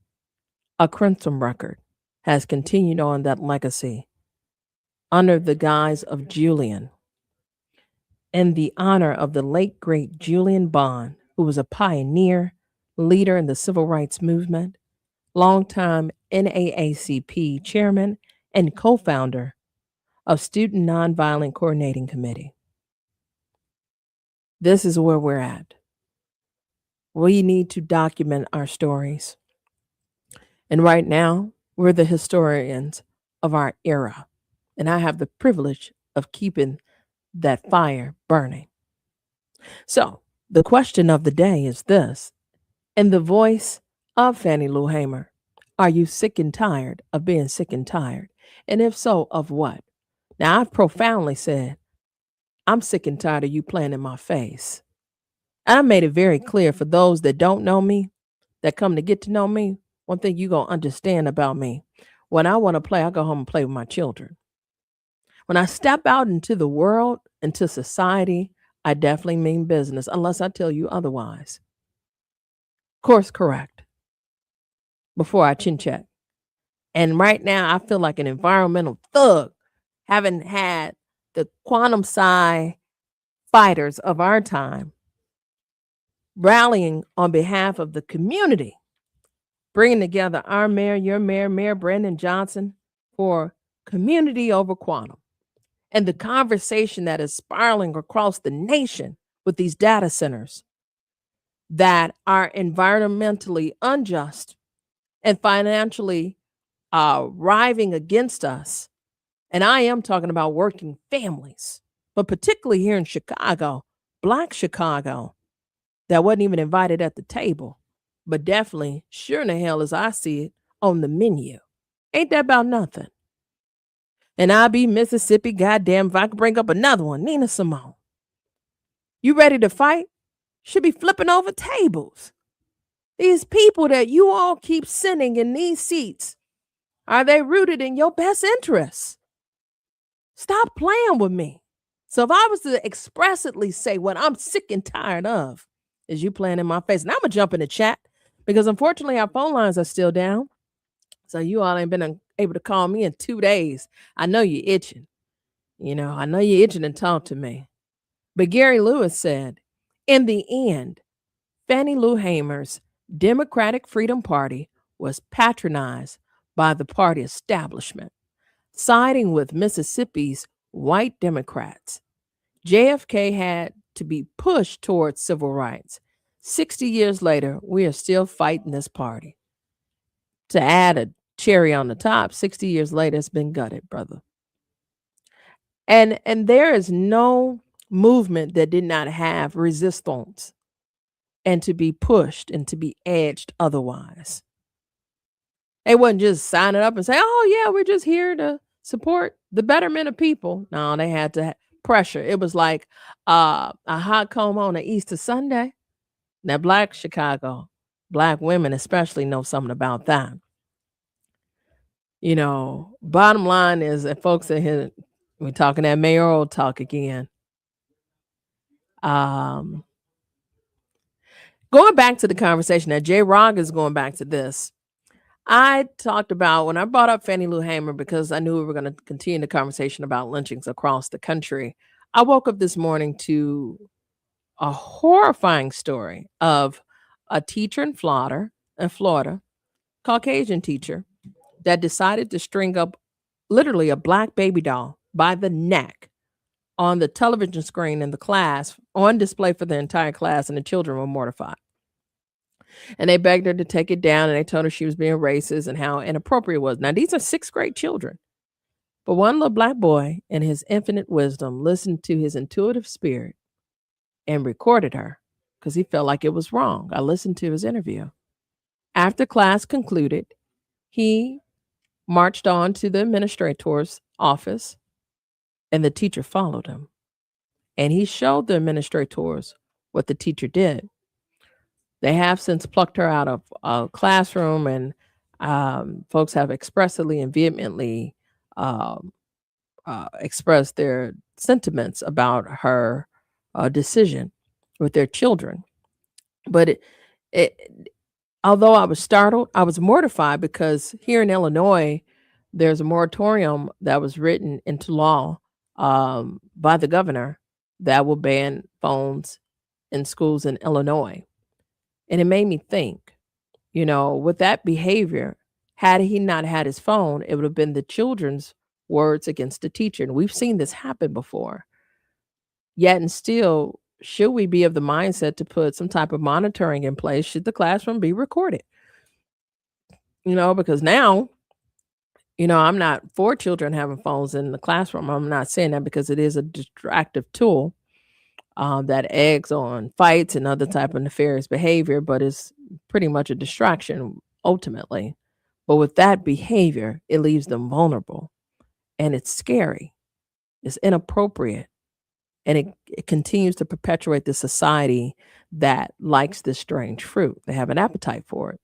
a Crimson record has continued on that legacy under the guise of Julian, in the honor of the late, great Julian Bond, who was a pioneer, leader in the civil rights movement, longtime NAACP chairman, and co-founder of Student Nonviolent Coordinating Committee. This is where we're at. We need to document our stories. And right now, we're the historians of our era. And I have the privilege of keeping that fire burning. So, the question of the day is this. In the voice of Fannie Lou Hamer, are you sick and tired of being sick and tired? And if so, of what? Now, I've profoundly said, I'm sick and tired of you playing in my face. And I made it very clear for those that don't know me, that come to get to know me, one thing you're going to understand about me. When I want to play, I go home and play with my children. When I step out into the world, into society, I definitely mean business, unless I tell you otherwise. Course correct. Before I chin check. And right now, I feel like an environmental thug, having had the quantum psi fighters of our time rallying on behalf of the community, bringing together our mayor, your mayor, Mayor Brandon Johnson, for community over quantum. And the conversation that is spiraling across the nation with these data centers that are environmentally unjust and financially arriving against us. And I am talking about working families, but particularly here in Chicago, Black Chicago, that wasn't even invited at the table, but definitely, sure in the hell as I see it, on the menu. Ain't that about nothing? And I be Mississippi, goddamn, if I could bring up another one, Nina Simone. You ready to fight? Should be flipping over tables. These people that you all keep sending in these seats, are they rooted in your best interests? Stop playing with me. So if I was to expressly say what I'm sick and tired of is you playing in my face, and I'm going to jump in the chat because unfortunately our phone lines are still down. So you all ain't been able to call me in 2 days. I know you're itching. I know you're itching to talk to me. But Gary Lewis said, in the end, Fannie Lou Hamer's Democratic Freedom Party was patronized by the party establishment, siding with Mississippi's white Democrats. JFK had to be pushed towards civil rights. 60 years later, we are still fighting this party. To add a cherry on the top, 60 years later, it's been gutted, brother. And there is no movement that did not have resistance and to be pushed and to be edged otherwise. They wasn't just signing up and say, oh, yeah, we're just here to support the betterment of people. No, they had to pressure. It was like a hot comb on an Easter Sunday. Now, Black Chicago, Black women especially know something about that. Bottom line is that folks in here, we're talking that mayoral talk again. Going back to the conversation that Jay Rogg is going back to this. I talked about when I brought up Fannie Lou Hamer because I knew we were going to continue the conversation about lynchings across the country. I woke up this morning to a horrifying story of a teacher in Florida, Caucasian teacher, that decided to string up literally a Black baby doll by the neck on the television screen in the class on display for the entire class, and the children were mortified. And they begged her to take it down, and they told her she was being racist and how inappropriate it was. Now, these are 6th grade children. But one little Black boy, in his infinite wisdom, listened to his intuitive spirit and recorded her because he felt like it was wrong. I listened to his interview. After class concluded, he marched on to the administrator's office, and the teacher followed him. And he showed the administrators what the teacher did. They have since plucked her out of a classroom, and folks have expressly and vehemently expressed their sentiments about her decision with their children. But although I was startled, I was mortified because here in Illinois, there's a moratorium that was written into law by the governor that will ban phones in schools in Illinois. And it made me think, with that behavior, had he not had his phone, it would have been the children's words against the teacher. And we've seen this happen before. Yet and still, should we be of the mindset to put some type of monitoring in place? Should the classroom be recorded? Because now, I'm not for children having phones in the classroom. I'm not saying that because it is a distractive tool that eggs on fights and other type of nefarious behavior, but it's pretty much a distraction ultimately. But with that behavior, it leaves them vulnerable, and it's scary. It's inappropriate. And it continues to perpetuate the society that likes this strange fruit. They have an appetite for it.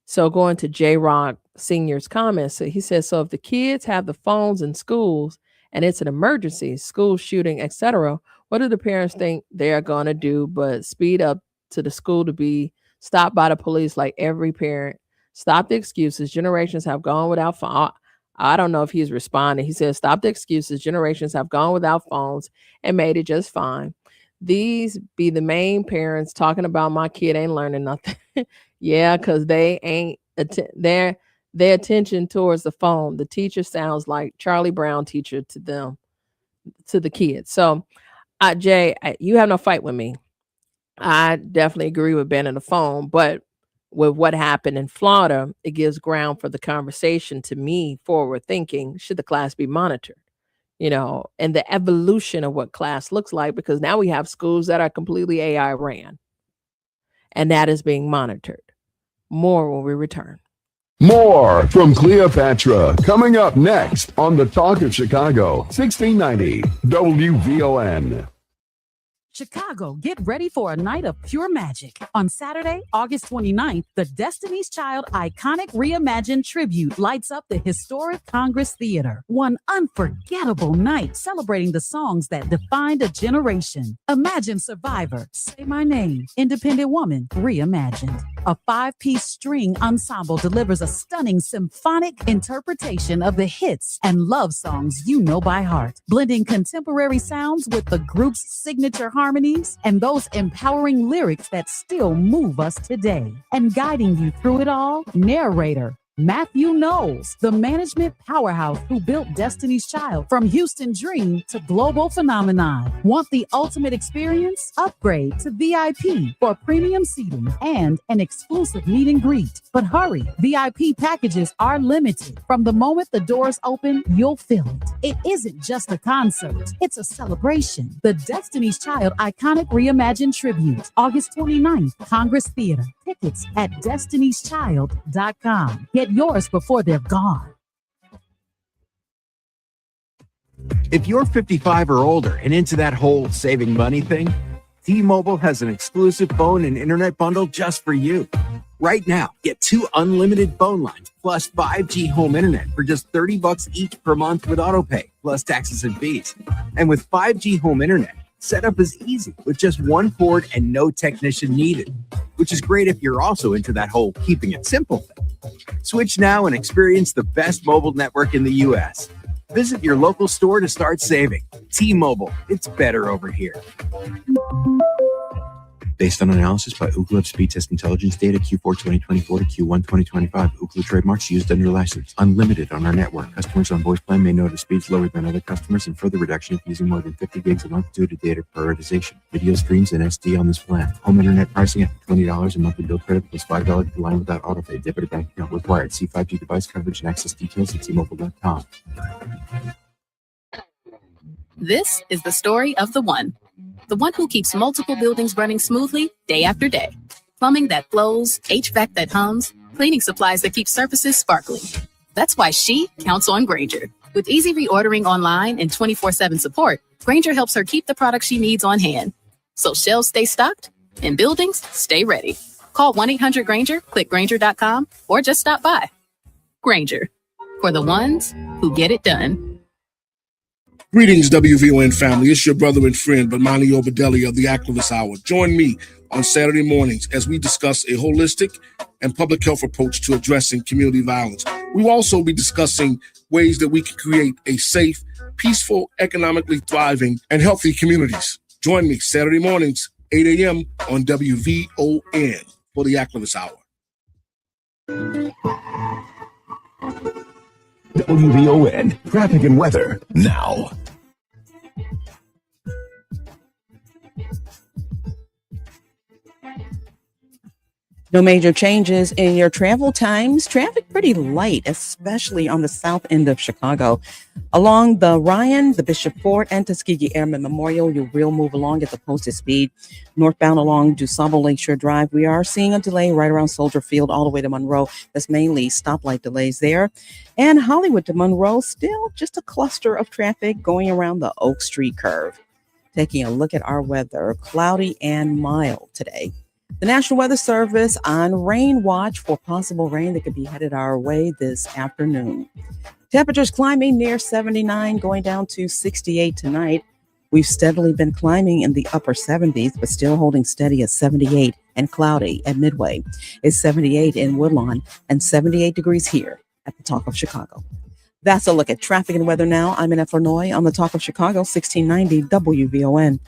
So going to J. Rock Sr.'s comments, he says, so if the kids have the phones in schools and it's an emergency, school shooting, etc., what do the parents think they are going to do but speed up to the school to be stopped by the police like every parent? Stop the excuses. Generations have gone without phone. I don't know if he's responding. He says, stop the excuses. Generations have gone without phones and made it just fine. These be the main parents talking about my kid ain't learning nothing. Yeah, because they ain't their attention towards the phone. The teacher sounds like Charlie Brown teacher to them, to the kids. So, Jay, you have no fight with me. I definitely agree with banning the phone, but with what happened in Florida, it gives ground for the conversation to me forward thinking, should the class be monitored? And the evolution of what class looks like, because now we have schools that are completely AI ran, and that is being monitored. More when we return. More from Cleopatra coming up next on the Talk of Chicago, 1690 WVON. Chicago, get ready for a night of pure magic. On Saturday, August 29th, the Destiny's Child Iconic Reimagined Tribute lights up the historic Congress Theater. One unforgettable night celebrating the songs that defined a generation. Imagine Survivor, Say My Name, Independent Woman, Reimagined. A 5-piece string ensemble delivers a stunning symphonic interpretation of the hits and love songs you know by heart, blending contemporary sounds with the group's signature harmonies and those empowering lyrics that still move us today. And guiding you through it all, narrator Matthew Knowles, the management powerhouse who built Destiny's Child from Houston Dream to global phenomenon. Want the ultimate experience? Upgrade to VIP for premium seating and an exclusive meet and greet. But hurry, VIP packages are limited. From the moment the doors open, you'll feel it. It isn't just a concert, it's a celebration. The Destiny's Child Iconic Reimagined Tribute, August 29th, Congress Theater. Tickets at destinyschild.com. Get yours before they're gone. If you're 55 or older and into that whole saving money thing, T-Mobile has an exclusive phone and internet bundle just for you. Right now, get 2 unlimited phone lines plus 5G home internet for just $30 each per month with autopay, plus taxes and fees. And with 5G home internet, setup is easy with just one cord and no technician needed, which is great if you're also into that whole keeping it simple thing. Switch now and experience the best mobile network in the U.S. Visit your local store to start saving. T-Mobile, it's better over here. Based on analysis by Ookla Speed Test Intelligence data Q4 2024 to Q1 2025, Ookla trademarks used under license. Unlimited on our network. Customers on voice plan may notice speeds lower than other customers and further reduction if using more than 50 gigs a month due to data prioritization. Video streams and SD on this plan. Home internet pricing at $20 a monthly bill credit plus $5 per line without autopay. Debit or bank account required. See 5G device coverage and access details at tmobile.com. This is the story of the one who keeps multiple buildings running smoothly day after day. Plumbing that flows, HVAC that hums, cleaning supplies that keep surfaces sparkling. That's why she counts on Grainger. With easy reordering online and 24/7 support, Grainger helps her keep the products she needs on hand. So shelves stay stocked and buildings stay ready. Call 1-800-GRAINGER, click Grainger.com, or just stop by. Grainger, for the ones who get it done. Greetings, WVON family. It's your brother and friend, Bomani Obadeli of the Activist Hour. Join me on Saturday mornings as we discuss a holistic and public health approach to addressing community violence. We will also be discussing ways that we can create a safe, peaceful, economically thriving, and healthy communities. Join me Saturday mornings, 8 a.m. on WVON for the Activist Hour. WVON, traffic and weather now. No major changes in your travel times. Traffic pretty light, especially on the south end of Chicago. Along the Ryan, the Bishop Ford, and Tuskegee Airmen Memorial, you will move along at the posted speed. Northbound along DuSable Lakeshore Drive, we are seeing a delay right around Soldier Field all the way to Monroe. That's mainly stoplight delays there. And Hollywood to Monroe, still just a cluster of traffic going around the Oak Street curve. Taking a look at our weather, cloudy and mild today. The National Weather Service on rain watch for possible rain that could be headed our way this afternoon. Temperatures climbing near 79, going down to 68 tonight. We've steadily been climbing in the upper 70s, but still holding steady at 78 and cloudy at Midway. It's 78 in Woodlawn and 78 degrees here at the Talk of Chicago. That's a look at traffic and weather now. I'm in Flournoy on the Talk of Chicago, 1690 WVON.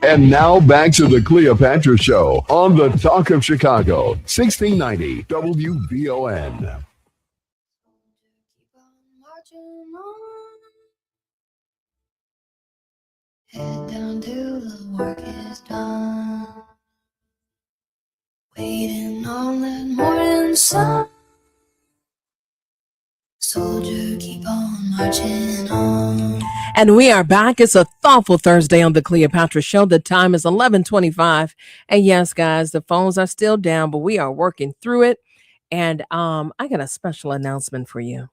And now back to the Cleopatra Show on the Talk of Chicago, 1690 WVON. Head down till the work is done. Waiting on that morning sun. Soldier, keep on marching on. And we are back. It's a thoughtful Thursday on the Cleopatra Show. The time is 11:25. And yes, guys, the phones are still down, but we are working through it. And I got a special announcement for you.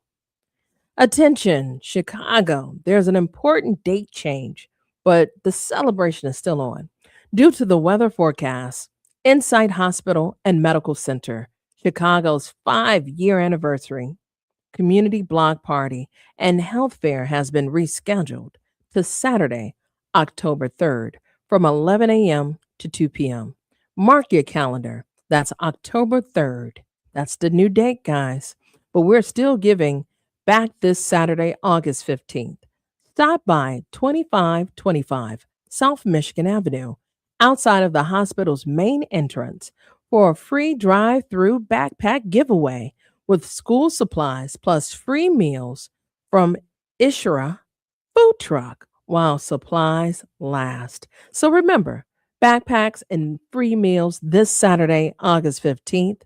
Attention, Chicago. There's an important date change, but the celebration is still on. Due to the weather forecast, Insight Hospital and Medical Center, Chicago's 5-year anniversary community block party and health fair has been rescheduled to Saturday, October 3rd from 11 a.m. to 2 p.m. Mark your calendar. That's October 3rd. That's the new date, guys. But we're still giving back this Saturday, August 15th. Stop by 2525 South Michigan Avenue, outside of the hospital's main entrance, for a free drive-through backpack giveaway with school supplies plus free meals from Ishra Food Truck while supplies last. So remember, backpacks and free meals this Saturday, August 15th,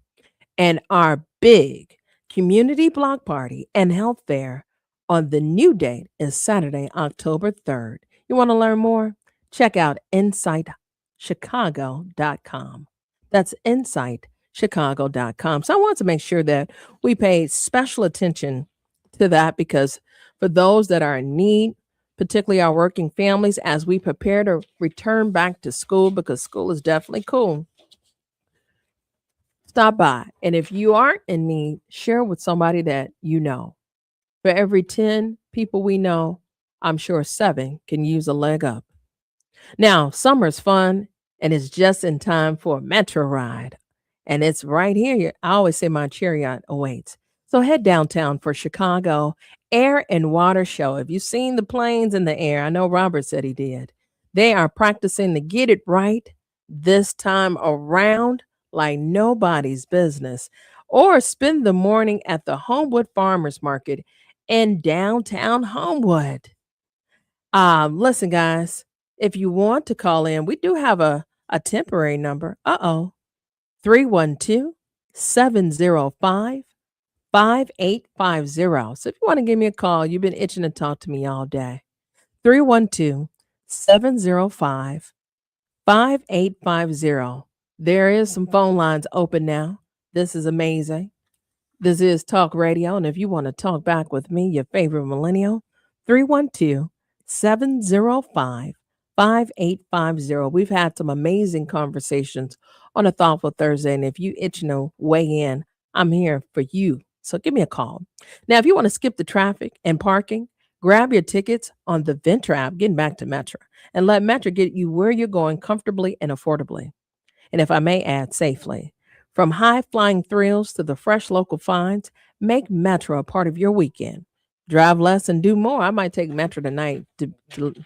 and our big community block party and health fair on the new date is Saturday, October 3rd. You want to learn more? Check out insightchicago.com. That's insightchicago.com. So I want to make sure that we pay special attention to that, because for those that are in need, particularly our working families, as we prepare to return back to school, because school is definitely cool, stop by. And if you aren't in need, share with somebody that you know. For every 10 people we know, I'm sure 7 can use a leg up. Now, summer's fun, and it's just in time for a metro ride. And it's right here. I always say my chariot awaits. So head downtown for Chicago Air and Water Show. Have you seen the planes in the air? I know Robert said he did. They are practicing to get it right this time around like nobody's business. Or spend the morning at the Homewood Farmers Market in downtown Homewood. Listen, guys, if you want to call in, we do have a temporary number. 312-705-5850. So if you want to give me a call, you've been itching to talk to me all day. 312-705-5850. There is some phone lines open now. This is amazing. This is Talk Radio. And if you want to talk back with me, your favorite millennial, 312-705-5850. We've had some amazing conversations on a Thoughtful Thursday. And if you itching to weigh in, I'm here for you. So give me a call. Now, if you want to skip the traffic and parking, grab your tickets on the Venture app, getting back to Metro, and let Metro get you where you're going comfortably and affordably. And if I may add, safely. From high-flying thrills to the fresh local finds, make Metro a part of your weekend. Drive less and do more. I might take Metro tonight to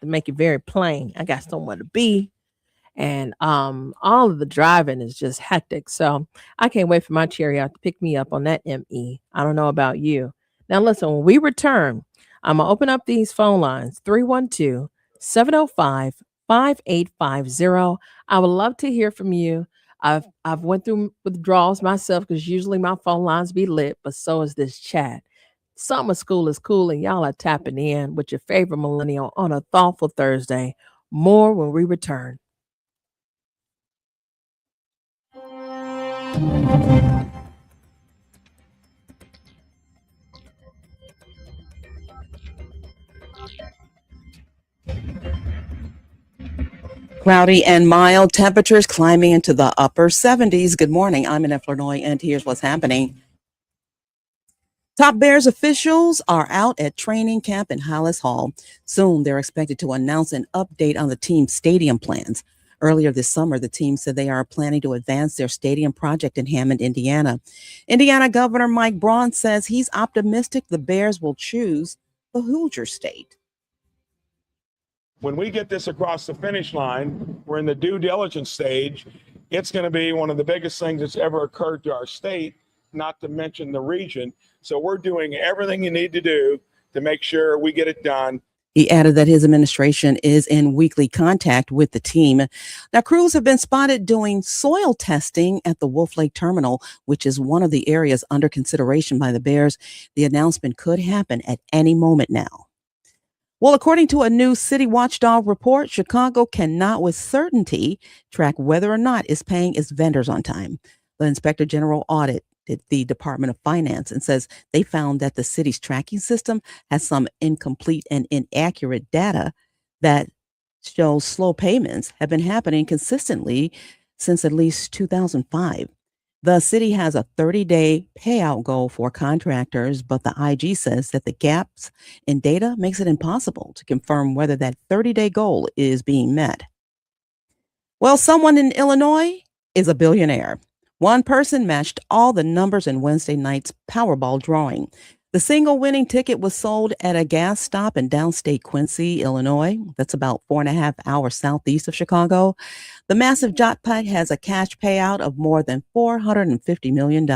make it very plain. I got somewhere to be. And all of the driving is just hectic. So I can't wait for my chariot to pick me up on that ME. I don't know about you. Now, listen, when we return, I'm going to open up these phone lines, 312-705-5850. I would love to hear from you. I've went through withdrawals myself, because usually my phone lines be lit, but so is this chat. Summer school is cool, and y'all are tapping in with your favorite millennial on a Thoughtful Thursday. More when we return. Cloudy and mild temperatures climbing into the upper 70s. Good morning. I'm in Illinois, and here's what's happening. Top Bears officials are out at training camp in Hollis Hall. Soon, they're expected to announce an update on the team's stadium plans. Earlier this summer, the team said they are planning to advance their stadium project in Hammond, Indiana. Indiana Governor Mike Braun says he's optimistic the Bears will choose the Hoosier State. When we get this across the finish line, we're in the due diligence stage. It's going to be one of the biggest things that's ever occurred to our state, not to mention the region. So we're doing everything you need to do to make sure we get it done. He added that his administration is in weekly contact with the team. Now, crews have been spotted doing soil testing at the Wolf Lake Terminal, which is one of the areas under consideration by the Bears. The announcement could happen at any moment now. Well, according to a new city watchdog report, Chicago cannot with certainty track whether or not it's paying its vendors on time. The Inspector General audited the Department of Finance and says they found that the city's tracking system has some incomplete and inaccurate data that shows slow payments have been happening consistently since at least 2005. The city has a 30-day payout goal for contractors, but the IG says that the gaps in data makes it impossible to confirm whether that 30-day goal is being met. Well, someone in Illinois is a billionaire. One person matched all the numbers in Wednesday night's Powerball drawing. The single winning ticket was sold at a gas stop in downstate Quincy, Illinois. That's about 4.5 hours southeast of Chicago. The massive jackpot has a cash payout of more than $450 million.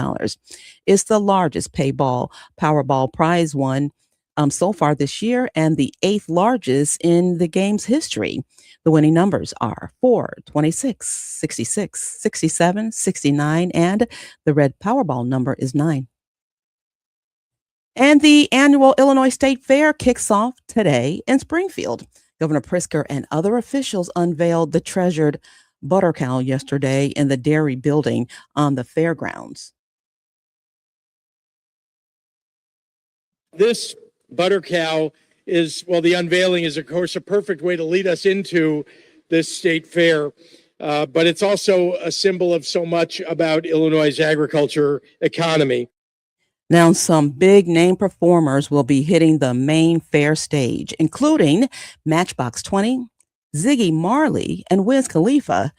It's the largest Powerball prize won so far this year and the 8th largest in the game's history. The winning numbers are 4, 26, 66, 67, 69, and the red Powerball number is 9. And the annual Illinois State Fair kicks off today in Springfield. Governor Pritzker and other officials unveiled the treasured butter cow yesterday in the dairy building on the fairgrounds. This butter cow is, well, the unveiling is, of course, a perfect way to lead us into this state fair. But it's also a symbol of so much about Illinois' agriculture economy. Now, some big name performers will be hitting the main fair stage, including Matchbox 20, Ziggy Marley, and Wiz Khalifa.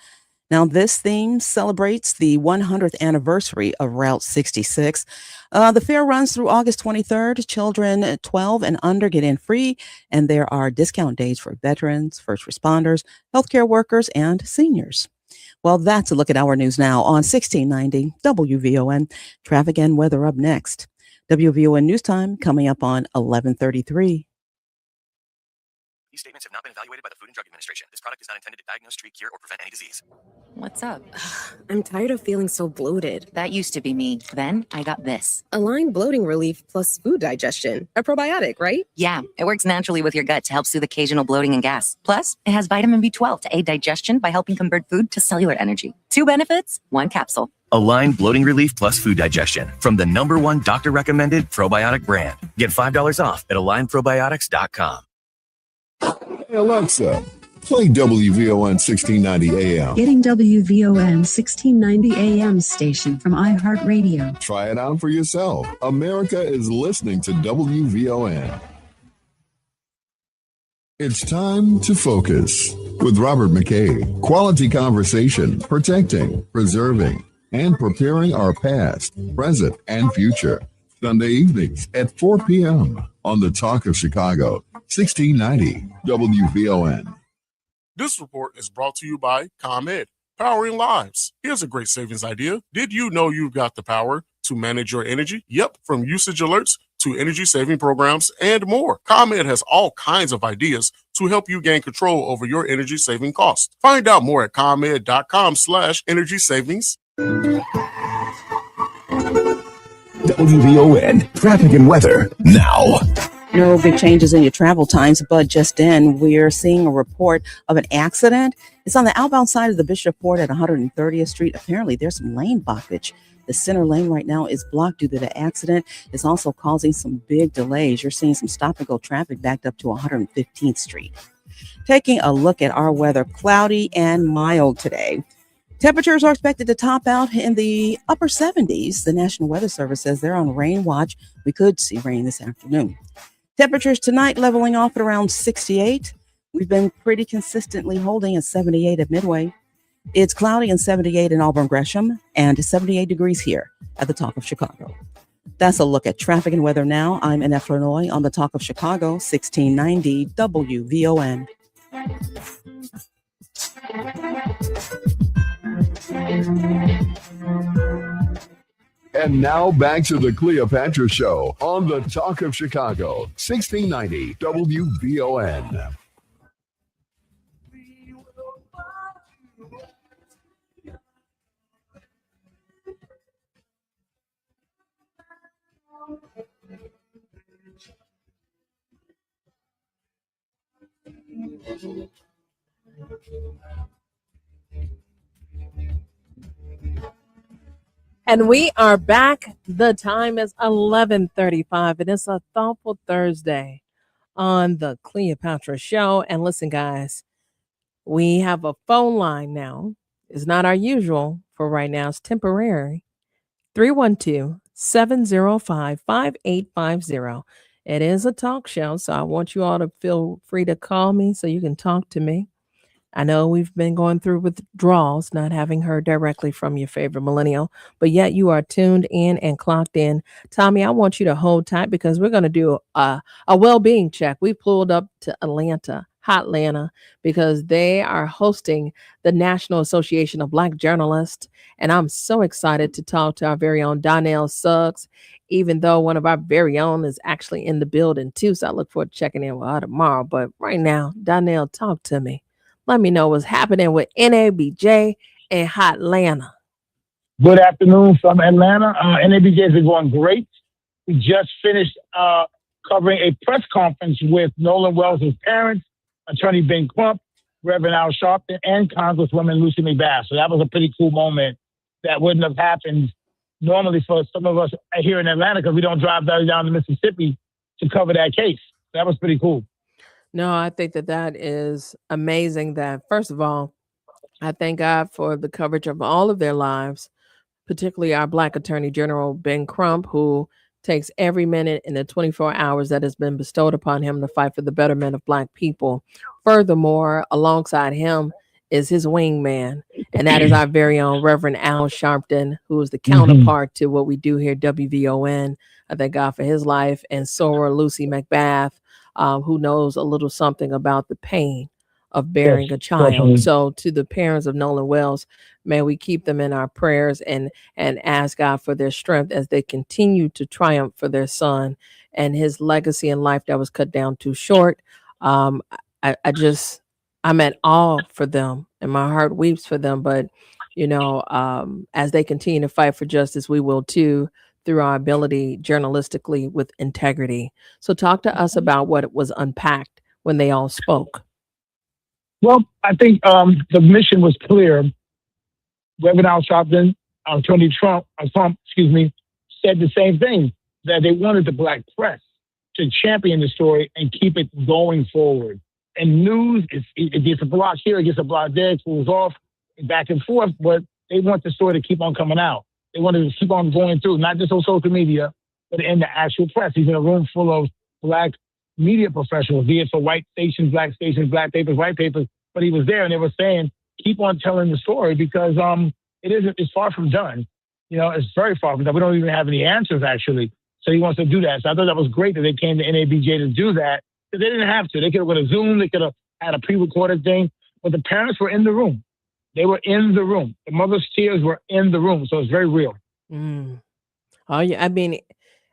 Now, this theme celebrates the 100th anniversary of Route 66. The fair runs through August 23rd. Children 12 and under get in free, and there are discount days for veterans, first responders, healthcare workers, and seniors. Well, that's a look at our news now on 1690 WVON. Traffic and weather up next. WVON News Time coming up on 11:33. These statements have not been evaluated by the Food and Drug Administration. This product is not intended to diagnose, treat, cure, or prevent any disease. What's up? I'm tired of feeling so bloated. That used to be me. Then I got this. Align Bloating Relief plus Food Digestion. A probiotic, right? Yeah, it works naturally with your gut to help soothe occasional bloating and gas. Plus, it has vitamin B12 to aid digestion by helping convert food to cellular energy. 2 benefits, 1 capsule. Align Bloating Relief plus Food Digestion from the #1 doctor-recommended probiotic brand. Get $5 off at alignprobiotics.com. Hey Alexa, play WVON 1690 AM. Getting WVON 1690 AM station from iHeartRadio. Try it out for yourself. America is listening to WVON. It's time to focus with Robert McKay. Quality conversation, protecting, preserving, and preparing our past, present, and future. Sunday evenings at 4 p.m. on the Talk of Chicago, 1690 WVON. This report is brought to you by ComEd, powering lives. Here's a great savings idea. Did you know you've got the power to manage your energy? Yep, from usage alerts to energy saving programs and more. ComEd has all kinds of ideas to help you gain control over your energy saving costs. Find out more at ComEd.com/energy savings. WVON traffic and weather now. No big changes in your travel times, but just in, we're seeing a report of an accident. It's on the outbound side of the Bishop Ford at 130th Street. Apparently, there's some lane blockage. The center lane right now is blocked due to the accident. It's also causing some big delays. You're seeing some stop-and-go traffic backed up to 115th Street. Taking a look at our weather, cloudy and mild today. Temperatures are expected to top out in the upper 70s. The National Weather Service says they're on rain watch. We could see rain this afternoon. Temperatures tonight leveling off at around 68. We've been pretty consistently holding at 78 at Midway. It's cloudy and 78 in Auburn Gresham and 78 degrees here at the Talk of Chicago. That's a look at traffic and weather now. I'm Annette Flurnoy on the Talk of Chicago, 1690 WVON. And now back to the Cleopatra Show on the Talk of Chicago, 1690 WVON. And we are back. The time is 11:35, and it's a thoughtful Thursday on the Cleopatra Show. And listen, guys, we have a phone line now. It's not our usual for right now. It's temporary. 312-705-5850. It is a talk show, so I want you all to feel free to call me so you can talk to me. I know we've been going through withdrawals, not having heard directly from your favorite millennial, but yet you are tuned in and clocked in. Tommy, I want you to hold tight because we're going to do a well-being check. We pulled up to Atlanta, Hotlanta, because they are hosting the National Association of Black Journalists, and I'm so excited to talk to our very own Donnell Suggs, even though one of our very own is actually in the building too, so I look forward to checking in with her tomorrow. But right now, Donnell, talk to me. Let me know what's happening with NABJ and Hotlanta. Good afternoon from Atlanta. NABJ is going great. We just finished covering a press conference with Nolan Wells' parents, Attorney Ben Crump, Reverend Al Sharpton, and Congresswoman Lucy McBath. So that was a pretty cool moment that wouldn't have happened normally for some of us here in Atlanta because we don't drive down to Mississippi to cover that case. That was pretty cool. No, I think that is amazing that, first of all, I thank God for the coverage of all of their lives, particularly our Black Attorney General, Ben Crump, who takes every minute in the 24 hours that has been bestowed upon him to fight for the betterment of Black people. Furthermore, alongside him is his wingman, and that is our very own Reverend Al Sharpton, who is the counterpart to what we do here at WVON. I thank God for his life, and Sora Lucy McBath, who knows a little something about the pain of bearing a child. Definitely. So to the parents of Nolan Wells, may we keep them in our prayers and ask God for their strength as they continue to triumph for their son and his legacy in life that was cut down too short. I'm at awe for them and my heart weeps for them. But, as they continue to fight for justice, we will too, through our ability journalistically with integrity. So talk to us about what was unpacked when they all spoke. Well, I think the mission was clear. Reverend Al Sharpton, Attorney Trump, said the same thing, that they wanted the Black press to champion the story and keep it going forward. And news, it gets a block here, it gets a block there, it pulls off, back and forth, but they want the story to keep on coming out. They wanted to keep on going through, not just on social media, but in the actual press. He's in a room full of Black media professionals, be it for white stations, Black papers, white papers. But he was there, and they were saying, keep on telling the story because it's far from done. It's very far from done. We don't even have any answers, actually. So he wants to do that. So I thought that was great that they came to NABJ to do that. Because they didn't have to. They could have went to Zoom. They could have had a pre-recorded thing. But the parents were in the room. They were in the room. The mother's tears were in the room. So it's very real. Oh, yeah. I mean,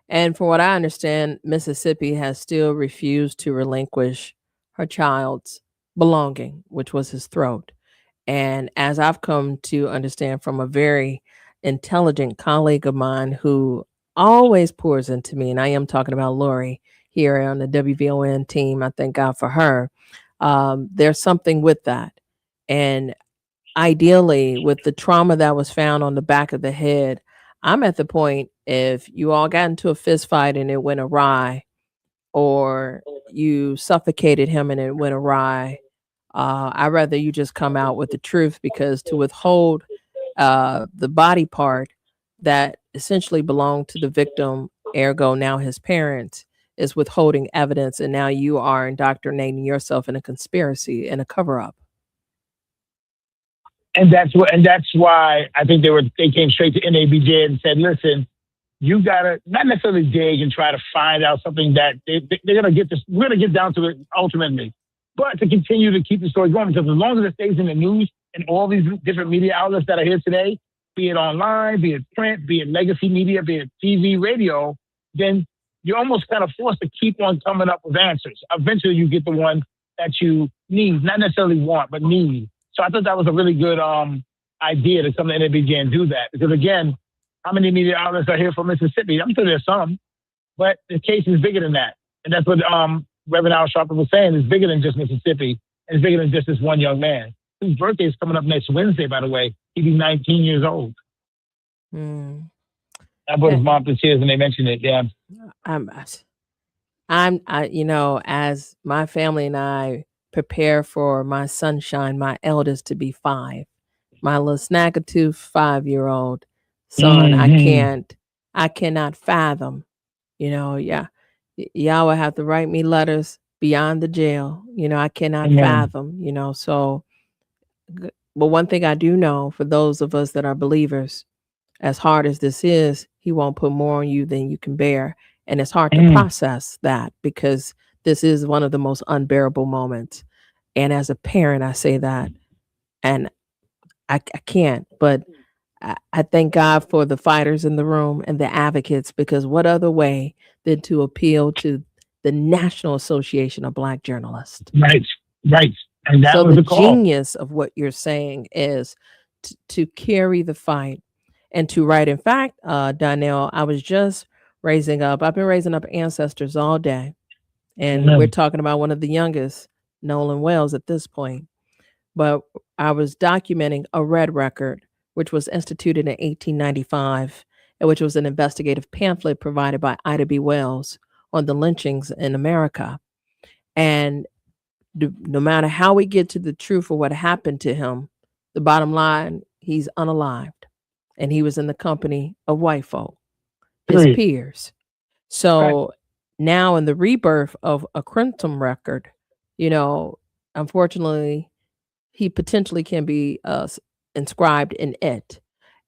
and from what I understand, Mississippi has still refused to relinquish her child's belonging, which was his throat. And as I've come to understand from a very intelligent colleague of mine who always pours into me, and I am talking about Lori here on the WVON team, I thank God for her. There's something with that. And ideally, with the trauma that was found on the back of the head, I'm at the point, if you all got into a fist fight and it went awry, or you suffocated him and it went awry, I'd rather you just come out with the truth, because to withhold the body part that essentially belonged to the victim, ergo now his parents, is withholding evidence, and now you are indoctrinating yourself in a conspiracy and a cover-up. And that's why I think they came straight to NABJ and said, listen, you gotta not necessarily dig and try to find out something that they're gonna get this. We're gonna get down to it ultimately, but to continue to keep the story going, because as long as it stays in the news and all these different media outlets that are here today, be it online, be it print, be it legacy media, be it TV, radio, then you're almost kind of forced to keep on coming up with answers. Eventually you get the one that you need, not necessarily want, but need. So I thought that was a really good idea to come to NABJ and do that. Because again, how many media outlets are here from Mississippi? I'm sure there's some, but the case is bigger than that. And that's what Reverend Al Sharpton was saying, is bigger than just Mississippi. And it's bigger than just this one young man. His birthday is coming up next Wednesday, by the way. He'll be 19 years old. I brought his mom to tears when they mentioned it. Yeah. You know, as my family and I prepare for my sunshine, my eldest, to be 5, my little snackatooth 5-year-old son, I cannot fathom, you know, y'all will have to write me letters beyond the jail. You know, I cannot fathom, you know, so, but one thing I do know, for those of us that are believers, as hard as this is, he won't put more on you than you can bear. And it's hard to process that, because this is one of the most unbearable moments. And as a parent, I say that, and I can't, but I thank God for the fighters in the room and the advocates, because what other way than to appeal to the National Association of Black Journalists? Right. And that so was the the call. genius of what you're saying is to carry the fight and to write. In fact, Donnell, I've been raising up ancestors all day. And we're talking about one of the youngest, Nolan Wells, at this point. But I was documenting a red record, which was instituted in 1895, and which was an investigative pamphlet provided by Ida B. Wells on the lynchings in America. And no matter how we get to the truth of what happened to him, the bottom line, he's unalived. And he was in the company of white folk, his peers. So now in the rebirth of a Crimson record, you know, unfortunately, he potentially can be inscribed in it,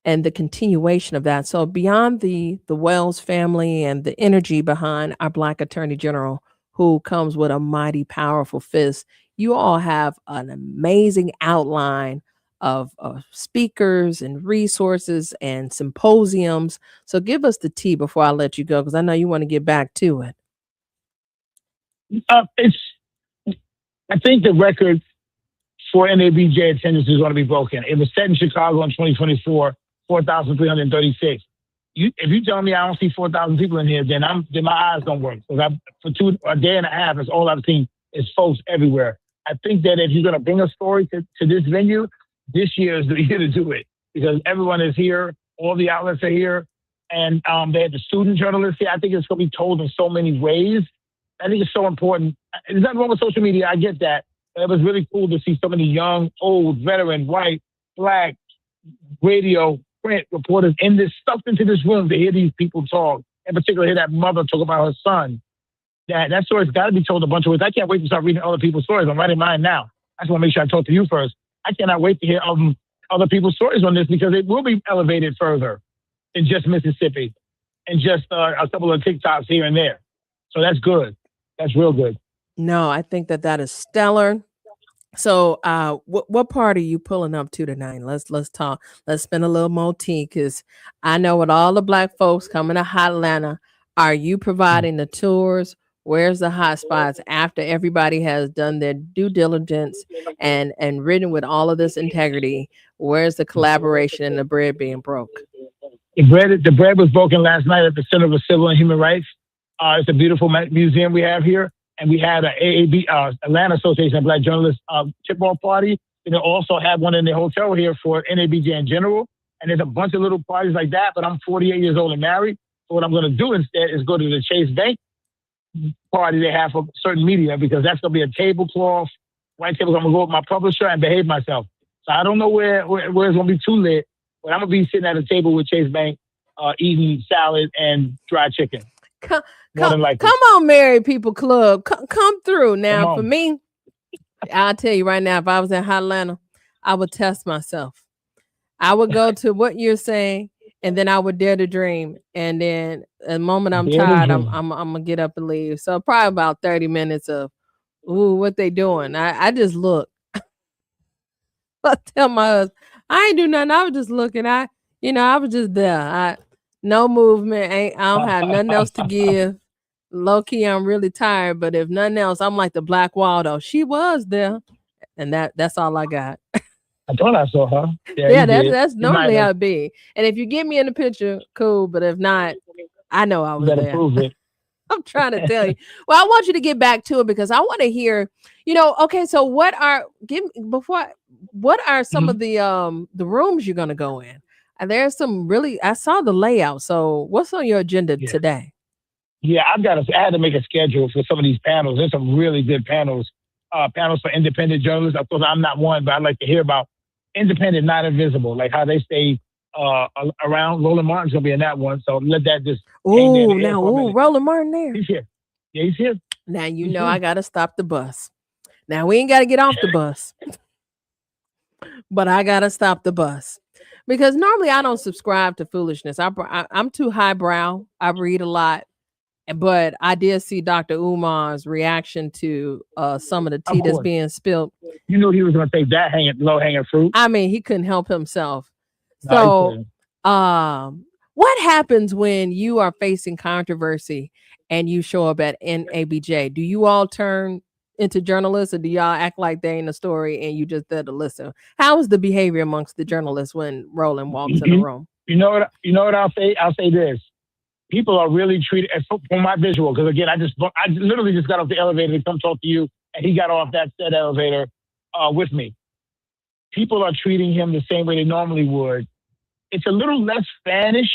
and the continuation of that. So beyond the Wells family and the energy behind our Black Attorney General, who comes with a mighty powerful fist, you all have an amazing outline of speakers and resources and symposiums. So give us the tea before I let you go, because I know you want to get back to it. I think the record for NABJ attendance is going to be broken. It was set in Chicago in 2024, 4,336. If you tell me I don't see 4,000 people in here, then my eyes don't work. Because for a day and a half, that's all I've seen is folks everywhere. I think that if you're going to bring a story to this venue, this year is the year to do it, because everyone is here, all the outlets are here, and they had the student journalists here. I think it's going to be told in so many ways. I think it's so important. There's nothing wrong with social media. I get that. But it was really cool to see so many young, old, veteran, white, Black, radio, print reporters stuffed into this room to hear these people talk. In particular, hear that mother talk about her son. That story's got to be told a bunch of ways. I can't wait to start reading other people's stories. I'm writing mine now. I just want to make sure I talk to you first. I cannot wait to hear other people's stories on this, because it will be elevated further than just Mississippi and just a couple of TikToks here and there. So that's good. That's real good. No, I think that is stellar. So what part are you pulling up to tonight? Let's talk. Let's spend a little more tea, because I know with all the Black folks coming to Hot Atlanta, are you providing the tours? Where's the hot spots after everybody has done their due diligence and written with all of this integrity? Where's the collaboration and the bread being broke? The bread was broken last night at the Center for Civil and Human Rights. It's a beautiful museum we have here. And we had an AAB, Atlanta Association of Black Journalists tip-off party. And they also had one in the hotel here for NABJ in general. And there's a bunch of little parties like that, but I'm 48 years old and married. So what I'm going to do instead is go to the Chase Bank party they have for certain media, because that's going to be a tablecloth, white table. I'm going to go with my publisher and behave myself. So I don't know where it's going to be too lit, but I'm going to be sitting at a table with Chase Bank eating salad and fried chicken. Come on, Married People Club. Come through. Now, for me, I'll tell you right now, if I was in Hot Atlanta, I would test myself. I would go to what you're saying, and then I would dare to dream. And then the moment I'm tired, I'm gonna get up and leave. So probably about 30 minutes of, ooh, what they doing? I just look. I tell my husband, I ain't do nothing. I was just looking. I was just there. No movement. I don't have nothing else to give. Low key, I'm really tired. But if nothing else, I'm like the Black Waldo. She was there, and that's all I got. I thought I saw her. Yeah, that's normally how it be. And if you get me in the picture, cool. But if not, I know I was there. Prove it. I'm trying to tell you. Well, I want you to get back to it because I want to hear, okay, so what are some of the rooms you're going to go in? And there's some I saw the layout. So what's on your agenda today? Yeah, I had to make a schedule for some of these panels. There's some really good panels for independent journalists. Of course, I'm not one, but I'd like to hear about independent, not invisible, like how they stay around. Roland Martin's going to be in that one. So let that just. Roland Martin there. He's here. Yeah, he's here. Now, I got to stop the bus. Now, we ain't got to get off the bus, but I got to stop the bus because normally I don't subscribe to foolishness. I'm too highbrow. I read a lot. But I did see Dr. Umar's reaction to some of the tea that's being spilled. You knew he was going to take that low-hanging fruit. I mean, he couldn't help himself. So, what happens when you are facing controversy and you show up at NABJ? Do you all turn into journalists, or do y'all act like they ain't a story and you just there to listen? How is the behavior amongst the journalists when Roland walks in the room? You know what I'll say? I'll say this. People are really treated from my visual, because again, I literally just got off the elevator to come talk to you, and he got off that said elevator with me. People are treating him the same way they normally would. It's a little less Spanish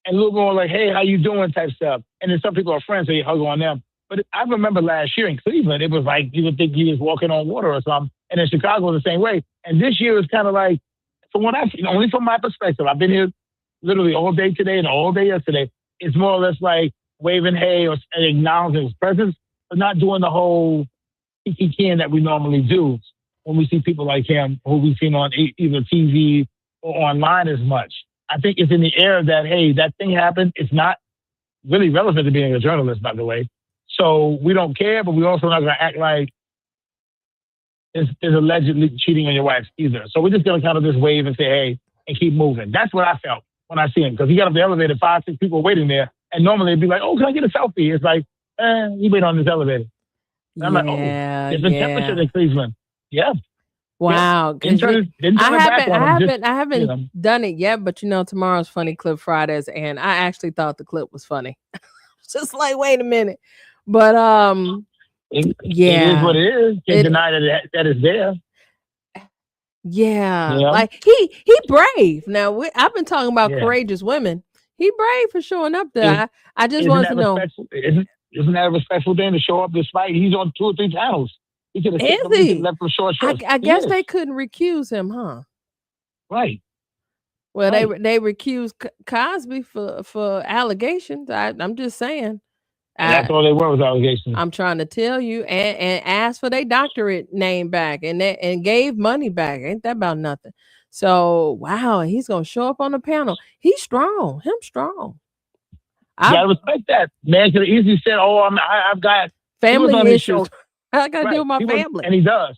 and a little more like, hey, how you doing type stuff. And then some people are friends, so you hug on them. But I remember last year in Cleveland, it was like you would think he was walking on water or something. And in Chicago, the same way. And this year is kind of like, from what I've seen, only from my perspective, I've been here literally all day today and all day yesterday. It's more or less like waving hey or acknowledging his presence, but not doing the whole can that we normally do when we see people like him who we've seen on either TV or online as much. I think it's in the air that, hey, that thing happened. It's not really relevant to being a journalist, by the way. So we don't care, but we're also not going to act like there's allegedly cheating on your wife either. So we're just going to kind of just wave and say, hey, and keep moving. That's what I felt when I see him, because he got up the elevator, 5, 6 people waiting there, and normally it'd be like, oh, can I get a selfie? It's like, you wait on this elevator. And I'm like, oh, different temperature than Cleveland. Yeah. Wow. Yeah. I haven't done it yet, but tomorrow's Funny Clip Fridays, and I actually thought the clip was funny. Just like, wait a minute. But it is what it is. Can't deny that it's there. Yeah, like he brave. Now I've been talking about courageous women. He brave for showing up there. I just want to know. Isn't that a respectful thing to show up despite he's on 2 or 3 panels? He could have left for short. I guess they couldn't recuse him, huh? Right. Well, they recused Cosby for allegations. I'm just saying. That's all they were, was allegations. I'm trying to tell you, and asked for their doctorate name back, and gave money back. Ain't that about nothing? So wow, he's gonna show up on the panel. He's strong. Him strong. You gotta respect that. Man could have easily said, "Oh, I've got family issues. I gotta deal with my family," and he does.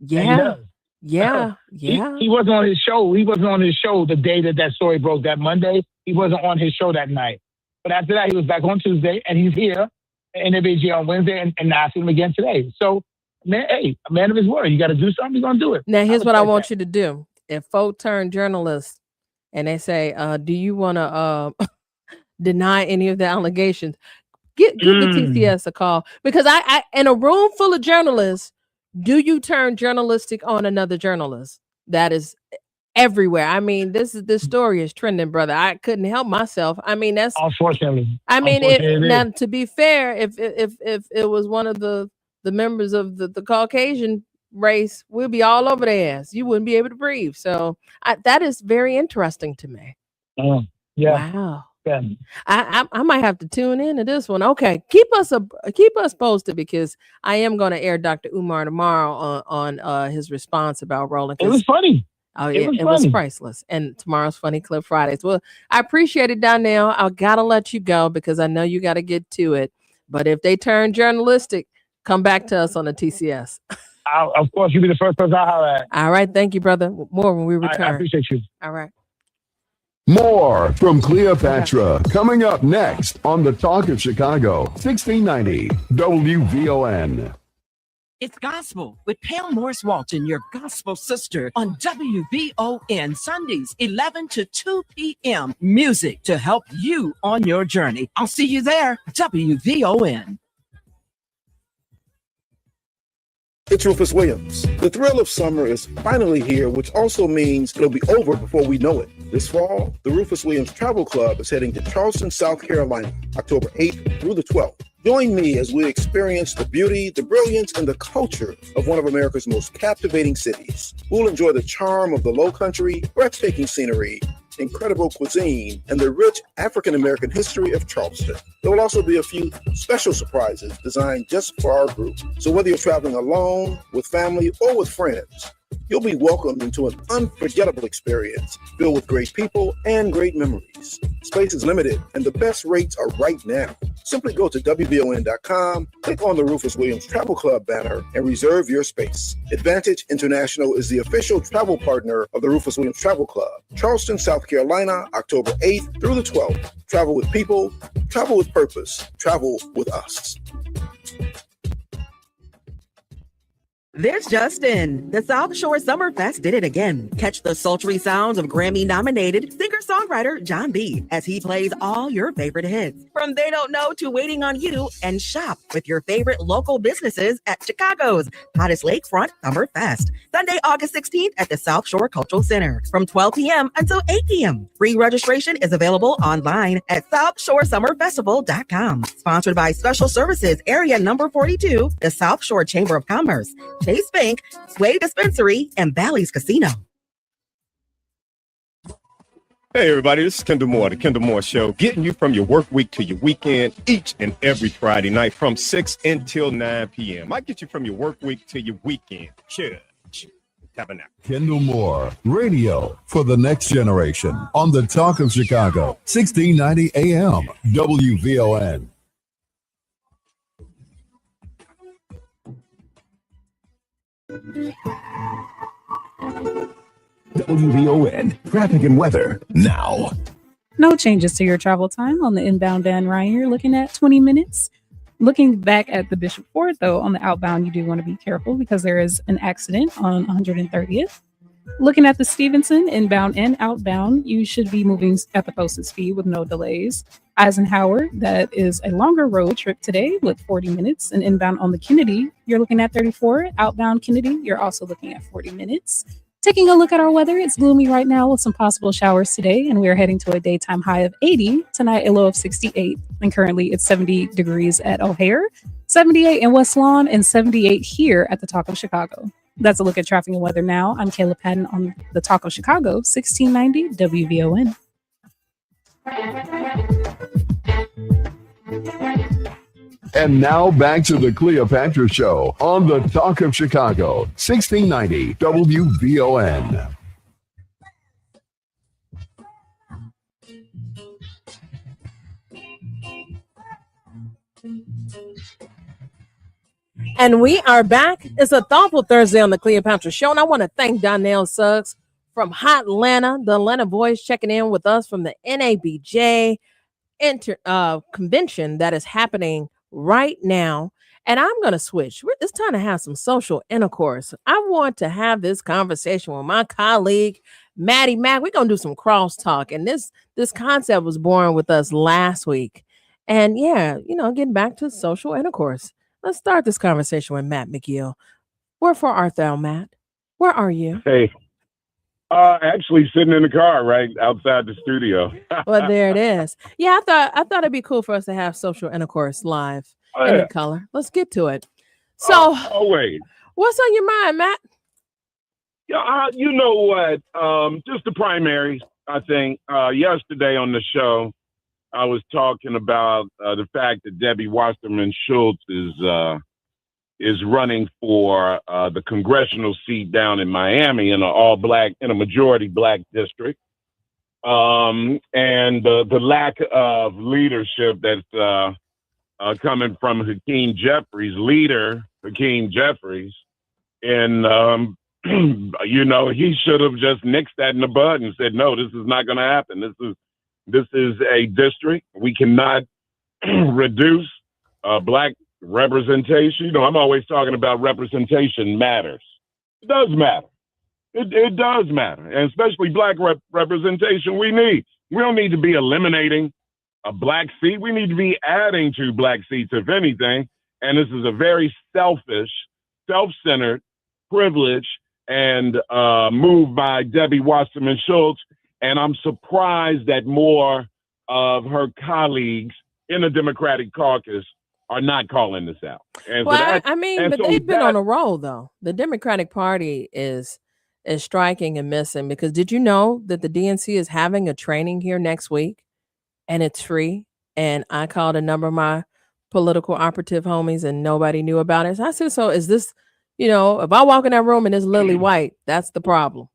Yeah. He wasn't on his show. He wasn't on his show the day that story broke. That Monday, he wasn't on his show that night. But after that, he was back on Tuesday, and he's here in NABJ on Wednesday, and I see him again today. So, man, hey, a man of his word. You got to do something, you're going to do it. Now, here's what I want you to do. If folk turn journalists and they say, do you want to deny any of the allegations, give the TCS a call. Because I in a room full of journalists, do you turn journalistic on another journalist? That is everywhere. I mean, this story is trending, brother. I couldn't help myself. I mean, that's unfortunately. I mean, now to be fair, if it was one of the members of the Caucasian race, we'd be all over their ass. You wouldn't be able to breathe. So that is very interesting to me. Yeah. Wow. Yeah. I might have to tune in to this one. Okay, keep us posted, because I am going to air Dr. Umar tomorrow on his response about Roland. It was funny. Oh yeah, it was priceless. And tomorrow's Funny Clip Fridays. Well, I appreciate it, Donnell. I gotta let you go because I know you got to get to it. But if they turn journalistic, come back to us on the TCS. Of course, you'll be the first person I holler at. All right, thank you, brother. More when we return. I appreciate you. All right. More from Cleopatra coming up next on the Talk of Chicago, 1690 WVON. It's gospel with Pam Morris Walton, your gospel sister, on WVON Sundays, 11 to 2 p.m. Music to help you on your journey. I'll see you there. WVON. It's Rufus Williams. The thrill of summer is finally here, which also means it'll be over before we know it. This fall, the Rufus Williams Travel Club is heading to Charleston, South Carolina, October 8th through the 12th. Join me as we experience the beauty, the brilliance, and the culture of one of America's most captivating cities. We'll enjoy the charm of the Lowcountry, breathtaking scenery, incredible cuisine, and the rich African-American history of Charleston. There will also be a few special surprises designed just for our group. So whether you're traveling alone, with family, or with friends, you'll be welcomed into an unforgettable experience filled with great people and great memories. Space is limited, and the best rates are right now. Simply go to WVON.com, click on the Rufus Williams Travel Club banner, and reserve your space. Advantage International is the official travel partner of the Rufus Williams Travel Club. Charleston, South Carolina, October 8th through the 12th. Travel with people, travel with purpose, travel with us. There's Justin. The South Shore Summerfest did it again. Catch the sultry sounds of Grammy-nominated singer-songwriter John B. as he plays all your favorite hits. From They Don't Know to Waiting on You, and shop with your favorite local businesses at Chicago's hottest lakefront Summerfest. Sunday, August 16th at the South Shore Cultural Center from 12 p.m. until 8 p.m. Free registration is available online at SouthShoreSummerFestival.com. Sponsored by Special Services Area Number 42, the South Shore Chamber of Commerce, Chase Bank, Sway Dispensary, and Bally's Casino. Hey everybody, this is Kendall Moore, the Kendall Moore Show, getting you from your work week to your weekend each and every Friday night from 6 until 9 p.m. I get you from your work week to your weekend. Church. Tabernacle. Kendall Moore, radio for the next generation on the Talk of Chicago, 1690 AM, WVON. WVON, traffic and weather now. No changes to your travel time on the inbound Dan Ryan. You're looking at 20 minutes. Looking back at the Bishop Ford, though, on the outbound, you do want to be careful because there is an accident on 130th. Looking at the Stevenson, inbound and outbound, you should be moving at the posted speed with no delays. Eisenhower, that is a longer road trip today with 40 minutes. And inbound on the Kennedy, you're looking at 34. Outbound Kennedy, you're also looking at 40 minutes. Taking a look at our weather, it's gloomy right now with some possible showers today, and we are heading to a daytime high of 80, tonight a low of 68, and currently it's 70 degrees at O'Hare, 78 in West Lawn, and 78 here at the Talk of Chicago. That's a look at traffic and weather now. I'm Kayla Patton on the Talk of Chicago, 1690 WVON. And now back to the Cleopatra Show on the Talk of Chicago, 1690 WVON. And we are back. It's a Thoughtful Thursday on the Cleopatra Show. And I want to thank Donnell Suggs from Hot Atlanta, the Atlanta Voice, checking in with us from the NABJ convention that is happening right now. And I'm going to switch. It's time to have some social intercourse. I want to have this conversation with my colleague, Maddie Mack. We're going to do some crosstalk. And this concept was born with us last week. And yeah, getting back to social intercourse. Let's start this conversation with Matt McGill. Wherefore art thou, Matt? Where are you? Hey, actually sitting in the car right outside the studio. Well, there it is. Yeah, I thought it'd be cool for us to have social intercourse live in color. Let's get to it. So, wait, what's on your mind, Matt? Yeah, you know what? Just the primaries. I think yesterday on the show, I was talking about the fact that Debbie Wasserman Schultz is running for the congressional seat down in Miami in a majority black district, and the lack of leadership that's coming from Hakeem Jeffries, and he should have just nixed that in the bud and said, no, this is not going to happen. This is a district. We cannot reduce black representation. I'm always talking about representation matters. It does matter. It does matter, and especially black representation we need. We don't need to be eliminating a black seat. We need to be adding to black seats, if anything. And this is a very selfish, self-centered, privilege, and move by Debbie Wasserman Schultz. And I'm surprised that more of her colleagues in the Democratic caucus are not calling this out. And Well, but they've been on a roll, though. The Democratic Party is striking and missing, because did you know that the DNC is having a training here next week, and it's free? And I called a number of my political operative homies and nobody knew about it. So I said, so is this, if I walk in that room and it's Lily White, that's the problem.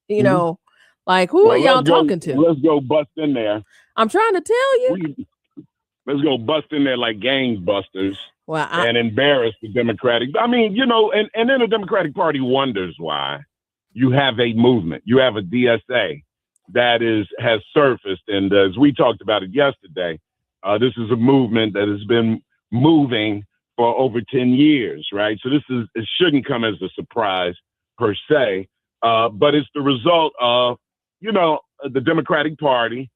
Like, who are y'all talking to? Let's go bust in there. I'm trying to tell you. Let's go bust in there like gangbusters. Well, and embarrass the Democratic. And then the Democratic Party wonders why you have a movement. You have a DSA that has surfaced. And as we talked about it yesterday, this is a movement that has been moving for over 10 years, right? So it shouldn't come as a surprise per se, but it's the result of, the Democratic Party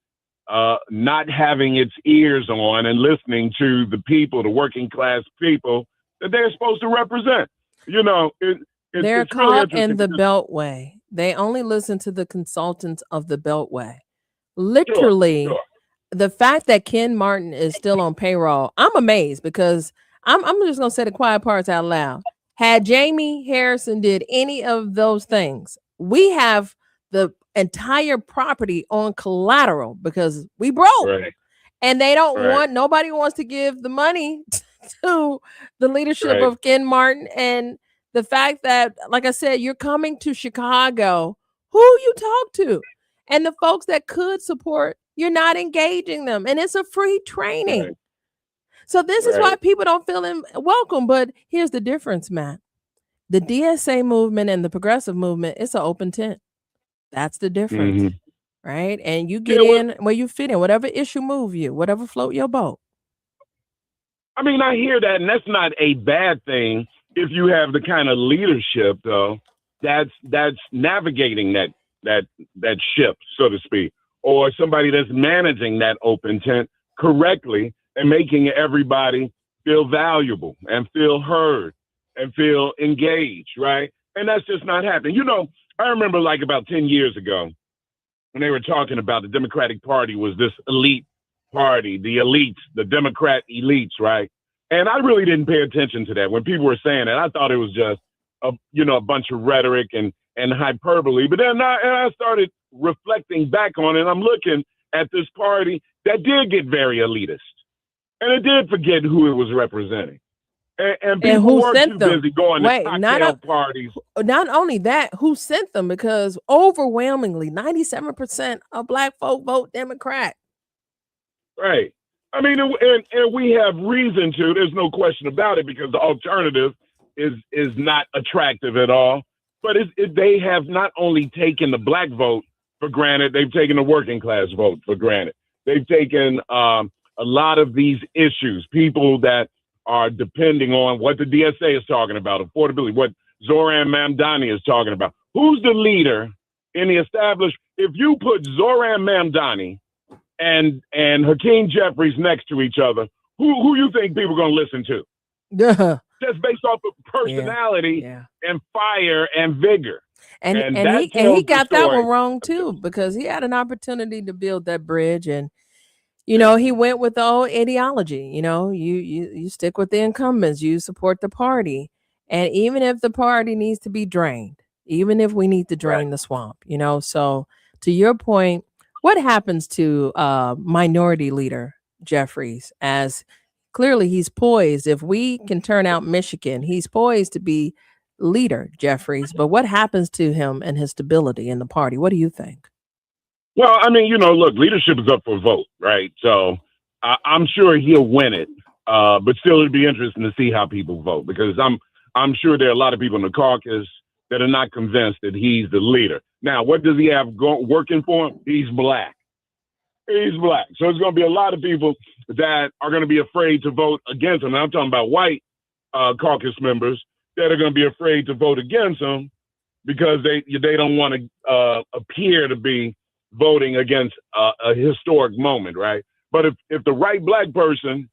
not having its ears on and listening to the people, the working class people that they're supposed to represent. They're caught in the Beltway. They only listen to the consultants of the Beltway. Literally, Sure. The fact that Ken Martin is still on payroll, I'm amazed, because I'm just going to say the quiet parts out loud. Had Jamie Harrison did any of those things, we have the entire property on collateral because we broke. Right. And they don't Right. nobody wants to give the money to the leadership Right. of Ken Martin. And the fact that, like I said, you're coming to Chicago, who you talk to, and the folks that could support, you're not engaging them. And it's a free training. Right. So this is why Right. people don't feel welcome. But here's the difference, Matt. The DSA movement and the progressive movement, it's an open tent. That's the difference. Mhm. Right? And you get in where you fit in, whatever issue move you, whatever float your boat. I hear that, and that's not a bad thing if you have the kind of leadership, though, that's navigating that ship, so to speak, or somebody that's managing that open tent correctly and making everybody feel valuable and feel heard and feel engaged, right? And that's just not happening. I remember like about 10 years ago when they were talking about the Democratic Party was this elite party, the elites, the Democrat elites, right? And I really didn't pay attention to that. When people were saying that, I thought it was just a bunch of rhetoric and hyperbole. But then I started reflecting back on it. I'm looking at this party that did get very elitist, and it did forget who it was representing. And people who were sent too them? busy going Wait, to cocktail parties. Not only that, who sent them? Because overwhelmingly, 97% of Black folk vote Democrat. Right. And we have reason to. There's no question about it, because the alternative is not attractive at all. But they have not only taken the Black vote for granted, they've taken the working class vote for granted. They've taken a lot of these issues, people that are depending on what the DSA is talking about, affordability, what Zoran Mamdani is talking about. Who's the leader in the established? If you put Zoran Mamdani and Hakeem Jeffries next to each other, who you think people are going to listen to? Yeah. Just based off of personality and fire and vigor. And that he tells the got that story. one wrong too, because he had an opportunity to build that bridge, and he went with the old ideology. You stick with the incumbents, you support the party, and even if the party needs to be drained, even if we need to drain the swamp, So to your point, what happens to minority leader Jeffries? As clearly he's poised, if we can turn out Michigan, he's poised to be leader Jeffries. But what happens to him and his stability in the party? What do you think? Well, look, leadership is up for vote, right? So I'm sure he'll win it, but still it'd be interesting to see how people vote, because I'm sure there are a lot of people in the caucus that are not convinced that he's the leader. Now, what does he have working for him? He's Black. He's black. So it's going to be a lot of people that are going to be afraid to vote against him. And I'm talking about white caucus members that are going to be afraid to vote against him because they don't want to appear to be voting against a historic moment, right? But if the right black person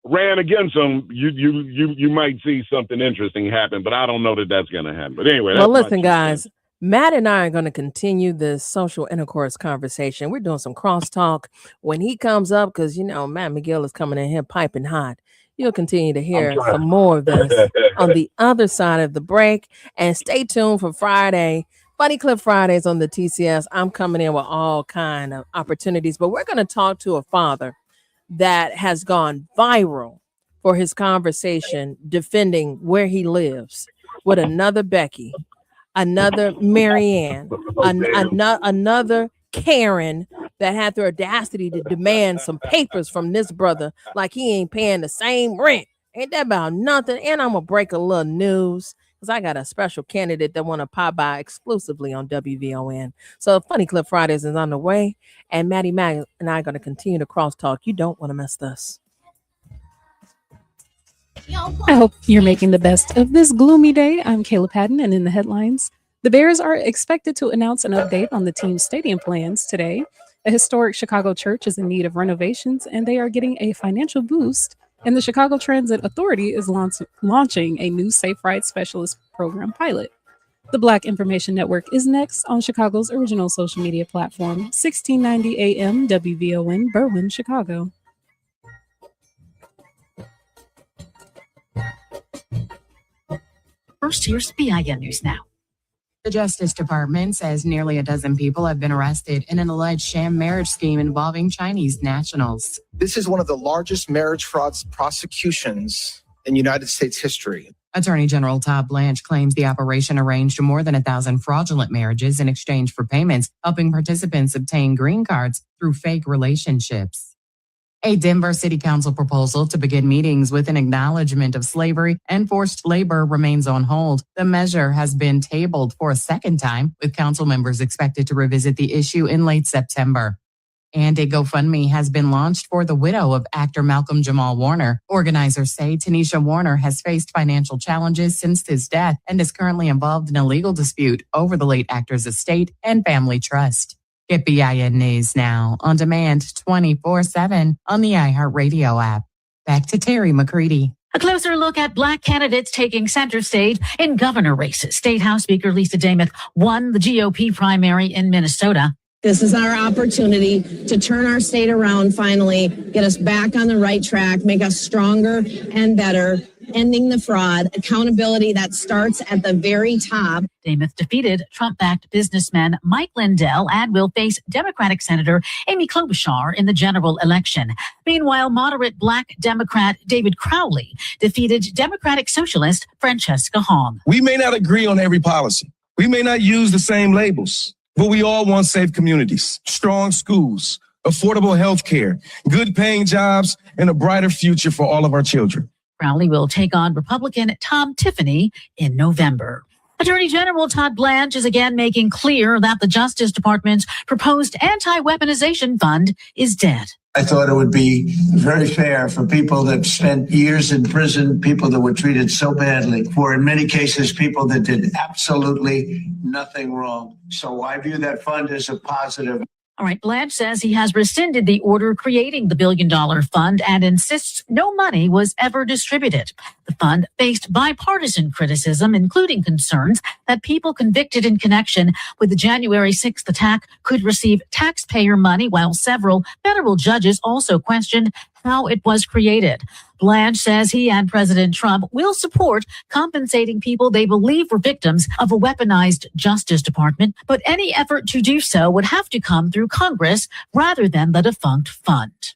ran against him, you might see something interesting happen. But I don't know that that's going to happen. But anyway, Well, listen, guys, Matt and I are going to continue this social intercourse conversation. We're doing some crosstalk when he comes up because, you know, Matt McGill is coming in here piping hot. You'll continue to hear some more of this on the other side of the break. And stay tuned for Friday. Funny Clip Fridays on the TCS. I'm coming in with all kind of opportunities, but we're going to talk to a father that has gone viral for his conversation defending where he lives with another Becky, another Marianne, another Karen that had the audacity to demand some papers from this brother like he ain't paying the same rent. Ain't that about nothing? And I'm going to break a little news because I got a special candidate that want to pop by exclusively on WVON. So Funny Clip Fridays is on the way, and Maddie Mac and I are going to continue to crosstalk. You don't want to miss this. I hope you're making the best of this gloomy day. I'm Kayla Patton, and in the headlines, the Bears are expected to announce an update on the team's stadium plans today. A historic Chicago church is in need of renovations, and they are getting a financial boost. And the Chicago Transit Authority is launching a new Safe Ride Specialist program pilot. The Black Information Network is next on Chicago's original social media platform, 1690 AM WVON, Berwyn, Chicago. First, here's BIN News Now. The Justice Department says nearly a dozen people have been arrested in an alleged sham marriage scheme involving Chinese nationals. This is one of the largest marriage fraud prosecutions in United States history. Attorney General Todd Blanche claims the operation arranged more than 1,000 fraudulent marriages in exchange for payments, helping participants obtain green cards through fake relationships. A Denver City Council proposal to begin meetings with an acknowledgement of slavery and forced labor remains on hold. The measure has been tabled for a second time, with council members expected to revisit the issue in late September. And a GoFundMe has been launched for the widow of actor Malcolm Jamal Warner. Organizers say Tanisha Warner has faced financial challenges since his death and is currently involved in a legal dispute over the late actor's estate and family trust. Get BIN News Now on demand 24/7 on the iHeartRadio app. Back to Terry McCready. A closer look at Black candidates taking center stage in governor races. State House Speaker Lisa Damith won the GOP primary in Minnesota. This is our opportunity to turn our state around finally, get us back on the right track, make us stronger and better, ending the fraud, accountability that starts at the very top. Damith defeated Trump-backed businessman Mike Lindell and will face Democratic Senator Amy Klobuchar in the general election. Meanwhile, moderate Black Democrat David Crowley defeated Democratic Socialist Francesca Hong. We may not agree on every policy. We may not use the same labels, but we all want safe communities, strong schools, affordable health care, good paying jobs, and a brighter future for all of our children. Crowley will take on Republican Tom Tiffany in November. Attorney General Todd Blanche is again making clear that the Justice Department's proposed anti-weaponization fund is dead. I thought it would be very fair for people that spent years in prison, people that were treated so badly, for in many cases people that did absolutely nothing wrong. So I view that fund as a positive. All right, Blanche says he has rescinded the order creating the billion-dollar fund and insists no money was ever distributed. The fund faced bipartisan criticism, including concerns that people convicted in connection with the January 6th attack could receive taxpayer money, while several federal judges also questioned how it was created. Blanche says he and President Trump will support compensating people they believe were victims of a weaponized Justice Department, but any effort to do so would have to come through Congress rather than the defunct fund.